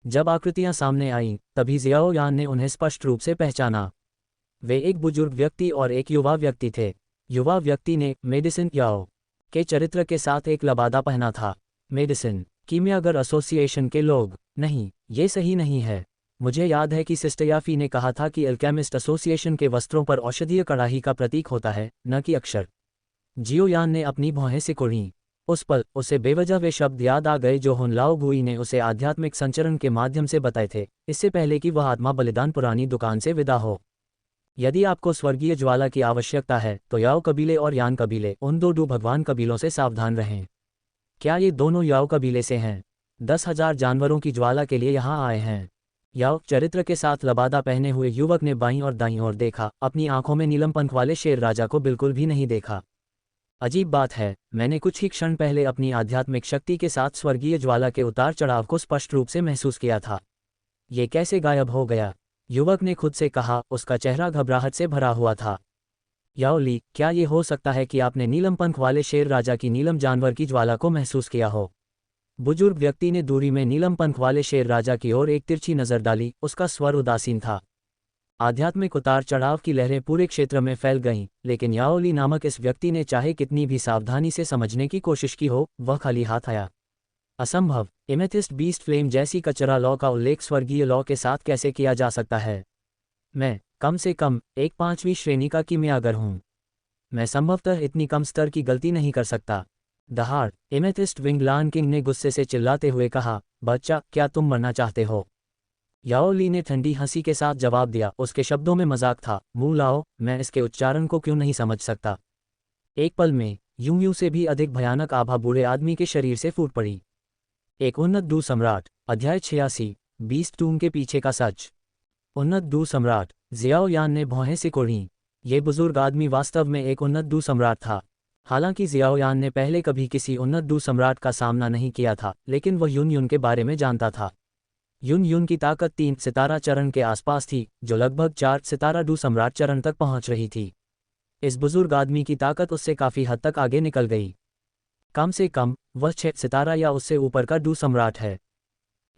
जब आकृतियां सामने आईं, तभी जियाओयान ने उन्हें स्पष्ट रूप से पहचाना। वे एक बुजुर्ग व्यक्ति और एक युवा व्यक्ति थे। युवा व्यक्ति ने मेडिसिन याओ के चरित्र के साथ एक लबादा पहना था। मेडिसिन कीमियागर एसोसिएशन के लोग। नहीं, ये सही नहीं है। मुझे याद है कि सिस्टर याफी ने कहा था कि अल्केमिस्ट एसोसिएशन के वस्त्रों पर औषधीय कड़ाही का प्रतीक होता है, न कि अक्षर। जियोयान ने अपनी भौहें सिकुड़ीं। उस पल उसे बेवजह वे शब्द याद आ गए जो हुन लाओ गुई ने उसे आध्यात्मिक संचरण के माध्यम से बताए थे, इससे पहले कि वह आत्मा बलिदान पुरानी दुकान से विदा हो। यदि आपको स्वर्गीय ज्वाला की आवश्यकता है तो याओ कबीले और यान कबीले, उन दो भगवान कबीलों से सावधान रहें। क्या ये दोनों याओ कबीले से हैं? 10,000 जानवरों की ज्वाला के लिए यहाँ आए हैं। याओ चरित्र के साथ लबादा पहने हुए युवक ने बाईं और दाईं ओर देखा, अपनी आंखों में नीलम पंख वाले शेर राजा को बिल्कुल भी नहीं देखा। अजीब बात है, मैंने कुछ ही क्षण पहले अपनी आध्यात्मिक शक्ति के साथ स्वर्गीय ज्वाला के उतार चढ़ाव को स्पष्ट रूप से महसूस किया था। ये कैसे गायब हो गया? युवक ने खुद से कहा, उसका चेहरा घबराहट से भरा हुआ था। याओ ली, क्या ये हो सकता है कि आपने नीलम पंख वाले शेर राजा की नीलम जानवर की ज्वाला को महसूस किया हो? बुजुर्ग व्यक्ति ने दूरी में नीलम पंख वाले शेर राजा की ओर एक तिरछी नजर डाली, उसका स्वर उदासीन था। आध्यात्मिक उतार चढ़ाव की लहरें पूरे क्षेत्र में फैल गईं, लेकिन याओ ली नामक इस व्यक्ति ने चाहे कितनी भी सावधानी से समझने की कोशिश की हो, वह खाली हाथ आया। असंभव। एमेथिस्ट बीस्ट फ्लेम जैसी कचरा लॉ का उल्लेख स्वर्गीय लॉ के साथ कैसे किया जा सकता है? मैं कम से कम एक 5वीं श्रेणी का कीमियागर हूँ। मैं संभवतः इतनी कम स्तर की गलती नहीं कर सकता। दहाड़ एमेथिस्ट विंगलान किंग ने गुस्से से चिल्लाते हुए कहा, बच्चा, क्या तुम मरना चाहते हो? याओ ली ने ठंडी हंसी के साथ जवाब दिया, उसके शब्दों में मजाक था। मुंह लाओ, मैं इसके उच्चारण को क्यों नहीं समझ सकता। एक पल में यूं से भी अधिक भयानक आभा बूढ़े आदमी के शरीर से फूट पड़ी। एक उन्नत दू सम्राट। अध्याय 86। बीस्ट टूम के पीछे का सच। उन्नत दू सम्राट। जियाओयान ने भौहें सिकोड़ीं। ये बुजुर्ग आदमी वास्तव में एक उन्नत दू सम्राट था। हालांकि जियाओयान ने पहले कभी किसी उन्नत दू सम्राट का सामना नहीं किया था, लेकिन वह यून के बारे में जानता था। यून की ताकत 3 सितारा चरण के आसपास थी, जो लगभग 4 सितारा डू सम्राट चरण तक पहुंच रही थी। इस बुजुर्ग आदमी की ताकत उससे काफी हद तक आगे निकल गई। कम से कम वह 6 सितारा या उससे ऊपर का डू सम्राट है।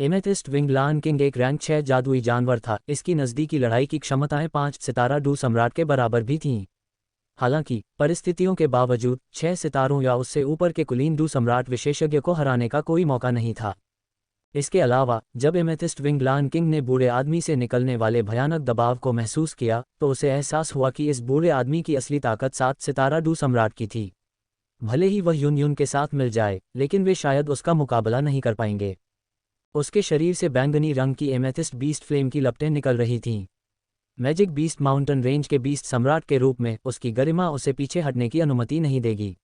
एमेथिस्ट विंगलान किंग एक रैंक 6 जादुई जानवर था। इसकी नज़दीकी लड़ाई की क्षमताएं 5 सितारा डू सम्राट के बराबर भी थीं। हालांकि परिस्थितियों के बावजूद 6 सितारों या उससे ऊपर के कुलीन डू सम्राट विशेषज्ञ को हराने का कोई मौका नहीं था। इसके अलावा जब एमेथिस्ट विंगलान किंग ने बूढ़े आदमी से निकलने वाले भयानक दबाव को महसूस किया, तो उसे एहसास हुआ कि इस बूढ़े आदमी की असली ताकत 7 सितारा डू सम्राट की थी। भले ही वह यून के साथ मिल जाए, लेकिन वे शायद उसका मुकाबला नहीं कर पाएंगे। उसके शरीर से बैंगनी रंग की एमेथिस्ट बीस्ट फ्लेम की लपटें निकल रही थीं। मैजिक बीस्ट माउंटेन रेंज के बीस्ट सम्राट के रूप में उसकी गरिमा उसे पीछे हटने की अनुमति नहीं देगी।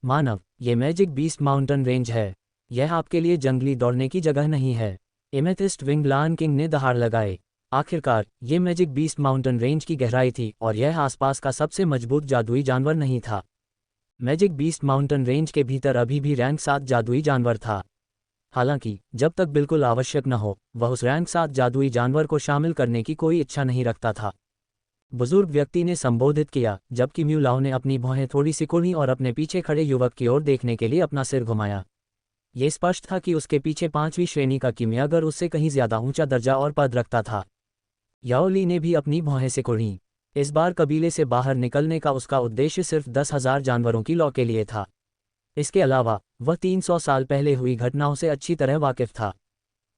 मानव, ये मैजिक बीस्ट माउंटेन रेंज है। यह आपके लिए जंगली दौड़ने की जगह नहीं है। एमेथिस्ट विंगलान किंग ने दहाड़ लगाए। आखिरकार ये मैजिक बीस्ट माउंटेन रेंज की गहराई थी और यह आसपास का सबसे मजबूत जादुई जानवर नहीं था। मैजिक बीस्ट माउंटेन रेंज के भीतर अभी भी रैंक 7 जादुई जानवर था। हालांकि जब तक बिल्कुल आवश्यक न हो, वह उस रैंक 7 जादुई जानवर को शामिल करने की कोई इच्छा नहीं रखता था। बुजुर्ग व्यक्ति ने संबोधित किया, जबकि म्यूलाओ ने अपनी भौहें थोड़ी सिकुड़ी और अपने पीछे खड़े युवक की ओर देखने के लिए अपना सिर घुमाया। ये स्पष्ट था कि उसके पीछे 5वीं श्रेणी का कीमियागर उससे कहीं ज्यादा ऊंचा दर्जा और पद रखता था। याओ ली ने भी अपनी भौहें सिकुड़ीं। इस बार कबीले से बाहर निकलने का उसका उद्देश्य सिर्फ 10,000 जानवरों की लॉ के लिए था। इसके अलावा वह 300 साल पहले हुई घटनाओं से अच्छी तरह वाकिफ था।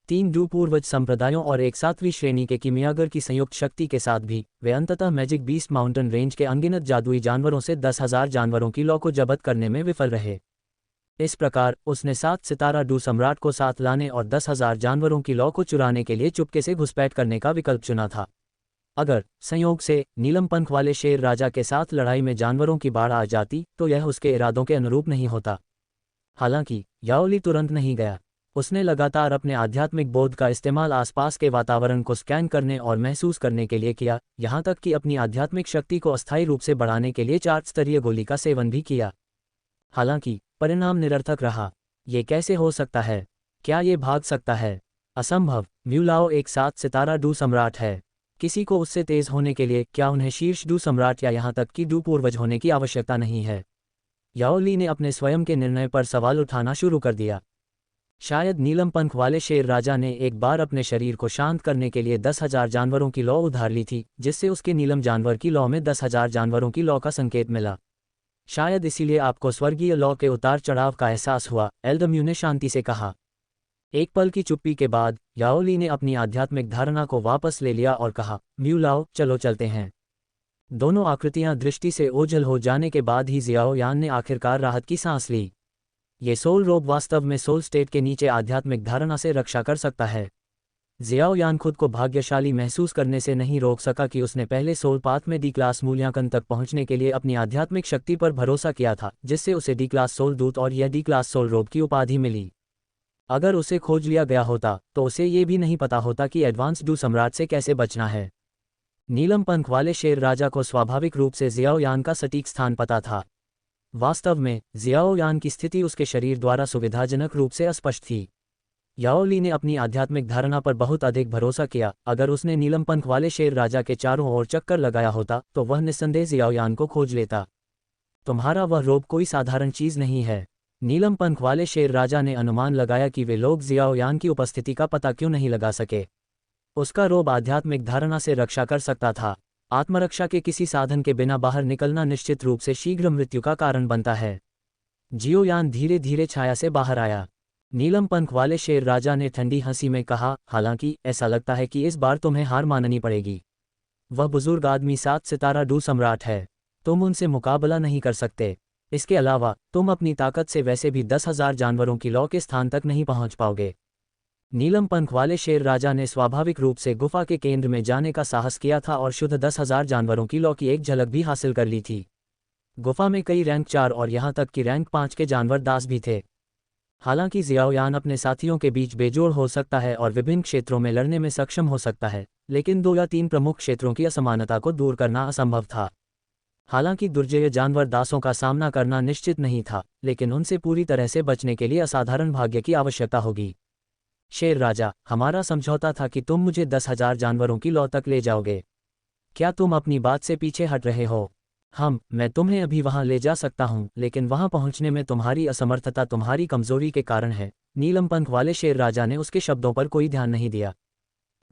3 डू पूर्वज संप्रदायों और एक 7वीं श्रेणी के कीमियागर की संयुक्त शक्ति के साथ भी वे अंततः मैजिक बीस्ट माउंटेन रेंज के अनगिनत जादुई जानवरों से 10,000 जानवरों की लॉ को जब्त करने में विफल रहे। इस प्रकार उसने 7 सितारा डू सम्राट को साथ लाने और 10,000 जानवरों की लॉ को चुराने के लिए चुपके से घुसपैठ करने का विकल्प चुना था। अगर संयोग से नीलम पंख वाले शेर राजा के साथ लड़ाई में जानवरों की बाढ़ आ जाती, तो यह उसके इरादों के अनुरूप नहीं होता। हालांकि याओ ली तुरंत नहीं गया। उसने लगातार अपने आध्यात्मिक बोध का इस्तेमाल आसपास के वातावरण को स्कैन करने और महसूस करने के लिए किया, यहाँ तक कि अपनी आध्यात्मिक शक्ति को अस्थायी रूप से बढ़ाने के लिए 4 स्तरीय गोली का सेवन भी किया। हालांकि परिणाम निरर्थक रहा। ये कैसे हो सकता है? क्या ये भाग सकता है? असंभव। म्यूलाओ एक 7 सितारा डू सम्राट है। किसी को उससे तेज होने के लिए क्या उन्हें शीर्ष डू सम्राट या यहाँ तक कि डू पूर्वज होने की आवश्यकता नहीं है। याओ ली ने अपने स्वयं के निर्णय पर सवाल उठाना शुरू कर दिया। शायद नीलम पंख वाले शेर राजा ने एक बार अपने शरीर को शांत करने के लिए 10,000 जानवरों की लौ उधार ली थी, जिससे उसके नीलम जानवर की लौ में 10,000 जानवरों की लौ का संकेत मिला। शायद इसीलिए आपको स्वर्गीय लौ के उतार चढ़ाव का एहसास हुआ, एल्दम्यू ने शांति से कहा। एक पल की चुप्पी के बाद याओ ली ने अपनी आध्यात्मिक धारणा को वापस ले लिया और कहा, म्यू लाओ, चलो चलते हैं। दोनों आकृतियां दृष्टि से ओझल हो जाने के बाद ही जियाओ यान ने आखिरकार राहत की सांस ली। ये सोल रोब वास्तव में सोल स्टेट के नीचे आध्यात्मिक धारणा से रक्षा कर सकता है। जियाओ यान खुद को भाग्यशाली महसूस करने से नहीं रोक सका कि उसने पहले सोल पाथ में डी क्लास मूल्यांकन तक पहुंचने के लिए अपनी आध्यात्मिक शक्ति पर भरोसा किया था, जिससे उसे डी क्लास सोल दूत और यह डी क्लास सोल रोब की उपाधि मिली। अगर उसे खोज लिया गया होता तो उसे ये भी नहीं पता होता कि एडवांस डू सम्राट से कैसे बचना है। नीलम पंख वाले शेर राजा को स्वाभाविक रूप से जियाओ यान का सटीक स्थान पता था। वास्तव में जियाओ यान की स्थिति उसके शरीर द्वारा सुविधाजनक रूप से अस्पष्ट थी। याओ ली ने अपनी आध्यात्मिक धारणा पर बहुत अधिक भरोसा किया। अगर उसने नीलम पंख वाले शेर राजा के चारों ओर चक्कर लगाया होता तो वह निस्संदेह जियाओ यान को खोज लेता। तुम्हारा वह रोब कोई साधारण चीज नहीं है। नीलम पंख वाले शेर राजा ने अनुमान लगाया कि वे लोग जियाओ यान की उपस्थिति का पता क्यों नहीं लगा सके। उसका रोब आध्यात्मिक धारणा से रक्षा कर सकता था। आत्मरक्षा के किसी साधन के बिना बाहर निकलना निश्चित रूप से शीघ्र मृत्यु का कारण बनता है। जियो यान धीरे धीरे छाया से बाहर आया। नीलम पंख वाले शेर राजा ने ठंडी हंसी में कहा, हालांकि ऐसा लगता है कि इस बार तुम्हें हार माननी पड़ेगी। वह बुजुर्ग आदमी 7 सितारा डू सम्राट है। तुम उनसे मुकाबला नहीं कर सकते। इसके अलावा तुम अपनी ताकत से वैसे भी 10,000 जानवरों की लौ के स्थान तक नहीं पहुंच पाओगे। नीलम पंख वाले शेर राजा ने स्वाभाविक रूप से गुफा के केंद्र में जाने का साहस किया था और शुद्ध 10,000 जानवरों की लौ की एक झलक भी हासिल कर ली थी। गुफा में कई रैंक 4 और यहां तक कि रैंक 5 के जानवर दास भी थे। हालांकि जियाओ यान अपने साथियों के बीच बेजोड़ हो सकता है और विभिन्न क्षेत्रों में लड़ने में सक्षम हो सकता है, लेकिन 2 या 3 प्रमुख क्षेत्रों की असमानता को दूर करना असंभव था। हालांकि दुर्जय जानवर दासों का सामना करना निश्चित नहीं था, लेकिन उनसे पूरी तरह से बचने के लिए असाधारण भाग्य की आवश्यकता होगी। शेर राजा, हमारा समझौता था कि तुम मुझे 10,000 जानवरों की लौ तक ले जाओगे। क्या तुम अपनी बात से पीछे हट रहे हो? मैं तुम्हें अभी वहां ले जा सकता हूं, लेकिन वहां पहुंचने में तुम्हारी असमर्थता तुम्हारी कमजोरी के कारण है। नीलम पंख वाले शेर राजा ने उसके शब्दों पर कोई ध्यान नहीं दिया।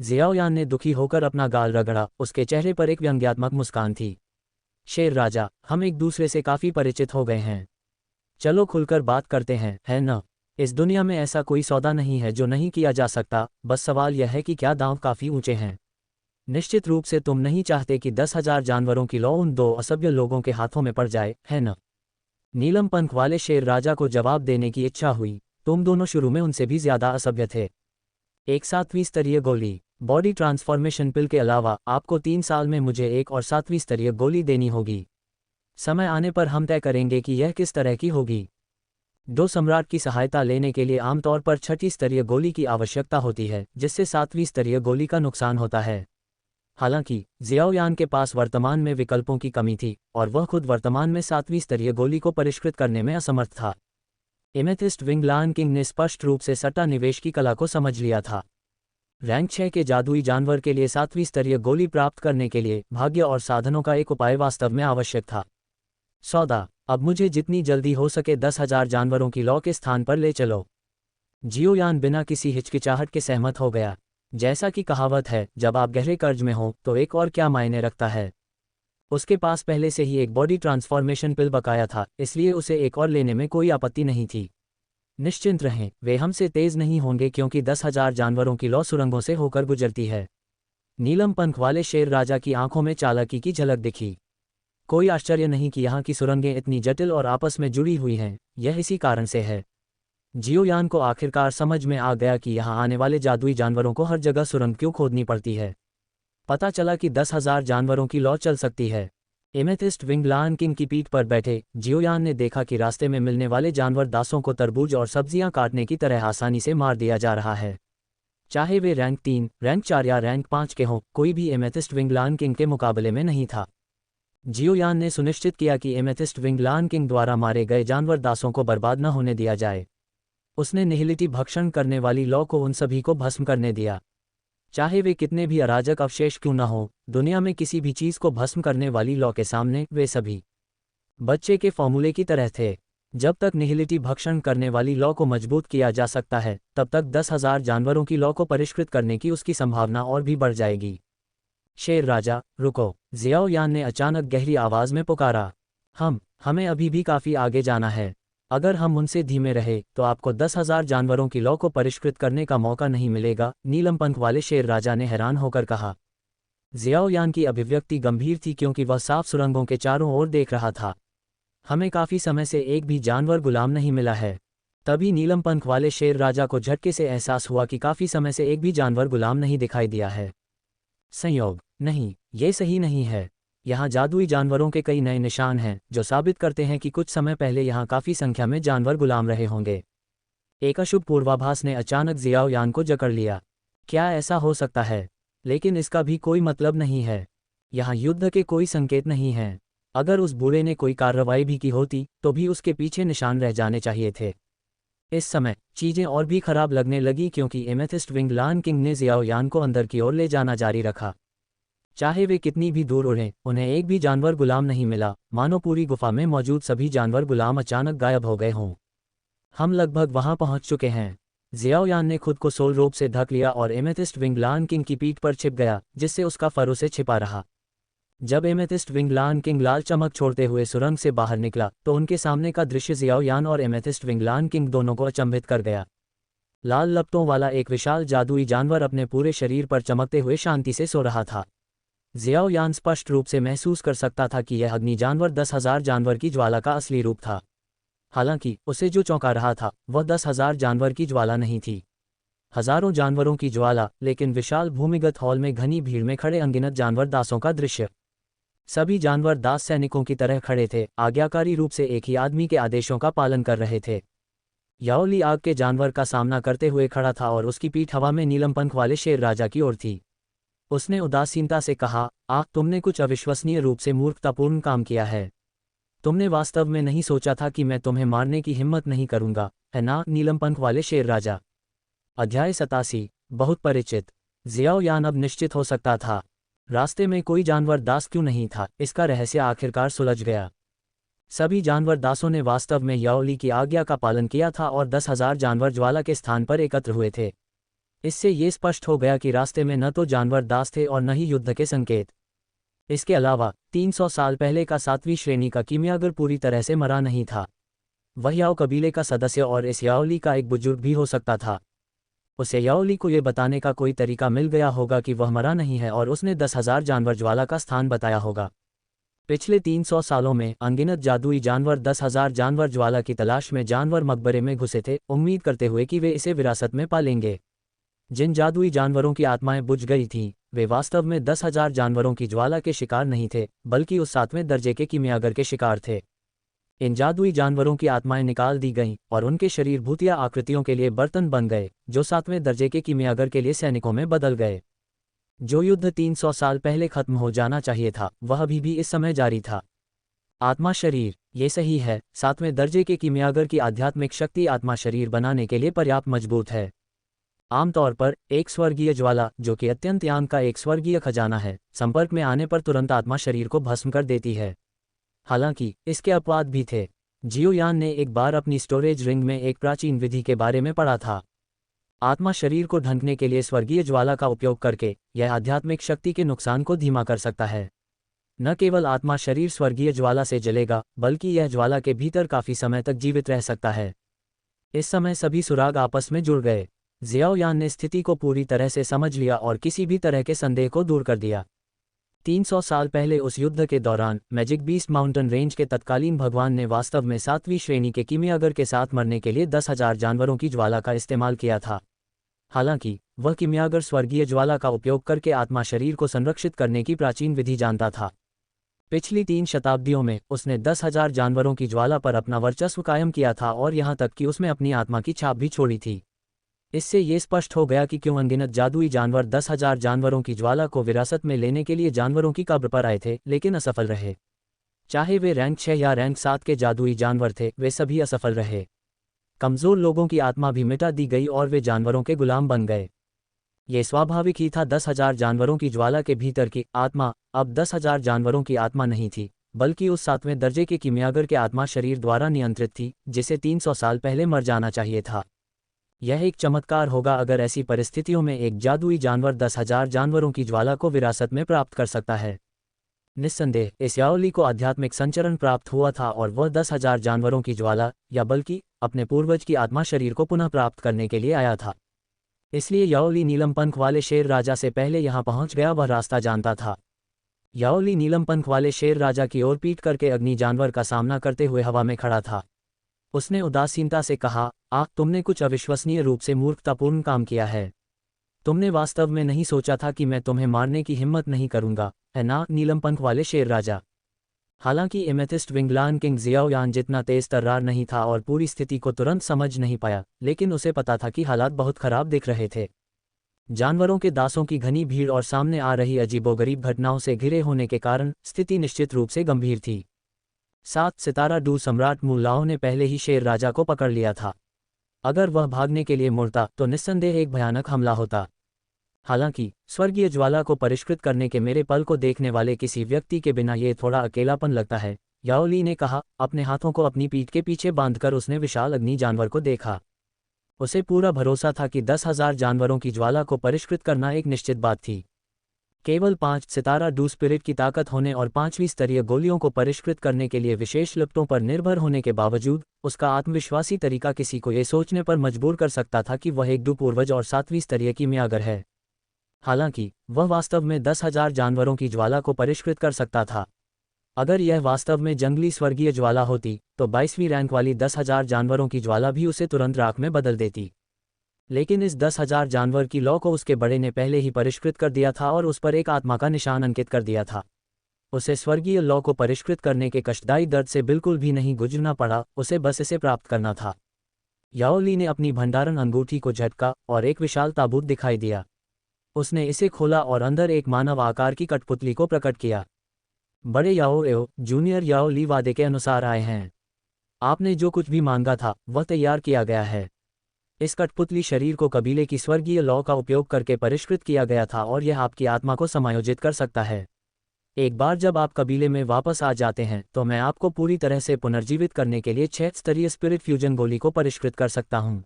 जियाओ यान ने दुखी होकर अपना गाल रगड़ा। उसके चेहरे पर एक व्यंग्यात्मक मुस्कान थी। शेर राजा, हम एक दूसरे से काफी परिचित हो गए हैं। चलो खुलकर बात करते हैं, है न? इस दुनिया में ऐसा कोई सौदा नहीं है जो नहीं किया जा सकता, बस सवाल यह है कि क्या दांव काफी ऊंचे हैं। निश्चित रूप से तुम नहीं चाहते कि 10,000 जानवरों की लौ उन 2 असभ्य लोगों के हाथों में पड़ जाए, है न? नीलम पंख वाले शेर राजा को जवाब देने की इच्छा हुई। तुम दोनों शुरू में उनसे भी ज्यादा असभ्य थे। एक 7वीं स्तरीय गोली, बॉडी ट्रांसफॉर्मेशन पिल के अलावा आपको 3 साल में मुझे एक और 7वीं स्तरीय गोली देनी होगी। समय आने पर हम तय करेंगे कि यह किस तरह की होगी। डो सम्राट की सहायता लेने के लिए आमतौर पर 6ठी स्तरीय गोली की आवश्यकता होती है, जिससे 7वीं स्तरीय गोली का नुकसान होता है। हालांकि जियाओ यान के पास वर्तमान में विकल्पों की कमी थी और वह खुद वर्तमान में 7वीं स्तरीय गोली को परिष्कृत करने में असमर्थ था। एमेथिस्ट विंगलान किंग ने स्पष्ट रूप से सट्टा निवेश की कला को समझ लिया था। रैंक 6 के जादुई जानवर के लिए 7वीं स्तरीय गोली प्राप्त करने के लिए भाग्य और साधनों का एक उपाय वास्तव में आवश्यक था। सौदा, अब मुझे जितनी जल्दी हो सके 10,000 जानवरों की लौ के स्थान पर ले चलो। जियो यान बिना किसी हिचकिचाहट के सहमत हो गया। जैसा कि कहावत है, जब आप गहरे कर्ज में हो तो एक और क्या मायने रखता है। उसके पास पहले से ही एक बॉडी ट्रांसफॉर्मेशन पिल बकाया था, इसलिए उसे एक और लेने में कोई आपत्ति नहीं थी। निश्चिंत रहें, वे हमसे तेज नहीं होंगे क्योंकि 10,000 जानवरों की लौ सुरंगों से होकर गुजरती है। नीलम पंख वाले शेर राजा की आंखों में चालाकी की झलक दिखी। कोई आश्चर्य नहीं कि यहाँ की सुरंगें इतनी जटिल और आपस में जुड़ी हुई हैं, यह इसी कारण से है। जियो यान को आखिरकार समझ में आ गया कि यहाँ आने वाले जादुई जानवरों को हर जगह सुरंग क्यों खोदनी पड़ती है। पता चला कि 10,000 जानवरों की लौ चल सकती है। एमेथिस्ट विंगलान किंग की पीठ पर बैठे जियो यान ने देखा कि रास्ते में मिलने वाले जानवर दासों को तरबूज और सब्जियां काटने की तरह आसानी से मार दिया जा रहा है। चाहे वे रैंक 3, रैंक 4 या रैंक 5 के हों, कोई भी एमेथिस्ट विंगलान किंग के मुकाबले में नहीं था। जियो यान ने सुनिश्चित किया कि एमेथिस्ट विंगलान किंग द्वारा मारे गए जानवर दासों को बर्बाद न होने दिया जाए। उसने निहिलिटी भक्षण करने वाली लौ को उन सभी को भस्म करने दिया। चाहे वे कितने भी अराजक अवशेष क्यों न हो, दुनिया में किसी भी चीज को भस्म करने वाली लौ के सामने वे सभी बच्चे के फॉर्मूले की तरह थे। जब तक निहिलिटी भक्षण करने वाली लॉ को मजबूत किया जा सकता है, तब तक 10,000 जानवरों की लॉ को परिष्कृत करने की उसकी संभावना और भी बढ़ जाएगी। शेर राजा, रुको, जियाओ यान ने अचानक गहरी आवाज में पुकारा। हमें अभी भी काफी आगे जाना है। अगर हम उनसे धीमे रहे तो आपको 10,000 जानवरों की लॉ को परिष्कृत करने का मौका नहीं मिलेगा, नीलम पंख वाले शेर राजा ने हैरान होकर कहा। जियाओ यान की अभिव्यक्ति गंभीर थी क्योंकि वह साफ सुरंगों के चारों ओर देख रहा था। हमें काफी समय से एक भी जानवर गुलाम नहीं मिला है। तभी नीलम पंख वाले शेर राजा को झटके से एहसास हुआ कि काफी समय से एक भी जानवर गुलाम नहीं दिखाई दिया है। संयोग नहीं, ये सही नहीं है। यहाँ जादुई जानवरों के कई नए निशान हैं जो साबित करते हैं कि कुछ समय पहले यहाँ काफी संख्या में जानवर गुलाम रहे होंगे। एक अशुभ पूर्वाभास ने अचानक जियाओ यान को जकड़ लिया। क्या ऐसा हो सकता है? लेकिन इसका भी कोई मतलब नहीं है। यहाँ युद्ध के कोई संकेत नहीं हैं। अगर उस बूढ़े ने कोई कार्रवाई भी की होती तो भी उसके पीछे निशान रह जाने चाहिए थे। इस समय चीजें और भी खराब लगने लगी क्योंकि एमेथिस्ट विंग लान किंग ने जियाओ यान को अंदर की ओर ले जाना जारी रखा। चाहे वे कितनी भी दूर उड़ें, उन्हें एक भी जानवर गुलाम नहीं मिला, मानो पूरी गुफा में मौजूद सभी जानवर गुलाम अचानक गायब हो गए हों। हम लगभग वहां पहुंच चुके हैं। जियाओ यान ने खुद को सोल रोप से ढक लिया और एमेथिस्ट विंग लान किंग की पीठ पर छिप गया, जिससे उसका फर उसे छिपा रहा। जब एमेथिस्ट विंग लान किंग लाल चमक छोड़ते हुए सुरंग से बाहर निकला तो उनके सामने का दृश्य जियाओ यान और एमेथिस्ट विंग लान किंग दोनों को अचंभित कर गया। लाल लपटों वाला एक विशाल जादुई जानवर अपने पूरे शरीर पर चमकते हुए शांति से सो रहा था। जियाओ यान स्पष्ट रूप से महसूस कर सकता था कि यह अग्नि जानवर 10,000 जानवर की ज्वाला का असली रूप था। हालांकि उसे जो चौंका रहा था वह 10,000 जानवर की ज्वाला नहीं थी। हजारों जानवरों की ज्वाला, लेकिन विशाल भूमिगत हॉल में घनी भीड़ में खड़े अनगिनत जानवर दासों का दृश्य। सभी जानवर दास सैनिकों की तरह खड़े थे, आज्ञाकारी रूप से एक ही आदमी के आदेशों का पालन कर रहे थे। याओली आग के जानवर का सामना करते हुए खड़ा था और उसकी पीठ हवा में नीलम पंख वाले शेर राजा की ओर थी। उसने उदासीनता से कहा, तुमने कुछ अविश्वसनीय रूप से मूर्खतापूर्ण काम किया है। तुमने वास्तव में नहीं सोचा था कि मैं तुम्हें मारने की हिम्मत नहीं करूंगा, है ना, नीलम पंख वाले शेर राजा। अध्याय 87। बहुत परिचित। जियाओ यान अब निश्चित हो सकता था। रास्ते में कोई जानवर दास क्यों नहीं था, इसका रहस्य आखिरकार सुलझ गया। सभी जानवर दासों ने वास्तव में याओली की आज्ञा का पालन किया था और 10,000 जानवर ज्वाला के स्थान पर एकत्र हुए थे। इससे ये स्पष्ट हो गया कि रास्ते में न तो जानवर दास थे और न ही युद्ध के संकेत। इसके अलावा 300 साल पहले का 7वीं श्रेणी का कीमियागर पूरी तरह से मरा नहीं था। वह याओ कबीले का सदस्य और इस याओली का एक बुजुर्ग भी हो सकता था। उसे याओली को यह बताने का कोई तरीका मिल गया होगा कि वह मरा नहीं है और उसने 10,000 जानवर ज्वाला का स्थान बताया होगा। पिछले 300 सालों में अनगिनत जादुई जानवर 10,000 जानवर ज्वाला की तलाश में जानवर मकबरे में घुसे थे, उम्मीद करते हुए कि वे इसे विरासत में पालेंगे। जिन जादुई जानवरों की आत्माएं बुझ गई थीं, वे वास्तव में 10,000 जानवरों की ज्वाला के शिकार नहीं थे, बल्कि उस 7वें दर्जे के कीमियागर के शिकार थे। इन जादुई जानवरों की आत्माएं निकाल दी गईं और उनके शरीर भूतिया आकृतियों के लिए बर्तन बन गए, जो 7वें दर्जे के कीमियागर के लिए सैनिकों में बदल गए। जो युद्ध 300 साल पहले खत्म हो जाना चाहिए था, वह अभी भी इस समय जारी था। आत्मा शरीर, ये सही है, 7वें दर्जे के कीमियागर की आध्यात्मिक शक्ति आत्मा शरीर बनाने के लिए पर्याप्त मजबूत है। आमतौर पर एक स्वर्गीय ज्वाला, जो कि अत्यंत यांग का एक स्वर्गीय खजाना है, संपर्क में आने पर तुरंत आत्मा शरीर को भस्म कर देती है। हालांकि इसके अपवाद भी थे। जियो यान ने एक बार अपनी स्टोरेज रिंग में एक प्राचीन विधि के बारे में पढ़ा था। आत्मा शरीर को ढंकने के लिए स्वर्गीय ज्वाला का उपयोग करके यह आध्यात्मिक शक्ति के नुकसान को धीमा कर सकता है। न केवल आत्मा शरीर स्वर्गीय ज्वाला से जलेगा, बल्कि यह ज्वाला के भीतर काफी समय तक जीवित रह सकता है। इस समय सभी सुराग आपस में जुड़ गए। जियाओ यान ने स्थिति को पूरी तरह से समझ लिया और किसी भी तरह के संदेह को दूर कर दिया। 300 साल पहले उस युद्ध के दौरान मैजिक बीस्ट माउंटेन रेंज के तत्कालीन भगवान ने वास्तव में 7वीं श्रेणी के कीमियागर के साथ मरने के लिए 10,000 जानवरों की ज्वाला का इस्तेमाल किया था। हालांकि वह कीमियागर स्वर्गीय ज्वाला का उपयोग करके आत्मा शरीर को संरक्षित करने की प्राचीन विधि जानता था। पिछली 3 शताब्दियों में उसने 10,000 जानवरों की ज्वाला पर अपना वर्चस्व कायम किया था और यहाँ तक कि उसमें अपनी आत्मा की छाप भी छोड़ी थी। इससे ये स्पष्ट हो गया कि क्यों अनगिनत जादुई जानवर 10,000 जानवरों की ज्वाला को विरासत में लेने के लिए जानवरों की कब्र पर आए थे, लेकिन असफल रहे। चाहे वे रैंक 6 या रैंक 7 के जादुई जानवर थे, वे सभी असफल रहे। कमजोर लोगों की आत्मा भी मिटा दी गई और वे जानवरों के गुलाम बन गए। ये स्वाभाविक ही था। 10,000 जानवरों की ज्वाला के भीतर की आत्मा अब 10,000 जानवरों की आत्मा नहीं थी, बल्कि उस 7वें दर्जे के कीमियागर के आत्मा शरीर द्वारा नियंत्रित थी, जिसे 300 साल पहले मर जाना चाहिए था। यह एक चमत्कार होगा अगर ऐसी परिस्थितियों में एक जादुई जानवर 10,000 जानवरों की ज्वाला को विरासत में प्राप्त कर सकता है। निस्संदेह इस याओली को आध्यात्मिक संचरण प्राप्त हुआ था और वह 10,000 जानवरों की ज्वाला, या बल्कि अपने पूर्वज की आत्मा शरीर को पुनः प्राप्त करने के लिए आया था। इसलिए याओली नीलम पंख वाले शेर राजा से पहले यहाँ पहुँच गया, वह रास्ता जानता था। याओली नीलम पंख वाले शेर राजा की ओर पीट करके अग्नि जानवर का सामना करते हुए हवा में खड़ा था। उसने उदासीनता से कहा, तुमने कुछ अविश्वसनीय रूप से मूर्खतापूर्ण काम किया है। तुमने वास्तव में नहीं सोचा था कि मैं तुम्हें मारने की हिम्मत नहीं करूंगा, है ना, नीलम पंख वाले शेर राजा। हालांकि एमेथिस्ट विंगलान किंग जियाओयान जितना तेज तर्रार नहीं था और पूरी स्थिति को तुरंत समझ नहीं पाया, लेकिन उसे पता था कि हालात बहुत खराब दिख रहे थे। जानवरों के दासों की घनी भीड़ और सामने आ रही अजीबोगरीब घटनाओं से घिरे होने के कारण स्थिति निश्चित रूप से गंभीर थी। 7 सितारा डू सम्राट मूलाओं ने पहले ही शेर राजा को पकड़ लिया था। अगर वह भागने के लिए मुड़ता तो निस्संदेह एक भयानक हमला होता। हालांकि स्वर्गीय ज्वाला को परिष्कृत करने के मेरे पल को देखने वाले किसी व्यक्ति के बिना ये थोड़ा अकेलापन लगता है, याओली ने कहा। अपने हाथों को अपनी पीठ के पीछे बांधकर उसने विशाल अग्नि जानवर को देखा। उसे पूरा भरोसा था कि 10,000 जानवरों की ज्वाला को परिष्कृत करना एक निश्चित बात थी। केवल 5 सितारा डू स्पिरिट की ताकत होने और 5वीं स्तरीय गोलियों को परिष्कृत करने के लिए विशेष लिफ्टों पर निर्भर होने के बावजूद उसका आत्मविश्वासी तरीका किसी को ये सोचने पर मजबूर कर सकता था कि वह एक डू पूर्वज और 7वीं स्तरीय कीमियागर है। हालांकि वह वास्तव में 10,000 जानवरों की ज्वाला को परिष्कृत कर सकता था। अगर यह वास्तव में जंगली स्वर्गीय ज्वाला होती तो 22वीं रैंक वाली 10,000 जानवरों की ज्वाला भी उसे तुरंत राख में बदल देती। लेकिन इस 10,000 जानवर की लौ को उसके बड़े ने पहले ही परिष्कृत कर दिया था और उस पर एक आत्मा का निशान अंकित कर दिया था। उसे स्वर्गीय लौ को परिष्कृत करने के कष्टदायी दर्द से बिल्कुल भी नहीं गुजरना पड़ा, उसे बस इसे प्राप्त करना था। याओली ने अपनी भंडारण अंगूठी को झटका और एक विशाल ताबूत दिखाई दिया। उसने इसे खोला और अंदर एक मानव आकार की कठपुतली को प्रकट किया। बड़े याओ एओ जूनियर याओ ली वादे के अनुसार आए हैं। आपने जो कुछ भी मांगा था वह तैयार किया गया है। इस कठपुतली शरीर को कबीले की स्वर्गीय लौ का उपयोग करके परिष्कृत किया गया था और यह आपकी आत्मा को समायोजित कर सकता है। एक बार जब आप कबीले में वापस आ जाते हैं तो मैं आपको पूरी तरह से पुनर्जीवित करने के लिए 6 स्तरीय स्पिरिट फ्यूजन गोली को परिष्कृत कर सकता हूँ।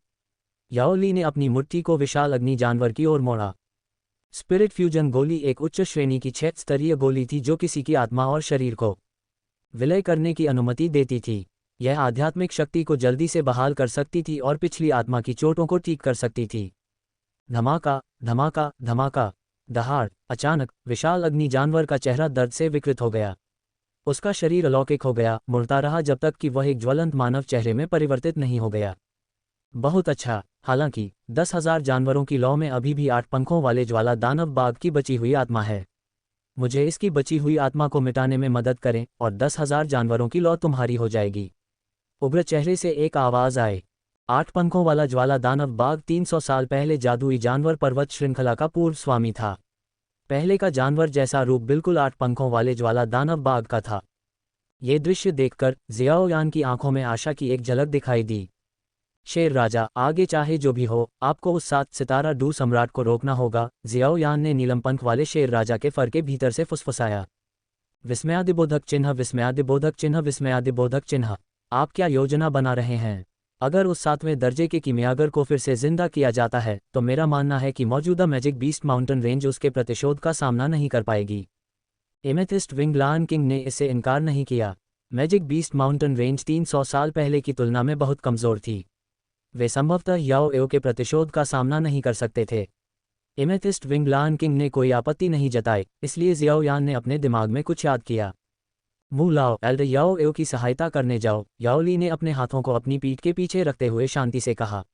याओ ली ने अपनी मुट्ठी को विशाल अग्नि जानवर की ओर मोड़ा। स्पिरिट फ्यूजन गोली एक उच्च श्रेणी की 6 स्तरीय गोली थी जो किसी की आत्मा और शरीर को विलय करने की अनुमति देती थी। यह आध्यात्मिक शक्ति को जल्दी से बहाल कर सकती थी और पिछली आत्मा की चोटों को ठीक कर सकती थी। धमाका धमाका धमाका, दहाड़। अचानक विशाल अग्नि जानवर का चेहरा दर्द से विकृत हो गया। उसका शरीर अलौकिक हो गया, मुड़ता रहा जब तक कि वह एक ज्वलंत मानव चेहरे में परिवर्तित नहीं हो गया। बहुत अच्छा। हालांकि 10,000 जानवरों की लौ में अभी भी 8 पंखों वाले ज्वाला दानव बाघ की बची हुई आत्मा है। मुझे इसकी बची हुई आत्मा को मिटाने में मदद करें और 10,000 जानवरों की लौ तुम्हारी हो जाएगी। उग्र चेहरे से एक आवाज आए। 8 पंखों वाला ज्वाला दानव बाघ 300 साल पहले जादुई जानवर पर्वत श्रृंखला का पूर्व स्वामी था। पहले का जानवर जैसा रूप बिल्कुल 8 पंखों वाले ज्वाला दानव बाघ का था। ये दृश्य देखकर जियाओयान की आंखों में आशा की एक झलक दिखाई दी। शेर राजा, आगे चाहे जो भी हो, आपको उस 7 सितारा डू सम्राट को रोकना होगा, जियाओयान ने नीलम पंख वाले शेर राजा के फर के भीतर से फुसफुसाया। विस्मयादिबोधक चिन्ह, विस्मयादिबोधक चिन्ह, विस्मयादिबोधक चिन्ह। आप क्या योजना बना रहे हैं? अगर उस 7वें दर्जे के कीमियागर को फिर से जिंदा किया जाता है तो मेरा मानना है कि मौजूदा मैजिक बीस्ट माउंटेन रेंज उसके प्रतिशोध का सामना नहीं कर पाएगी। एमेथिस्ट विंगलान किंग ने इससे इनकार नहीं किया। मैजिक बीस्ट माउंटेन रेंज 300 साल पहले की तुलना में बहुत कमज़ोर थी। वे संभवतः याओ एओ के प्रतिशोध का सामना नहीं कर सकते थे। एमेथिस्ट विंगलान किंग ने कोई आपत्ति नहीं जताई, इसलिए जियाओयान ने अपने दिमाग में कुछ याद किया। मुँह लाओ, एल्डर याओ एओ की सहायता करने जाओ, याओ ली ने अपने हाथों को अपनी पीठ के पीछे रखते हुए शांति से कहा।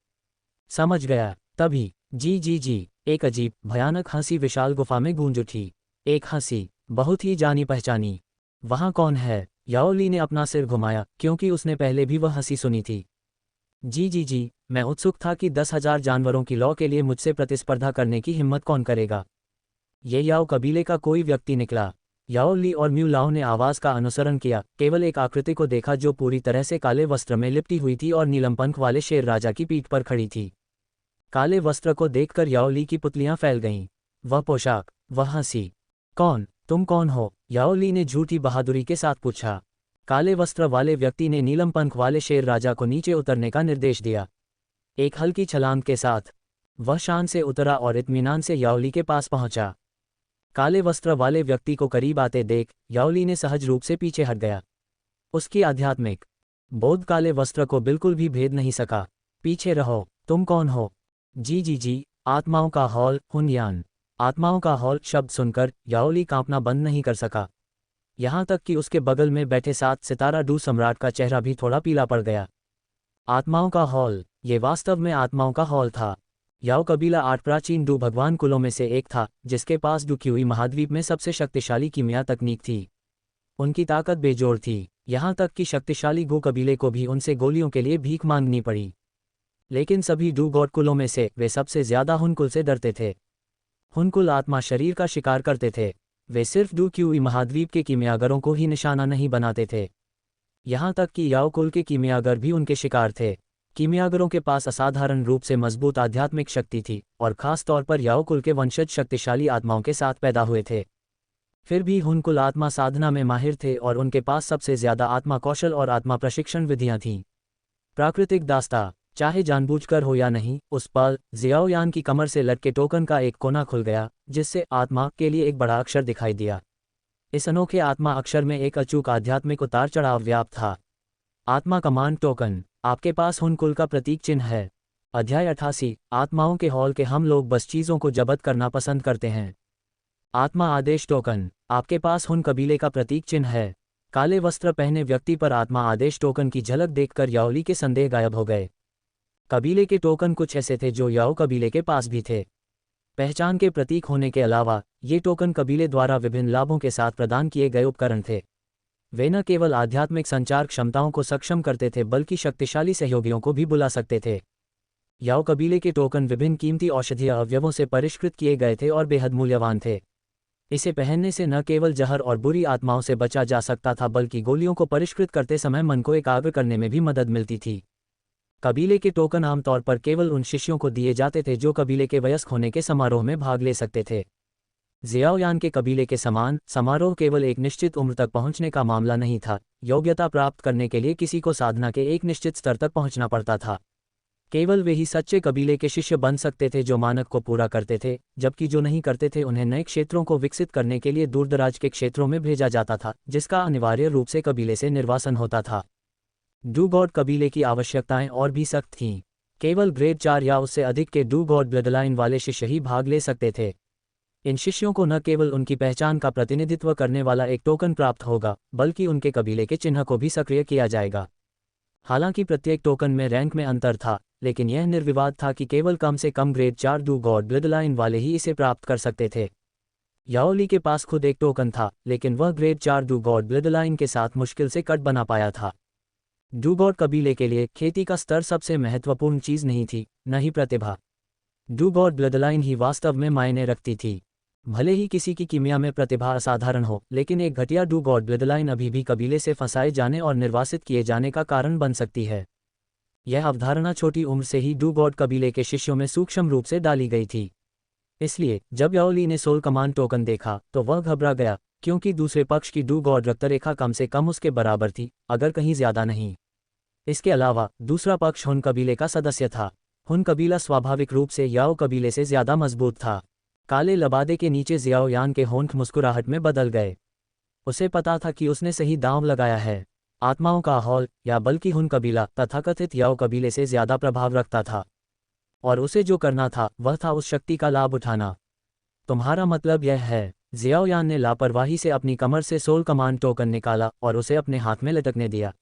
समझ गया। तभी जी, एक अजीब भयानक हंसी विशाल गुफा में गूंज उठी। एक हंसी, बहुत ही जानी पहचानी। वहाँ कौन है? याओ ली ने अपना सिर घुमाया, क्योंकि उसने पहले भी वह हंसी सुनी थी। जी, मैं उत्सुक था कि 10,000 जानवरों की लौ के लिए मुझसे प्रतिस्पर्धा करने की हिम्मत कौन करेगा। ये याओ कबीले का कोई व्यक्ति निकला। याओ ली और म्यू लाओ ने आवाज़ का अनुसरण किया, केवल एक आकृति को देखा जो पूरी तरह से काले वस्त्र में लिपटी हुई थी और नीलम पंख वाले शेर राजा की पीठ पर खड़ी थी। काले वस्त्र को देखकर याओ ली की पुतलियां फैल गईं। वह पोशाक, वह हंसी। कौन? तुम कौन हो? याओ ली ने झूठी बहादुरी के साथ पूछा। काले वस्त्र वाले व्यक्ति ने नीलम पंख वाले शेर राजा को नीचे उतरने का निर्देश दिया। एक हल्की छलांग के साथ वह शान से उतरा और इत्मीनान से याओ ली के पास पहुंचा। काले वस्त्र वाले व्यक्ति को करीब आते देख याओ ली ने सहज रूप से पीछे हट गया। उसकी आध्यात्मिक बोध काले वस्त्र को बिल्कुल भी भेद नहीं सका। पीछे रहो, तुम कौन हो? जी, आत्माओं का हॉल, हुनयान। आत्माओं का हॉल शब्द सुनकर याओ ली कांपना बंद नहीं कर सका। यहाँ तक कि उसके बगल में बैठे 7 सितारा डू सम्राट का चेहरा भी थोड़ा पीला पड़ गया। आत्माओं का हॉल, ये वास्तव में आत्माओं का हॉल था। याओ कबीला 8 प्राचीन डू भगवान कुलों में से एक था, जिसके पास डू क्यूई महाद्वीप में सबसे शक्तिशाली कीमिया तकनीक थी। उनकी ताकत बेजोड़ थी, यहाँ तक कि शक्तिशाली गो कबीले को भी उनसे गोलियों के लिए भीख मांगनी पड़ी। लेकिन सभी डू गॉड कुलों में से वे सबसे ज्यादा हुनकुल से डरते थे। हुनकुल आत्मा शरीर का शिकार करते थे। वे सिर्फ डू क्यूई महाद्वीप के कीमियागरों को ही निशाना नहीं बनाते थे, यहाँ तक कि याओ कुल के कीमियागर भी उनके शिकार थे। कीमियागरों के पास असाधारण रूप से मजबूत आध्यात्मिक शक्ति थी और खास तौर पर याओ कुल के वंशज शक्तिशाली आत्माओं के साथ पैदा हुए थे। फिर भी हुनकुल आत्मा साधना में माहिर थे और उनके पास सबसे ज्यादा आत्मा कौशल और आत्मा प्रशिक्षण विधियां थीं। प्राकृतिक दास्ता, चाहे जानबूझकर हो या नहीं, उस पल जियाओ यान की कमर से लटके टोकन का एक कोना खुल गया, जिससे आत्मा के लिए एक बड़ा अक्षर दिखाई दिया। इस अनोखे आत्मा अक्षर में एक अचूक आध्यात्मिक उतार चढ़ाव व्याप्त था। आत्मा कमांड टोकन, आपके पास हुनकुल का प्रतीक चिन्ह है। अध्याय 88, आत्माओं के हॉल के हम लोग बस चीजों को जब्त करना पसंद करते हैं। आत्मा आदेश टोकन, आपके पास हुन कबीले का प्रतीक चिन्ह है। काले वस्त्र पहने व्यक्ति पर आत्मा आदेश टोकन की झलक देखकर याओ ली के संदेह गायब हो गए। कबीले के टोकन कुछ ऐसे थे जो याओ कबीले के पास भी थे। पहचान के प्रतीक होने के अलावा ये टोकन कबीले द्वारा विभिन्न लाभों के साथ प्रदान किए गए उपकरण थे। वे न केवल आध्यात्मिक संचार क्षमताओं को सक्षम करते थे बल्कि शक्तिशाली सहयोगियों को भी बुला सकते थे। याओ कबीले के टोकन विभिन्न कीमती औषधीय अवयवों से परिष्कृत किए गए थे और बेहद मूल्यवान थे। इसे पहनने से न केवल जहर और बुरी आत्माओं से बचा जा सकता था बल्कि गोलियों को परिष्कृत करते समय मन को एकाग्र करने में भी मदद मिलती थी। कबीले के टोकन आमतौर पर केवल उन शिष्यों को दिए जाते थे जो कबीले के वयस्क होने के समारोह में भाग ले सकते थे। जियाओ यान के कबीले के समान समारोह केवल एक निश्चित उम्र तक पहुंचने का मामला नहीं था। योग्यता प्राप्त करने के लिए किसी को साधना के एक निश्चित स्तर तक पहुंचना पड़ता था। केवल वे ही सच्चे कबीले के शिष्य बन सकते थे जो मानक को पूरा करते थे, जबकि जो नहीं करते थे उन्हें नए क्षेत्रों को विकसित करने के लिए दूरदराज के क्षेत्रों में भेजा जाता था, जिसका अनिवार्य रूप से कबीले से निर्वासन होता था। डू गॉड कबीले की आवश्यकताएं और भी सख्त थीं। केवल ग्रेड 4 या उससे अधिक के डू गॉड ब्लडलाइन वाले शिष्य ही भाग ले सकते थे। इन शिष्यों को न केवल उनकी पहचान का प्रतिनिधित्व करने वाला एक टोकन प्राप्त होगा, बल्कि उनके कबीले के चिन्ह को भी सक्रिय किया जाएगा। हालांकि प्रत्येक टोकन में रैंक में अंतर था, लेकिन यह निर्विवाद था कि केवल कम से कम ग्रेड 4 डू गॉड ब्लडलाइन वाले ही इसे प्राप्त कर सकते थे। याओ ली के पास खुद एक टोकन था, लेकिन वह ग्रेड 4 डू गॉड ब्लडलाइन के साथ मुश्किल से कट बना पाया था। डू गॉड कबीले के लिए खेती का स्तर सबसे महत्वपूर्ण चीज नहीं थी, न ही प्रतिभा। डू गॉड ब्लडलाइन ही वास्तव में मायने रखती थी। भले ही किसी की कीमिया में प्रतिभा असाधारण हो, लेकिन एक घटिया डू गॉड ब्लडलाइन अभी भी कबीले से फंसाए जाने और निर्वासित किए जाने का कारण बन सकती है। यह अवधारणा छोटी उम्र से ही डू गॉड कबीले के शिष्यों में सूक्ष्म रूप से डाली गई थी। इसलिए जब याओ ली ने सोल कमांड टोकन देखा तो वह घबरा गया, क्योंकि दूसरे पक्ष की डू गॉड रक्तरेखा कम से कम उसके बराबर थी, अगर कहीं ज्यादा नहीं। इसके अलावा दूसरा पक्ष हुन कबीले का सदस्य था। हुन कबीला स्वाभाविक रूप से याओ कबीले से ज्यादा मजबूत था। काले लबादे के नीचे जियाओ यान के होंठ मुस्कुराहट में बदल गए। उसे पता था कि उसने सही दांव लगाया है। आत्माओं का हॉल, या बल्कि हुन कबीला तथाकथित याओ कबीले से ज्यादा प्रभाव रखता था, और उसे जो करना था वह था उस शक्ति का लाभ उठाना। तुम्हारा मतलब यह है? जियाओ यान ने लापरवाही से अपनी कमर से सोल कमांड टोकन निकाला और उसे अपने हाथ में लटकने दिया।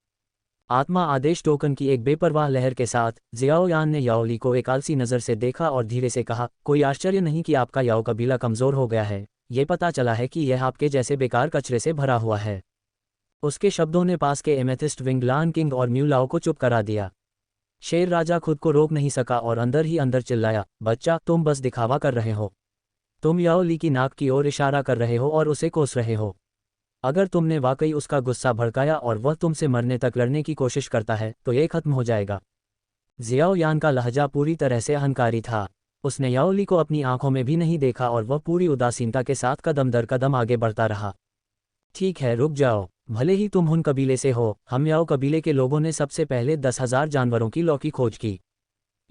आत्मा आदेश टोकन की एक बेपरवाह लहर के साथ जियाओ यान ने याओ ली को एक आलसी नज़र से देखा और धीरे से कहा, कोई आश्चर्य नहीं कि आपका याओ कबीला कमज़ोर हो गया है। ये पता चला है कि यह आपके जैसे बेकार कचरे से भरा हुआ है। उसके शब्दों ने पास के एमेथिस्ट विंग लान किंग और म्यूलाओ को चुप करा दिया। शेर राजा खुद को रोक नहीं सका और अंदर ही अंदर चिल्लाया, बच्चा, तुम बस दिखावा कर रहे हो। तुम याओ ली की नाक की ओर इशारा कर रहे हो और उसे कोस रहे हो। अगर तुमने वाकई उसका गुस्सा भड़काया और वह तुमसे मरने तक लड़ने की कोशिश करता है तो ये खत्म हो जाएगा। जियाओ यान का लहजा पूरी तरह से अहंकारी था। उसने याओ ली को अपनी आंखों में भी नहीं देखा और वह पूरी उदासीनता के साथ कदम दर कदम आगे बढ़ता रहा। ठीक है, रुक जाओ। भले ही तुम हुन कबीले से हो, हम याओ कबीले के लोगों ने सबसे पहले 10,000 जानवरों की लौ की खोज की।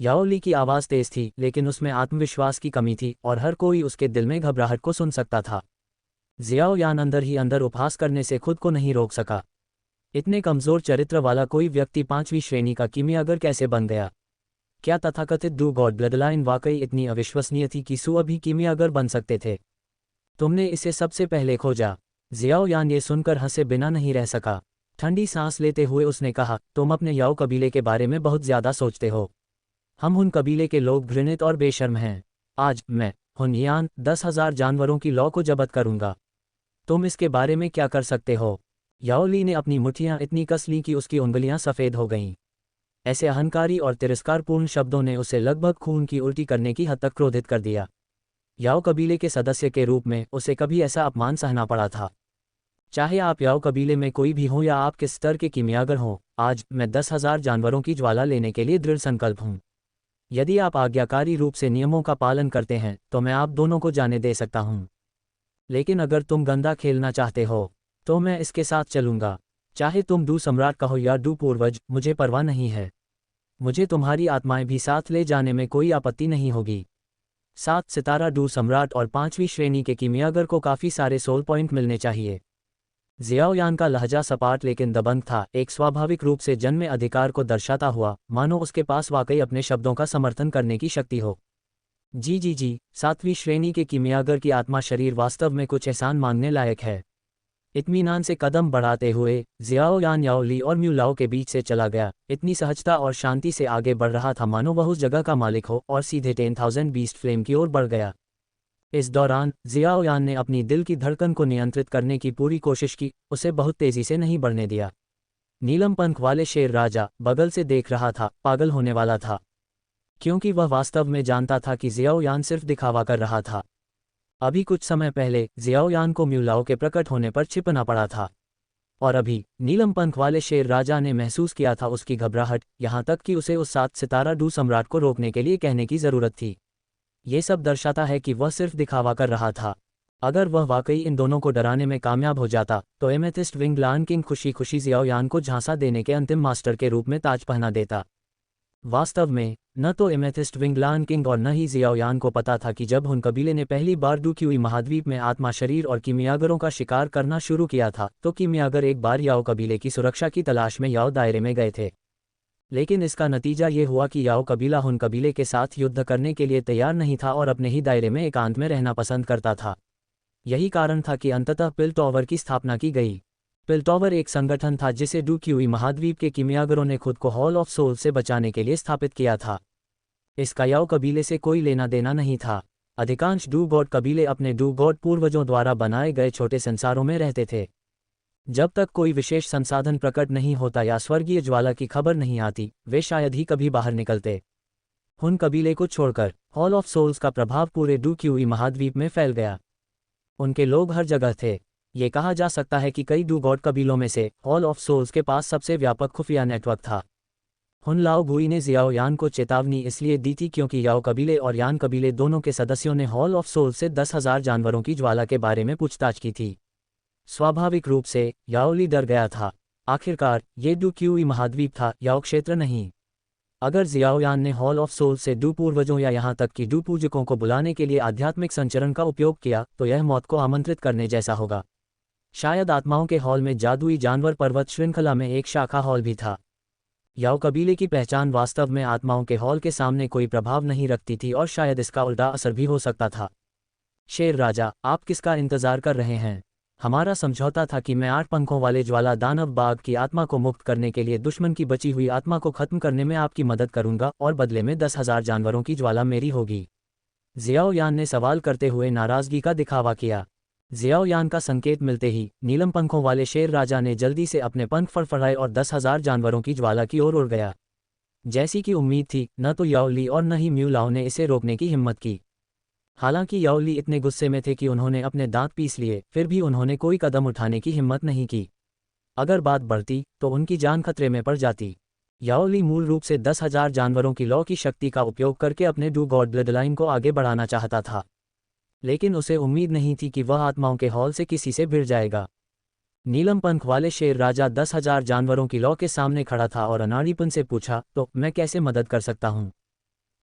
याओ ली की आवाज़ तेज थी, लेकिन उसमें आत्मविश्वास की कमी थी और हर कोई उसके दिल में घबराहट को सुन सकता था। जियाओ यान अंदर ही अंदर उपहास करने से खुद को नहीं रोक सका। इतने कमज़ोर चरित्र वाला कोई व्यक्ति 5वीं श्रेणी का कीमियागर कैसे बन गया? क्या तथाकथित डू गॉड ब्लडलाइन वाकई इतनी अविश्वसनीय थी कि सु अभी कीमियागर बन सकते थे? तुमने इसे सबसे पहले खोजा। जियाओ यान ये सुनकर हंसे बिना नहीं रह सका। ठंडी सांस लेते हुए उसने कहा, तुम अपने याओ कबीले के बारे में बहुत ज़्यादा सोचते हो। हम हुन कबीले के लोग घृणित और बेशर्म हैं। आज मैं हुन यान 10,000 जानवरों की लौ को जब्त करूंगा। तुम इसके बारे में क्या कर सकते हो? याओ ली ने अपनी मुट्ठियां इतनी कस लीं कि उसकी उंगलियां सफ़ेद हो गईं। ऐसे अहंकारी और तिरस्कारपूर्ण शब्दों ने उसे लगभग खून की उल्टी करने की हद तक क्रोधित कर दिया। याओ कबीले के सदस्य के रूप में उसे कभी ऐसा अपमान सहना पड़ा था। चाहे आप याओ कबीले में कोई भी हो या आप किस स्तर के कीमियागर हों, आज मैं 10,000 जानवरों की ज्वाला लेने के लिए दृढ़ संकल्प हूँ। यदि आप आज्ञाकारी रूप से नियमों का पालन करते हैं तो मैं आप दोनों को जाने दे सकता हूँ। लेकिन अगर तुम गंदा खेलना चाहते हो तो मैं इसके साथ चलूंगा। चाहे तुम डू सम्राट कहो या डू पूर्वज, मुझे परवाह नहीं है। मुझे तुम्हारी आत्माएं भी साथ ले जाने में कोई आपत्ति नहीं होगी। 7 सितारा डू सम्राट और 5वीं श्रेणी के कीमियागर को काफ़ी सारे सोल पॉइंट मिलने चाहिए। जियाओ यान का लहजा सपाट लेकिन दबंग था, एक स्वाभाविक रूप से जन्मे अधिकार को दर्शाता हुआ, मानो उसके पास वाकई अपने शब्दों का समर्थन करने की शक्ति हो। जी, 7वीं श्रेणी के कीमियागर की आत्मा शरीर वास्तव में कुछ एहसान मांगने लायक है। इत्मीनान से कदम बढ़ाते हुए जियाओ यान याओ ली और म्यू लाओ के बीच से चला गया, इतनी सहजता और शांति से आगे बढ़ रहा था मानो वह उस जगह का मालिक हो, और सीधे 10,000 बीस्ट फ्लेम की ओर बढ़ गया। इस दौरान जियाओ यान ने अपनी दिल की धड़कन को नियंत्रित करने की पूरी कोशिश की, उसे बहुत तेजी से नहीं बढ़ने दिया। नीलम पंख वाले शेर राजा बगल से देख रहा था, पागल होने वाला था, क्योंकि वह वास्तव में जानता था कि जियाओ यान सिर्फ दिखावा कर रहा था। अभी कुछ समय पहले जियाओ यान को म्यू लाओ के प्रकट होने पर छिपना पड़ा था, और अभी नीलम पंख वाले शेर राजा ने महसूस किया था उसकी घबराहट, यहाँ तक कि उसे उस 7 सितारा डू सम्राट को रोकने के लिए कहने की ज़रूरत थी। ये सब दर्शाता है कि वह सिर्फ दिखावा कर रहा था। अगर वह वाकई इन दोनों को डराने में कामयाब हो जाता तो एमेथिस्ट विंग लान किंग खुशी खुशी जियाओ यान को झांसा देने के अंतिम मास्टर के रूप में ताज पहना देता। वास्तव में न तो एमेथिस्ट विंग लान किंग और न ही जियाओ यान को पता था कि जब हुन कबीले ने पहली बार डू क्यूई महाद्वीप में आत्मा शरीर और कीमियागरों का शिकार करना शुरू किया था तो कीमियागर एक बार याओ कबीले की सुरक्षा की तलाश में याओ दायरे में गए थे। लेकिन इसका नतीजा ये हुआ कि याओ कबीला हुन कबीले के साथ युद्ध करने के लिए तैयार नहीं था और अपने ही दायरे में एकांत में रहना पसंद करता था। यही कारण था कि अंततः पिलटॉवर की स्थापना की गई। पिलटॉवर एक संगठन था जिसे डू क्यूई महाद्वीप के कीमियागरों ने खुद को हॉल ऑफ सोल से बचाने के लिए स्थापित किया था। इसका याओ कबीले से कोई लेना देना नहीं था। अधिकांश डू गॉड कबीले अपने डू गॉड पूर्वजों द्वारा बनाए गए छोटे संसारों में रहते थे। जब तक कोई विशेष संसाधन प्रकट नहीं होता या स्वर्गीय ज्वाला की खबर नहीं आती, वे शायद ही कभी बाहर निकलते। हुन कबीले को छोड़कर हॉल ऑफ सोल्स का प्रभाव पूरे डू क्यूई महाद्वीप में फैल गया। उनके लोग हर जगह थे। ये कहा जा सकता है कि कई डू गॉड कबीलों में से हॉल ऑफ सोल्स के पास सबसे व्यापक खुफिया नेटवर्क था। हुन लाओ गुई ने जियाओ यान को चेतावनी इसलिए दी थी क्योंकि याओ कबीले और यान कबीले दोनों के सदस्यों ने हॉल ऑफ सोल्स से 10,000 जानवरों की ज्वाला के बारे में पूछताछ की थी। स्वाभाविक रूप से याओ ली डर गया था। आखिरकार ये डू क्यूई महाद्वीप था, याओ क्षेत्र नहीं। अगर जियाओ यान ने हॉल ऑफ सोल से डू पूर्वजों या यहाँ तक कि डू पूजकों को बुलाने के लिए आध्यात्मिक संचरण का उपयोग किया तो यह मौत को आमंत्रित करने जैसा होगा। शायद आत्माओं के हॉल में जादुई जानवर पर्वत श्रृंखला में एक शाखा हॉल भी था। याओ कबीले की पहचान वास्तव में आत्माओं के हॉल के सामने कोई प्रभाव नहीं रखती थी और शायद इसका उल्टा असर भी हो सकता था। शेर राजा, आप किसका इंतजार कर रहे हैं? हमारा समझौता था कि मैं 8 पंखों वाले ज्वाला दानव बाघ की आत्मा को मुक्त करने के लिए दुश्मन की बची हुई आत्मा को खत्म करने में आपकी मदद करूंगा और बदले में 10,000 जानवरों की ज्वाला मेरी होगी। जियाओ यान ने सवाल करते हुए नाराजगी का दिखावा किया। जियाओ यान का संकेत मिलते ही नीलम पंखों वाले शेर राजा ने जल्दी से अपने पंख फड़फड़ाए और 10,000 जानवरों की ज्वाला की ओर उड़ गया। जैसी कि उम्मीद थी, न तो याओ ली और न ही म्यू लाओ ने इसे रोकने की हिम्मत की। हालांकि याओ ली इतने गुस्से में थे कि उन्होंने अपने दांत पीस लिए, फिर भी उन्होंने कोई कदम उठाने की हिम्मत नहीं की। अगर बात बढ़ती तो उनकी जान खतरे में पड़ जाती। याओ ली मूल रूप से 10,000 जानवरों की लौ की शक्ति का उपयोग करके अपने डू गॉड ब्लडलाइन को आगे बढ़ाना चाहता था, लेकिन उसे उम्मीद नहीं थी कि वह आत्माओं के हॉल से किसी से भिड़ जाएगा। नीलम पंख वाले शेर राजा 10,000 जानवरों की लौ के सामने खड़ा था और अनाड़ीपन से पूछा, तो मैं कैसे मदद कर सकता हूँ?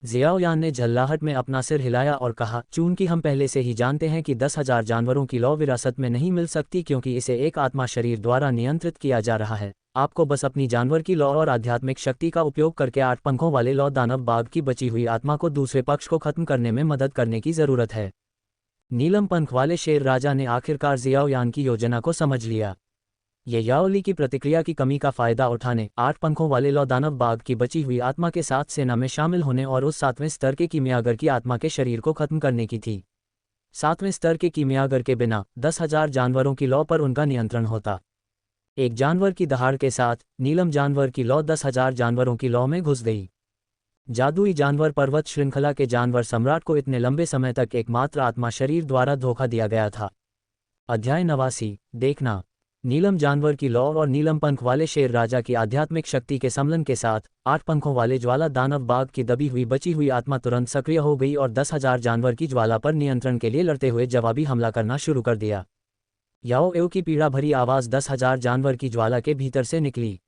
जियाओयान ने झल्लाहट में अपना सिर हिलाया और कहा, चूंकि हम पहले से ही जानते हैं कि 10,000 जानवरों की लौ विरासत में नहीं मिल सकती क्योंकि इसे एक आत्मा शरीर द्वारा नियंत्रित किया जा रहा है, आपको बस अपनी जानवर की लौ और आध्यात्मिक शक्ति का उपयोग करके 8 पंखों वाले लौ दानव बाघ की बची हुई आत्मा को दूसरे पक्ष को खत्म करने में मदद करने की जरूरत है। नीलम पंख वाले शेर राजा ने आखिरकार जियाओयान की योजना को समझ लिया। ये याओली की प्रतिक्रिया की कमी का फायदा उठाने 8 पंखों वाले लौ दानव बाघ की बची हुई आत्मा के साथ सेना में शामिल होने और उस 7वें स्तर के कीमियागर की आत्मा के शरीर को खत्म करने की थी। 7वें स्तर के कीमियागर के बिना 10,000 जानवरों की लौ पर उनका नियंत्रण होता। एक जानवर की दहाड़ के साथ नीलम जानवर की लौ 10,000 जानवरों की लौ में घुस गई। जादुई जानवर पर्वत श्रृंखला के जानवर सम्राट को इतने लंबे समय तक एकमात्र आत्मा शरीर द्वारा धोखा दिया गया था। अध्याय 89 देखना। नीलम जानवर की लौ और नीलम पंख वाले शेर राजा की आध्यात्मिक शक्ति के सम्मिलन के साथ 8 पंखों वाले ज्वाला दानव बाघ की दबी हुई बची हुई आत्मा तुरंत सक्रिय हो गई और 10,000 जानवर की ज्वाला पर नियंत्रण के लिए लड़ते हुए जवाबी हमला करना शुरू कर दिया। याओ एव की पीड़ा भरी आवाज़ 10,000 जानवर की ज्वाला के भीतर से निकली।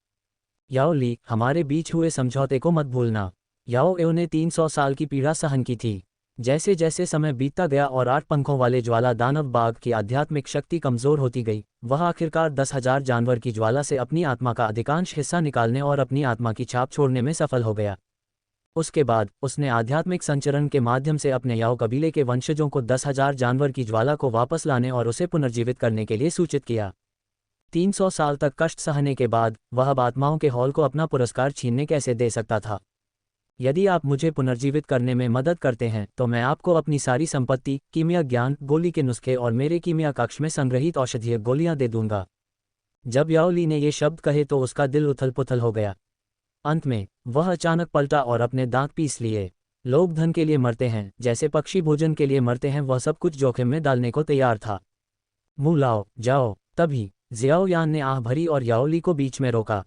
याओ ली, हमारे बीच हुए समझौते को मत भूलना। याओ एव ने 300 साल की पीड़ा सहन की थी। जैसे जैसे समय बीतता गया और 8 पंखों वाले ज्वाला दानव बाघ की आध्यात्मिक शक्ति कमज़ोर होती गई, वह आखिरकार 10,000 जानवर की ज्वाला से अपनी आत्मा का अधिकांश हिस्सा निकालने और अपनी आत्मा की छाप छोड़ने में सफल हो गया। उसके बाद उसने आध्यात्मिक संचरण के माध्यम से अपने याओ कबीले के वंशजों को 10,000 जानवर की ज्वाला को वापस लाने और उसे पुनर्जीवित करने के लिए सूचित किया। 300 साल तक कष्ट सहने के बाद वह अब आत्माओं के हॉल को अपना पुरस्कार छीनने कैसे दे सकता था? यदि आप मुझे पुनर्जीवित करने में मदद करते हैं तो मैं आपको अपनी सारी संपत्ति, कीमिया ज्ञान, गोली के नुस्खे और मेरे कीमिया कक्ष में संग्रहित औषधीय गोलियां दे दूंगा। जब याओ ली ने ये शब्द कहे तो उसका दिल उथल पुथल हो गया। अंत में वह अचानक पलटा और अपने दांत पीस लिए। लोग धन के लिए मरते हैं, जैसे पक्षी भोजन के लिए मरते हैं, वह सब कुछ जोखिम में डालने को तैयार था। मुंह लाओ, जाओ। तभी जियाओयान ने आह भरी और याओ ली को बीच में रोका।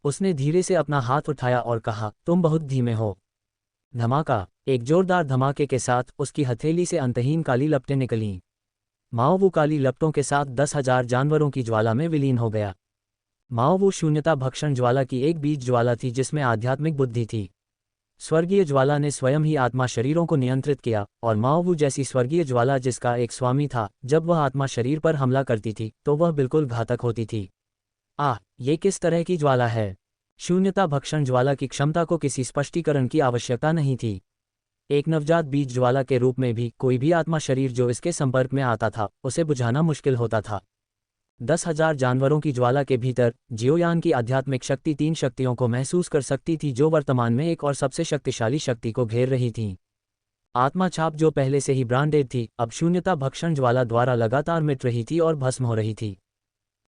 उसने धीरे से अपना हाथ उठाया और कहा, तुम बहुत धीमे हो। धमाका। एक जोरदार धमाके के साथ उसकी हथेली से अंतहीन काली लपटें निकलीं। माओवू काली लपटों के साथ 10,000 जानवरों की ज्वाला में विलीन हो गया। माओवू शून्यता भक्षण ज्वाला की एक बीज ज्वाला थी जिसमें आध्यात्मिक बुद्धि थी। स्वर्गीय ज्वाला ने स्वयं ही आत्मा शरीरों को नियंत्रित किया, और माओवू जैसी स्वर्गीय ज्वाला जिसका एक स्वामी था, जब वह आत्मा शरीर पर हमला करती थी तो वह बिल्कुल घातक होती थी। ये किस तरह की ज्वाला है? शून्यता भक्षण ज्वाला की क्षमता को किसी स्पष्टीकरण की आवश्यकता नहीं थी। एक नवजात बीज ज्वाला के रूप में भी कोई भी आत्मा शरीर जो इसके संपर्क में आता था उसे बुझाना मुश्किल होता था। 10,000 जानवरों की ज्वाला के भीतर जियोयान की आध्यात्मिक शक्ति 3 शक्तियों को महसूस कर सकती थी जो वर्तमान में एक और सबसे शक्तिशाली शक्ति को घेर रही थीं। आत्मा छाप जो पहले से ही ब्रांडेड थी, अब शून्यता भक्षण ज्वाला द्वारा लगातार मिट रही थी और भस्म हो रही थी।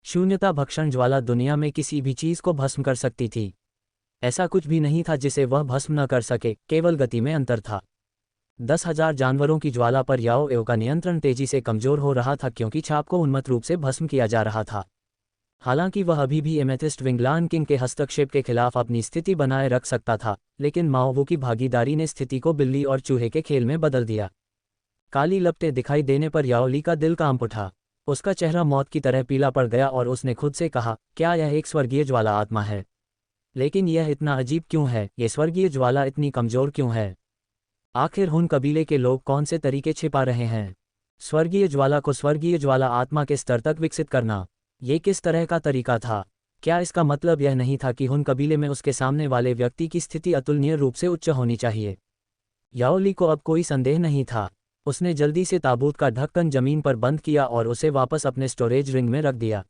शून्यता भक्षण ज्वाला दुनिया में किसी भी चीज़ को भस्म कर सकती थी। ऐसा कुछ भी नहीं था जिसे वह भस्म न कर सके, केवल गति में अंतर था। 10,000 जानवरों की ज्वाला पर याओ एव का नियंत्रण तेजी से कमजोर हो रहा था क्योंकि छाप को उन्मत्त रूप से भस्म किया जा रहा था। हालांकि वह अभी भी एमेथिस्ट विंगलान किंग के हस्तक्षेप के खिलाफ अपनी स्थिति बनाए रख सकता था, लेकिन माओवू की भागीदारी ने स्थिति को बिल्ली और चूहे के खेल में बदल दिया। काली लपटें दिखाई देने पर याओ ली का दिल कांप उठा। उसका चेहरा मौत की तरह पीला पड़ गया और उसने खुद से कहा, क्या यह एक स्वर्गीय ज्वाला आत्मा है? लेकिन यह इतना अजीब क्यों है? ये स्वर्गीय ज्वाला इतनी कमजोर क्यों है? आखिर हुन कबीले के लोग कौन से तरीके छिपा रहे हैं? स्वर्गीय ज्वाला को स्वर्गीय ज्वाला आत्मा के स्तर तक विकसित करना, ये किस तरह का तरीका था? क्या इसका मतलब यह नहीं था कि हुन कबीले में उसके सामने वाले व्यक्ति की स्थिति अतुलनीय रूप से उच्च होनी चाहिए? याओ ली को अब कोई संदेह नहीं था। उसने जल्दी से ताबूत का ढक्कन जमीन पर बंद किया और उसे वापस अपने स्टोरेज रिंग में रख दिया।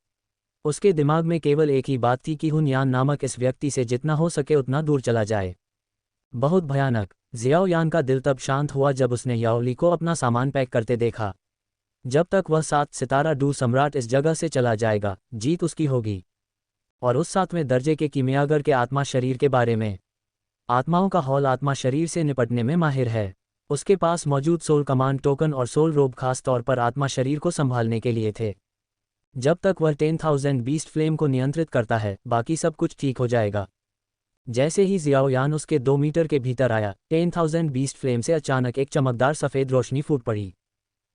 उसके दिमाग में केवल एक ही बात थी कि हुन यान नामक इस व्यक्ति से जितना हो सके उतना दूर चला जाए। बहुत भयानक। जियाओ यान का दिल तब शांत हुआ जब उसने याओ ली को अपना सामान पैक करते देखा। जब तक वह 7 सितारा डू सम्राट इस जगह से चला जाएगा, जीत उसकी होगी। और उस 7वें दर्जे के कीमियागर के आत्मा शरीर के बारे में। आत्माओं का हॉल आत्मा शरीर से निपटने में माहिर है। उसके पास मौजूद सोल कमांड टोकन और सोल रोब खास तौर पर आत्मा शरीर को संभालने के लिए थे। जब तक वह 10,000 बीस्ट फ्लेम को नियंत्रित करता है, बाकी सब कुछ ठीक हो जाएगा। जैसे ही जियाओ यान उसके 2 मीटर के भीतर आया, 10,000 बीस्ट फ्लेम से अचानक एक चमकदार सफ़ेद रोशनी फूट पड़ी।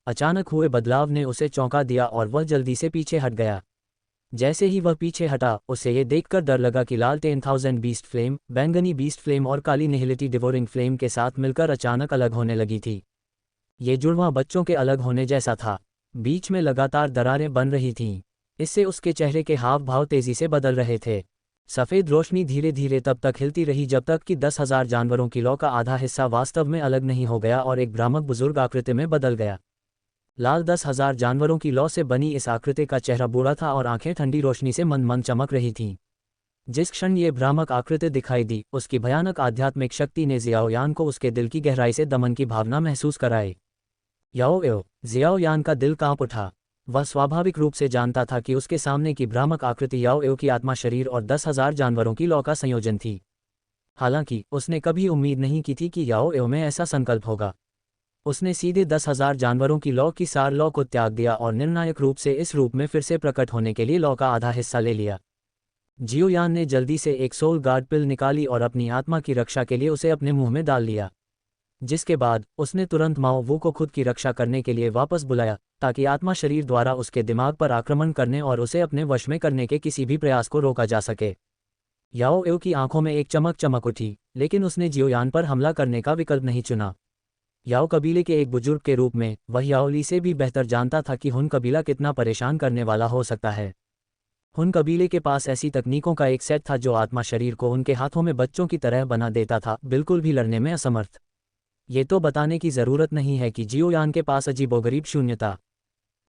अचानक हुए बदलाव ने उसे चौंका दिया और वह जल्दी से पीछे हट गया। जैसे ही वह पीछे हटा, उसे ये देखकर डर लगा कि लाल 10,000 बीस्ट फ्लेम, बैंगनी बीस्ट फ्लेम और काली निहिलिटी डिवोरिंग फ्लेम के साथ मिलकर अचानक अलग होने लगी थी। ये जुड़वां बच्चों के अलग होने जैसा था। बीच में लगातार दरारें बन रही थीं। इससे उसके चेहरे के हाव भाव तेजी से बदल रहे थे। सफ़ेद रोशनी धीरे धीरे तब तक हिलती रही जब तक कि 10,000 जानवरों की लौ का आधा हिस्सा वास्तव में अलग नहीं हो गया और एक भ्रामक बुजुर्ग आकृति में बदल गया। लाल 10,000 जानवरों की लौ से बनी इस आकृति का चेहरा बूढ़ा था और आंखें ठंडी रोशनी से मन चमक रही थीं। जिस क्षण ये भ्रामक आकृति दिखाई दी, उसकी भयानक आध्यात्मिक शक्ति ने जियाओयान को उसके दिल की गहराई से दमन की भावना महसूस कराई। याओ जियाओयान का दिल कांप उठा। वह स्वाभाविक रूप से जानता था कि उसके सामने की भ्रामक आकृति याओ की आत्मा, शरीर और 10,000 जानवरों की लौ का संयोजन थी। हालांकि उसने कभी उम्मीद नहीं की थी कि याओ में ऐसा संकल्प होगा। उसने सीधे 10,000 जानवरों की लौ की सार लौ को त्याग दिया और निर्णायक रूप से इस रूप में फिर से प्रकट होने के लिए लौ का आधा हिस्सा ले लिया। जियोयान ने जल्दी से एक सोल गार्ड पिल निकाली और अपनी आत्मा की रक्षा के लिए उसे अपने मुंह में डाल लिया। जिसके बाद उसने तुरंत माओ वू को खुद की रक्षा करने के लिए वापस बुलाया, ताकि आत्मा शरीर द्वारा उसके दिमाग पर आक्रमण करने और उसे अपने वश में करने के किसी भी प्रयास को रोका जा सके। याओ की आंखों में एक चमक उठी, लेकिन उसने जियोयान पर हमला करने का विकल्प नहीं चुना। याओ कबीले के एक बुजुर्ग के रूप में वह याओली से भी बेहतर जानता था कि हुन कबीला कितना परेशान करने वाला हो सकता है। हुन कबीले के पास ऐसी तकनीकों का एक सेट था जो आत्मा शरीर को उनके हाथों में बच्चों की तरह बना देता था, बिल्कुल भी लड़ने में असमर्थ। ये तो बताने की ज़रूरत नहीं है कि जियोयान के पास अजीबोगरीब शून्यता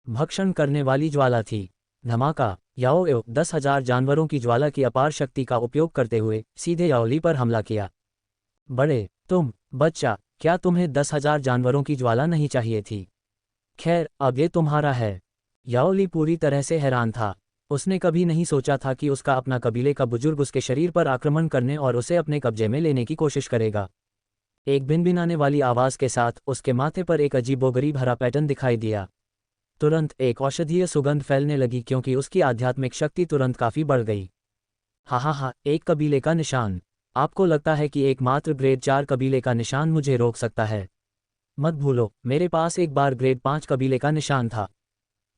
भक्षण करने वाली ज्वाला थी। धमाका। याओ 10,000 जानवरों की ज्वाला की अपार शक्ति का उपयोग करते हुए सीधे याओली पर हमला किया। बड़े, तुम बच्चा, क्या तुम्हें 10,000 जानवरों की ज्वाला नहीं चाहिए थी? खैर, अब ये तुम्हारा है। याओली पूरी तरह से हैरान था। उसने कभी नहीं सोचा था कि उसका अपना कबीले का बुजुर्ग उसके शरीर पर आक्रमण करने और उसे अपने कब्जे में लेने की कोशिश करेगा। एक भिनभिनाने वाली आवाज़ के साथ उसके माथे पर एक अजीबोगरीब हरा पैटर्न दिखाई दिया। तुरंत एक औषधीय सुगंध फैलने लगी क्योंकि उसकी आध्यात्मिक शक्ति तुरंत काफ़ी बढ़ गई। हा, एक कबीले का निशान। आपको लगता है कि एकमात्र ग्रेड 4 कबीले का निशान मुझे रोक सकता है? मत भूलो, मेरे पास एक बार ग्रेड 5 कबीले का निशान था।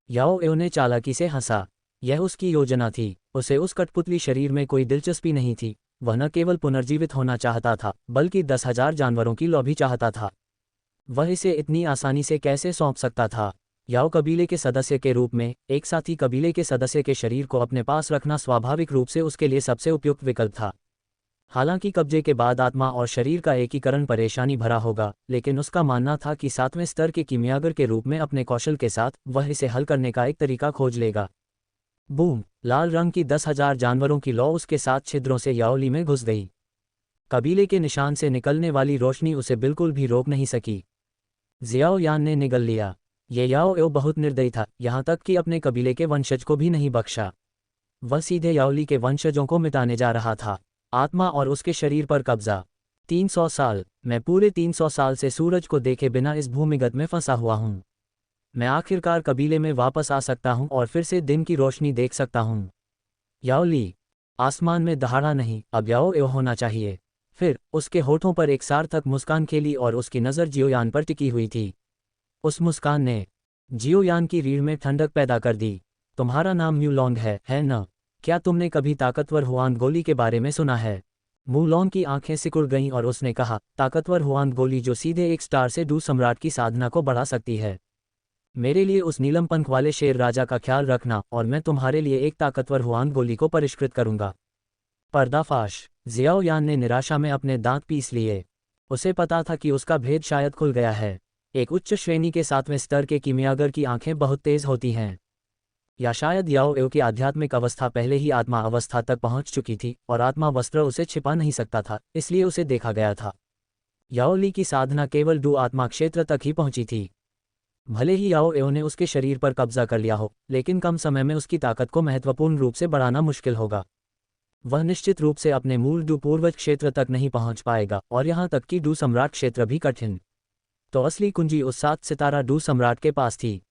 याओ ने चालाकी से हंसा। यह उसकी योजना थी। उसे उस कठपुतली शरीर में कोई दिलचस्पी नहीं थी। वह न केवल पुनर्जीवित होना चाहता था, बल्कि 10,000 जानवरों की लौ भी चाहता था। वह इसे इतनी आसानी से कैसे सौंप सकता था? याओ कबीले के सदस्य के रूप में एक साथी कबीले के सदस्य के शरीर को अपने पास रखना स्वाभाविक रूप से उसके लिए सबसे उपयुक्त विकल्प था। हालांकि कब्जे के बाद आत्मा और शरीर का एकीकरण परेशानी भरा होगा, लेकिन उसका मानना था कि 7वें स्तर के कीमियागर के रूप में अपने कौशल के साथ वह इसे हल करने का एक तरीका खोज लेगा। बूम! लाल रंग की 10,000 जानवरों की लौ उसके 7 छिद्रों से याओली में घुस गई। कबीले के निशान से निकलने वाली रोशनी उसे बिल्कुल भी रोक नहीं सकी। जियाओयान ने निगल लिया। ये याओ बहुत निर्दयी था, यहाँ तक कि अपने कबीले के वंशज को भी नहीं बख्शा। वह सीधे याओली के वंशजों को मिटाने जा रहा था। आत्मा और उसके शरीर पर कब्जा। 300 साल। मैं पूरे 300 साल से सूरज को देखे बिना इस भूमिगत में फंसा हुआ हूँ। मैं आखिरकार कबीले में वापस आ सकता हूँ और फिर से दिन की रोशनी देख सकता हूँ। याओली। आसमान में दहाड़ा नहीं, अब याओ होना चाहिए। फिर उसके होठों पर एक सार्थक मुस्कान खेली और उसकी नज़र जियोयान पर टिकी हुई थी। उस मुस्कान ने जियोयान की रीढ़ में ठंडक पैदा कर दी। तुम्हारा नाम म्यूलोंग है न? क्या तुमने कभी ताकतवर हुआन गोली के बारे में सुना है? मूलोंग की आंखें सिकुड़ गईं और उसने कहा, ताकतवर हुआन गोली जो सीधे एक स्टार से डू सम्राट की साधना को बढ़ा सकती है। मेरे लिए उस नीलम पंख वाले शेर राजा का ख्याल रखना और मैं तुम्हारे लिए एक ताकतवर हुआन गोली को परिष्कृत करूंगा। पर्दाफाश। जियाओयान ने निराशा में अपने दांत पीस लिए। उसे पता था कि उसका भेद शायद खुल गया है। एक उच्च श्रेणी के 7वें स्तर के कीमियागर की आंखें बहुत तेज होती हैं। या शायद याओ की आध्यात्मिक अवस्था पहले ही आत्मा अवस्था तक पहुंच चुकी थी और आत्मा वस्त्र उसे छिपा नहीं सकता था, इसलिए उसे देखा गया था। याओली की साधना केवल डू आत्मा क्षेत्र तक ही पहुंची थी। भले ही याओ ने उसके शरीर पर कब्जा कर लिया हो, लेकिन कम समय में उसकी ताकत को महत्वपूर्ण रूप से बढ़ाना मुश्किल होगा। वह निश्चित रूप से अपने मूल डू पूर्वज क्षेत्र तक नहीं पहुंच पाएगा और यहाँ तक कि डू सम्राट क्षेत्र भी कठिन। तो असली कुंजी उस 7 सितारा डू सम्राट के पास थी।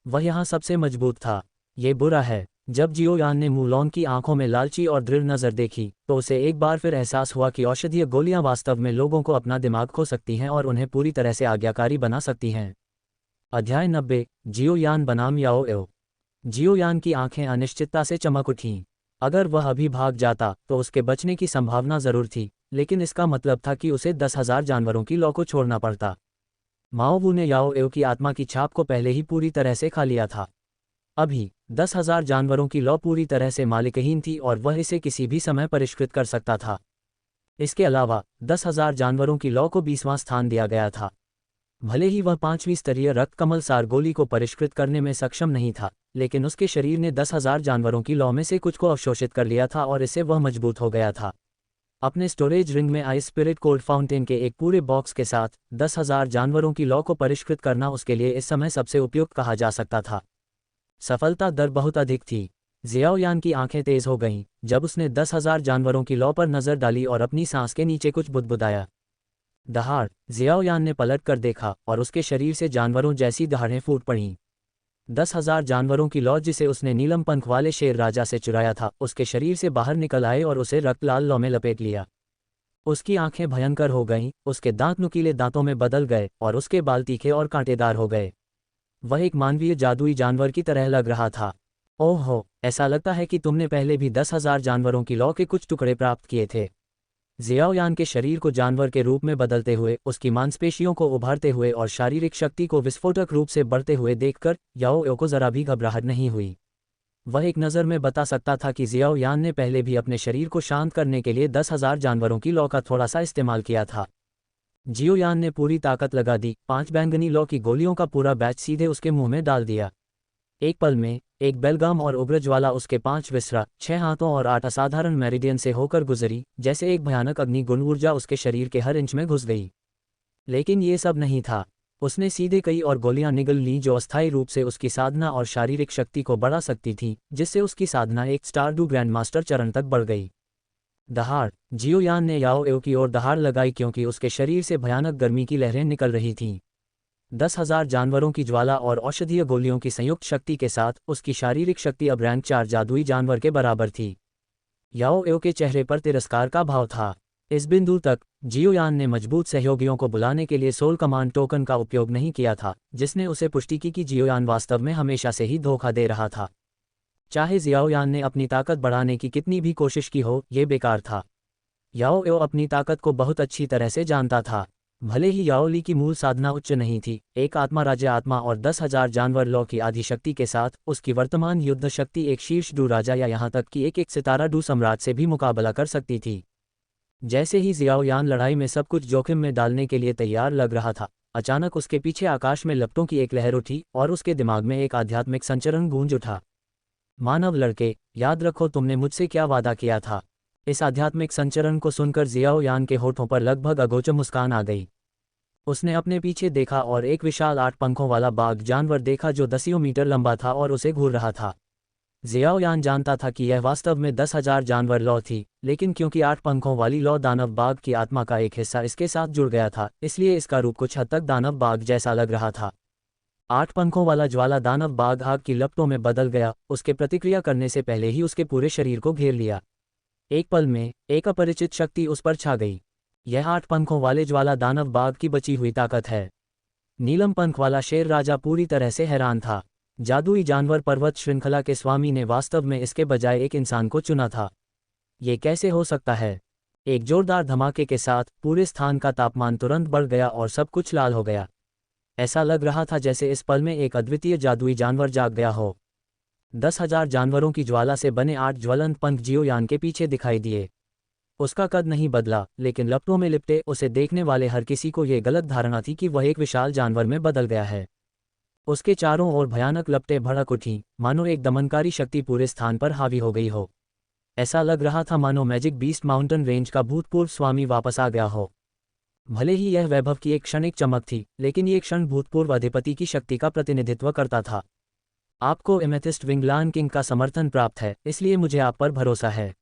वह यहाँ सबसे मजबूत था। ये बुरा है। जब जियोयान ने मूलोंग की आंखों में लालची और दृढ़ नज़र देखी, तो उसे एक बार फिर एहसास हुआ कि औषधीय गोलियां वास्तव में लोगों को अपना दिमाग खो सकती हैं और उन्हें पूरी तरह से आज्ञाकारी बना सकती हैं। अध्याय 90। जियोयान बनाम याओ। जियोयान की आंखें अनिश्चितता से चमक उठीं। अगर वह अभी भाग जाता तो उसके बचने की संभावना जरूर थी, लेकिन इसका मतलब था कि उसे 10,000 जानवरों की लौ को छोड़ना पड़ता। माओ वू ने याओ एव की आत्मा की छाप को पहले ही पूरी तरह से खा लिया था। अभी 10,000 जानवरों की लौ पूरी तरह से मालिकहीन थी और वह इसे किसी भी समय परिष्कृत कर सकता था। इसके अलावा 10,000 जानवरों की लौ को 20वां स्थान दिया गया था। भले ही वह 5वीं स्तरीय रक्त कमल सार गोली को परिष्कृत करने में सक्षम नहीं था, लेकिन उसके शरीर ने 10,000 जानवरों की लौ में से कुछ को अवशोषित कर लिया था और इससे वह मजबूत हो गया था। अपने स्टोरेज रिंग में आइस स्पिरिट कोल्ड फाउंटेन के एक पूरे बॉक्स के साथ 10,000 जानवरों की लौ को परिष्कृत करना उसके लिए इस समय सबसे उपयुक्त कहा जा सकता था। सफलता दर बहुत अधिक थी। जियाओयान की आंखें तेज हो गईं जब उसने 10,000 जानवरों की लौ पर नजर डाली और अपनी सांस के नीचे कुछ बुदबुदाया। दहाड़! जियाओयान ने पलट कर देखा और उसके शरीर से जानवरों जैसी दहाड़ें फूट पड़ीं। 10,000 जानवरों की लौ जिसे उसने नीलम पंख वाले शेर राजा से चुराया था उसके शरीर से बाहर निकल आए और उसे रक्त लाल लौ में लपेट लिया। उसकी आंखें भयंकर हो गईं, उसके दांत नुकीले दांतों में बदल गए और उसके बाल तीखे और कांटेदार हो गए। वह एक मानवीय जादुई जानवर की तरह लग रहा था। ओह हो, ऐसा लगता है कि तुमने पहले भी 10,000 जानवरों की लौ के कुछ टुकड़े प्राप्त किए थे। जियाओयान के शरीर को जानवर के रूप में बदलते हुए, उसकी मांसपेशियों को उभारते हुए और शारीरिक शक्ति को विस्फोटक रूप से बढ़ते हुए देखकर याओ एव को जरा भी घबराहट नहीं हुई। वह एक नज़र में बता सकता था कि जियाओयान ने पहले भी अपने शरीर को शांत करने के लिए 10,000 जानवरों की लौ का थोड़ा सा इस्तेमाल किया था। जियोयान ने पूरी ताकत लगा दी, 5 बैंगनी लौ की गोलियों का पूरा बैच सीधे उसके मुंह में डाल दिया। एक पल में एक बेलगाम और उग्रज्वाला उसके 5 विसरा, 6 हाथों और 8 असाधारण मेरिडियन से होकर गुजरी, जैसे एक भयानक अग्निगुण ऊर्जा उसके शरीर के हर इंच में घुस गई। लेकिन ये सब नहीं था। उसने सीधे कई और गोलियां निगल लीं जो अस्थायी रूप से उसकी साधना और शारीरिक शक्ति को बढ़ा सकती थीं, जिससे उसकी साधना एक स्टारडू ग्रैंडमास्टर चरण तक बढ़ गई। दहाड़! जियोयान ने याओ एव की ओर दहाड़ लगाई क्योंकि उसके शरीर से भयानक गर्मी की लहरें निकल रही थीं। 10,000 जानवरों की ज्वाला और औषधीय गोलियों की संयुक्त शक्ति के साथ उसकी शारीरिक शक्ति अब रैंक 4 जादुई जानवर के बराबर थी। याओ एव के चेहरे पर तिरस्कार का भाव था। इस बिंदु तक जियोयान ने मजबूत सहयोगियों को बुलाने के लिए सोल कमांड टोकन का उपयोग नहीं किया था, जिसने उसे पुष्टि की कि जियोयान वास्तव में हमेशा से ही धोखा दे रहा था। चाहे जियाओयान ने अपनी ताकत बढ़ाने की कितनी भी कोशिश की हो, ये बेकार था। याओ एव अपनी ताकत को बहुत अच्छी तरह से जानता था। भले ही याओ ली की मूल साधना उच्च नहीं थी, एक आत्मा राजा आत्मा और 10,000 जानवर लौ की आधी शक्ति के साथ उसकी वर्तमान युद्ध शक्ति एक शीर्ष डू राजा या यहाँ तक कि एक सितारा डू सम्राट से भी मुकाबला कर सकती थी। जैसे ही जियाओयान लड़ाई में सब कुछ जोखिम में डालने के लिए तैयार लग रहा था, अचानक उसके पीछे आकाश में लपटों की एक लहर उठी और उसके दिमाग में एक आध्यात्मिक संचरण गूंज उठा। मानव लड़के, याद रखो तुमने मुझसे क्या वादा किया था। इस आध्यात्मिक संचरण को सुनकर जियाओयान के होठों पर लगभग अगोचर मुस्कान आ गई। उसने अपने पीछे देखा और एक विशाल 8 पंखों वाला बाघ जानवर देखा जो 10 मीटर लंबा था और उसे घूर रहा था। जियाओयान जानता था कि यह वास्तव में 10,000 जानवर लौ थी, लेकिन क्योंकि 8 पंखों वाली लौ दानव बाघ की आत्मा का एक हिस्सा इसके साथ जुड़ गया था, इसलिए इसका रूप कुछ हद तक दानव बाघ जैसा लग रहा था। 8 पंखों वाला ज्वाला दानव बाघ आग की लपटों में बदल गया, उसके प्रतिक्रिया करने से पहले ही उसके पूरे शरीर को घेर लिया। एक पल में एक अपरिचित शक्ति उस पर छा गई। यह 8 पंखों वाले ज्वाला दानव बाघ की बची हुई ताकत है। नीलम पंख वाला शेर राजा पूरी तरह से हैरान था। जादुई जानवर पर्वत श्रृंखला के स्वामी ने वास्तव में इसके बजाय एक इंसान को चुना था। ये कैसे हो सकता है? एक जोरदार धमाके के साथ पूरे स्थान का तापमान तुरंत बढ़ गया और सब कुछ लाल हो गया। ऐसा लग रहा था जैसे इस पल में एक अद्वितीय जादुई जानवर जाग गया हो। 10,000 जानवरों की ज्वाला से बने 8 ज्वलंत पंख जियोयान के पीछे दिखाई दिए। उसका कद नहीं बदला, लेकिन लपटों में लिपटे उसे देखने वाले हर किसी को ये गलत धारणा थी कि वह एक विशाल जानवर में बदल गया है। उसके चारों ओर भयानक लपटें भड़क उठीं, मानो एक दमनकारी शक्ति पूरे स्थान पर हावी हो गई हो। ऐसा लग रहा था मानो मैजिक बीस्ट माउंटेन रेंज का भूतपूर्व स्वामी वापस आ गया हो। भले ही यह वैभव की एक क्षणिक चमक थी, लेकिन ये क्षण भूतपूर्व अधिपति की शक्ति का प्रतिनिधित्व करता था। आपको एमेथिस्ट विंगलान किंग का समर्थन प्राप्त है, इसलिए मुझे आप पर भरोसा है।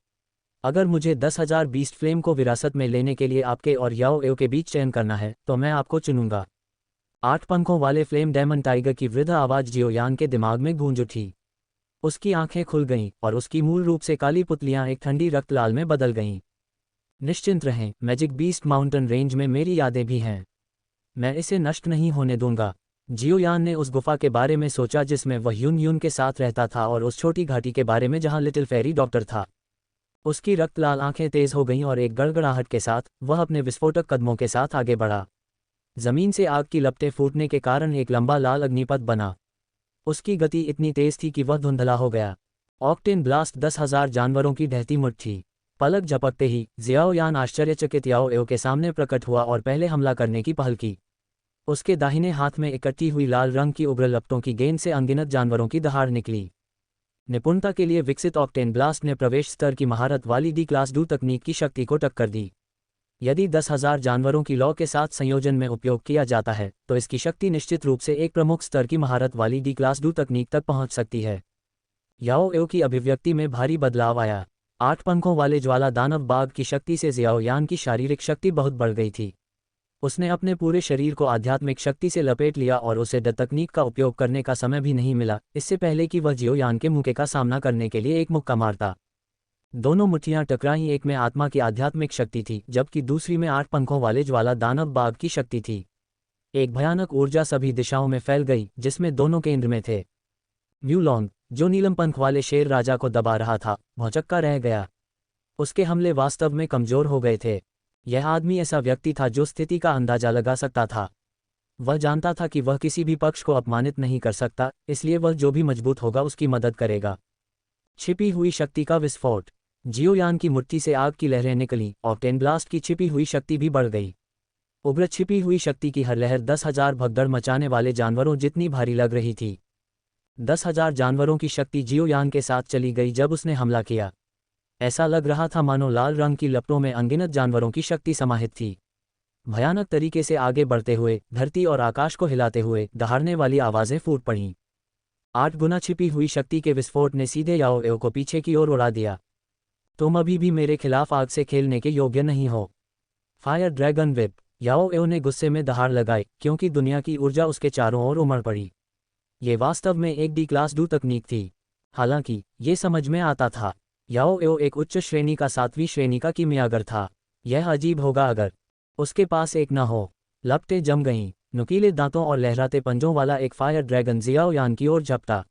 अगर मुझे 10,000 बीस्ट फ्लेम को विरासत में लेने के लिए आपके और याओ एव के बीच चयन करना है, तो मैं आपको चुनूंगा। 8 पंखों वाले फ्लेम डेमन टाइगर की वृद्ध आवाज जियोयान के दिमाग में गूंज उठी। उसकी आंखें खुल गईं और उसकी मूल रूप से काली पुतलियां एक ठंडी रक्त लाल में बदल गईं। निश्चिंत रहें, मैजिक बीस्ट माउंटेन रेंज में मेरी यादें भी हैं। मैं इसे नष्ट नहीं होने दूंगा। जियोयान ने उस गुफा के बारे में सोचा जिसमें वह यून यून के साथ रहता था और उस छोटी घाटी के बारे में जहां लिटिल फेरी डॉक्टर था। उसकी रक्त लाल आंखें तेज हो गईं और एक गड़गड़ाहट के साथ वह अपने विस्फोटक कदमों के साथ आगे बढ़ा। जमीन से आग की लपटें फूटने के कारण एक लंबा लाल अग्निपथ बना। उसकी गति इतनी तेज थी कि वह धुंधला हो गया। ऑक्टेन ब्लास्ट 10,000 जानवरों की ढहती मुठ थी। पलक झपकते ही जियाओयान आश्चर्यचकित याओ एओ के सामने प्रकट हुआ और पहले हमला करने की पहल की। उसके दाहिने हाथ में इकट्ठी हुई लाल रंग की उग्र लपटों की गेंद से अनगिनत जानवरों की दहाड़ निकली। निपुणता के लिए विकसित ऑक्टेन ब्लास्ट ने प्रवेश स्तर की महारत वाली डी क्लास डू तकनीक की शक्ति को टक्कर दी। यदि 10,000 जानवरों की लौ के साथ संयोजन में उपयोग किया जाता है तो इसकी शक्ति निश्चित रूप से एक प्रमुख स्तर की महारत वाली डी क्लास डू तकनीक तक पहुंच सकती है। याओ एओ की अभिव्यक्ति में भारी बदलाव आया। 8 पंखों वाले ज्वाला दानव बाघ की शक्ति से जियाओयान की शारीरिक शक्ति बहुत बढ़ गई थी। उसने अपने पूरे शरीर को आध्यात्मिक शक्ति से लपेट लिया और उसे ड तकनीक का उपयोग करने का समय भी नहीं मिला इससे पहले कि वह जियोयान के मुक्के का सामना करने के लिए एक मुक्का मारता। दोनों मुट्ठियां टकराईं। एक में आत्मा की आध्यात्मिक शक्ति थी जबकि दूसरी में 8 पंखों वाले ज्वाला दानव बाघ की शक्ति थी। एक भयानक ऊर्जा सभी दिशाओं में फैल गई जिसमें दोनों केंद्र में थे। म्यूलोंग, जो नीलम पंख वाले शेर राजा को दबा रहा था, भौचक्का रह गया। उसके हमले वास्तव में कमजोर हो गए थे। यह आदमी ऐसा व्यक्ति था जो स्थिति का अंदाजा लगा सकता था। वह जानता था कि वह किसी भी पक्ष को अपमानित नहीं कर सकता, इसलिए वह जो भी मजबूत होगा उसकी मदद करेगा। छिपी हुई शक्ति का विस्फोट। जियोयान की मुट्ठी से आग की लहरें निकलीं। ऑक्टेन ब्लास्ट की छिपी हुई शक्ति भी बढ़ गई। उग्र छिपी हुई शक्ति की हर लहर 10,000 भगदड़ मचाने वाले जानवरों जितनी भारी लग रही थी। 10,000 जानवरों की शक्ति जियोयान के साथ चली गई जब उसने हमला किया। ऐसा लग रहा था मानो लाल रंग की लपटों में अनगिनत जानवरों की शक्ति समाहित थी। भयानक तरीके से आगे बढ़ते हुए, धरती और आकाश को हिलाते हुए दहाड़ने वाली आवाजें फूट पड़ीं। 8 गुना छिपी हुई शक्ति के विस्फोट ने सीधे याओ एओ को पीछे की ओर उड़ा दिया। तुम अभी भी मेरे खिलाफ आग से खेलने के योग्य नहीं हो। Fire dragon whip. Yao Ao ने गुस्से में दहाड़ लगाई क्योंकि दुनिया की ऊर्जा उसके चारों ओर उमड़ पड़ी। ये वास्तव में एक डी क्लास डू तकनीक थी। हालांकि ये समझ में आता था, याओ एओ एक उच्च श्रेणी का 7वीं श्रेणी का कीमियागर था। यह अजीब होगा अगर उसके पास एक न हो। लपटें जम गईं। नुकीले दांतों और लहराते पंजों वाला एक फायर ड्रैगन जियाओयान की ओर झपटा।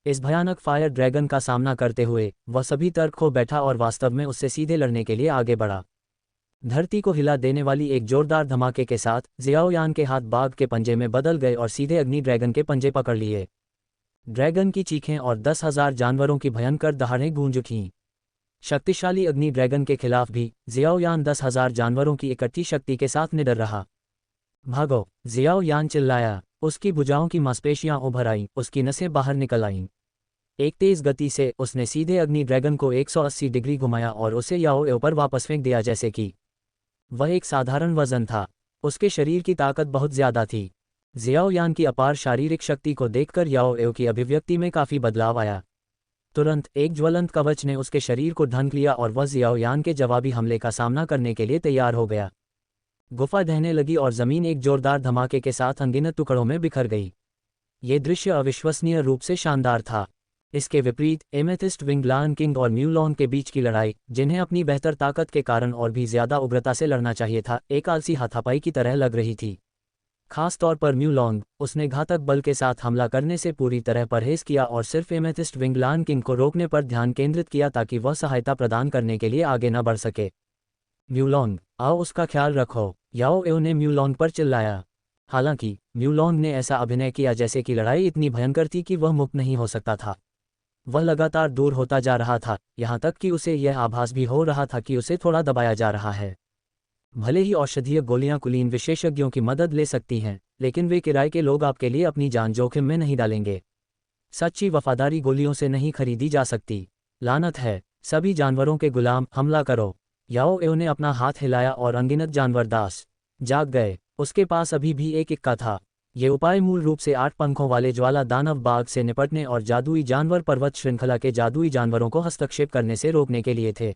इस भयानक फायर ड्रैगन का सामना करते हुए वह सभी तर्क खो बैठा और वास्तव में उससे सीधे लड़ने के लिए आगे बढ़ा। धरती को हिला देने वाली एक जोरदार धमाके के साथ जियाओयान के हाथ बाघ के पंजे में बदल गए और सीधे अग्नि ड्रैगन के पंजे पकड़ लिए। ड्रैगन की चीखें और 10,000 जानवरों की भयंकर दहाड़ें गूंज उठीं। शक्तिशाली अग्नि ड्रैगन के खिलाफ भी जियाओयान 10,000 जानवरों की इकट्ठी शक्ति के साथ निडर रहा। भागो! जियाओयान चिल्लाया। उसकी भुजाओं की मांसपेशियां उभर आईं, उसकी नसें बाहर निकल आईं। एक तेज गति से उसने सीधे अग्नि ड्रैगन को 180 डिग्री घुमाया और उसे याओ एओ पर वापस फेंक दिया जैसे कि वह एक साधारण वजन था। उसके शरीर की ताकत बहुत ज्यादा थी। जियाओयान की अपार शारीरिक शक्ति को देखकर याओ एओ की अभिव्यक्ति में काफी बदलाव आया। तुरंत एक ज्वलंत कवच ने उसके शरीर को ढक लिया और वह जियाओयान के जवाबी हमले का सामना करने के लिए तैयार हो गया। गुफा ढहने लगी और जमीन एक जोरदार धमाके के साथ अनगिनत टुकड़ों में बिखर गई। ये दृश्य अविश्वसनीय रूप से शानदार था। इसके विपरीत एमेथिस्ट विंग लायन किंग और म्यूलोन के बीच की लड़ाई, जिन्हें अपनी बेहतर ताकत के कारण और भी ज्यादा उग्रता से लड़ना चाहिए था, एक आलसी हाथापाई की तरह लग रही थी। खास तौर पर म्यूलोंग, उसने घातक बल के साथ हमला करने से पूरी तरह परहेज किया और सिर्फ एमेथिस्ट विंग लायन किंग को रोकने पर ध्यान केंद्रित किया ताकि वह सहायता प्रदान करने के लिए आगे न बढ़ सके। म्यूलोंग, आओ उसका ख्याल रखो, याओ एओ ने म्यूलोंग पर चिल्लाया। हालांकि म्यूलोंग ने ऐसा अभिनय किया जैसे कि लड़ाई इतनी भयंकर थी कि वह मुक्त नहीं हो सकता था। वह लगातार दूर होता जा रहा था, यहाँ तक कि उसे यह आभास भी हो रहा था कि उसे थोड़ा दबाया जा रहा है। भले ही औषधीय गोलियां कुलीन विशेषज्ञों की मदद ले सकती हैं, लेकिन वे किराए के लोग आपके लिए अपनी जान जोखिम में नहीं डालेंगे। सच्ची वफादारी गोलियों से नहीं खरीदी जा सकती। लानत है, सभी जानवरों के गुलाम, हमला करो। याओ एओ ने अपना हाथ हिलाया और अनगिनत जानवर दास जाग गए। उसके पास अभी भी एक इक्का था। ये उपाय मूल रूप से 8 पंखों वाले ज्वाला दानव बाघ से निपटने और जादुई जानवर पर्वत श्रृंखला के जादुई जानवरों को हस्तक्षेप करने से रोकने के लिए थे।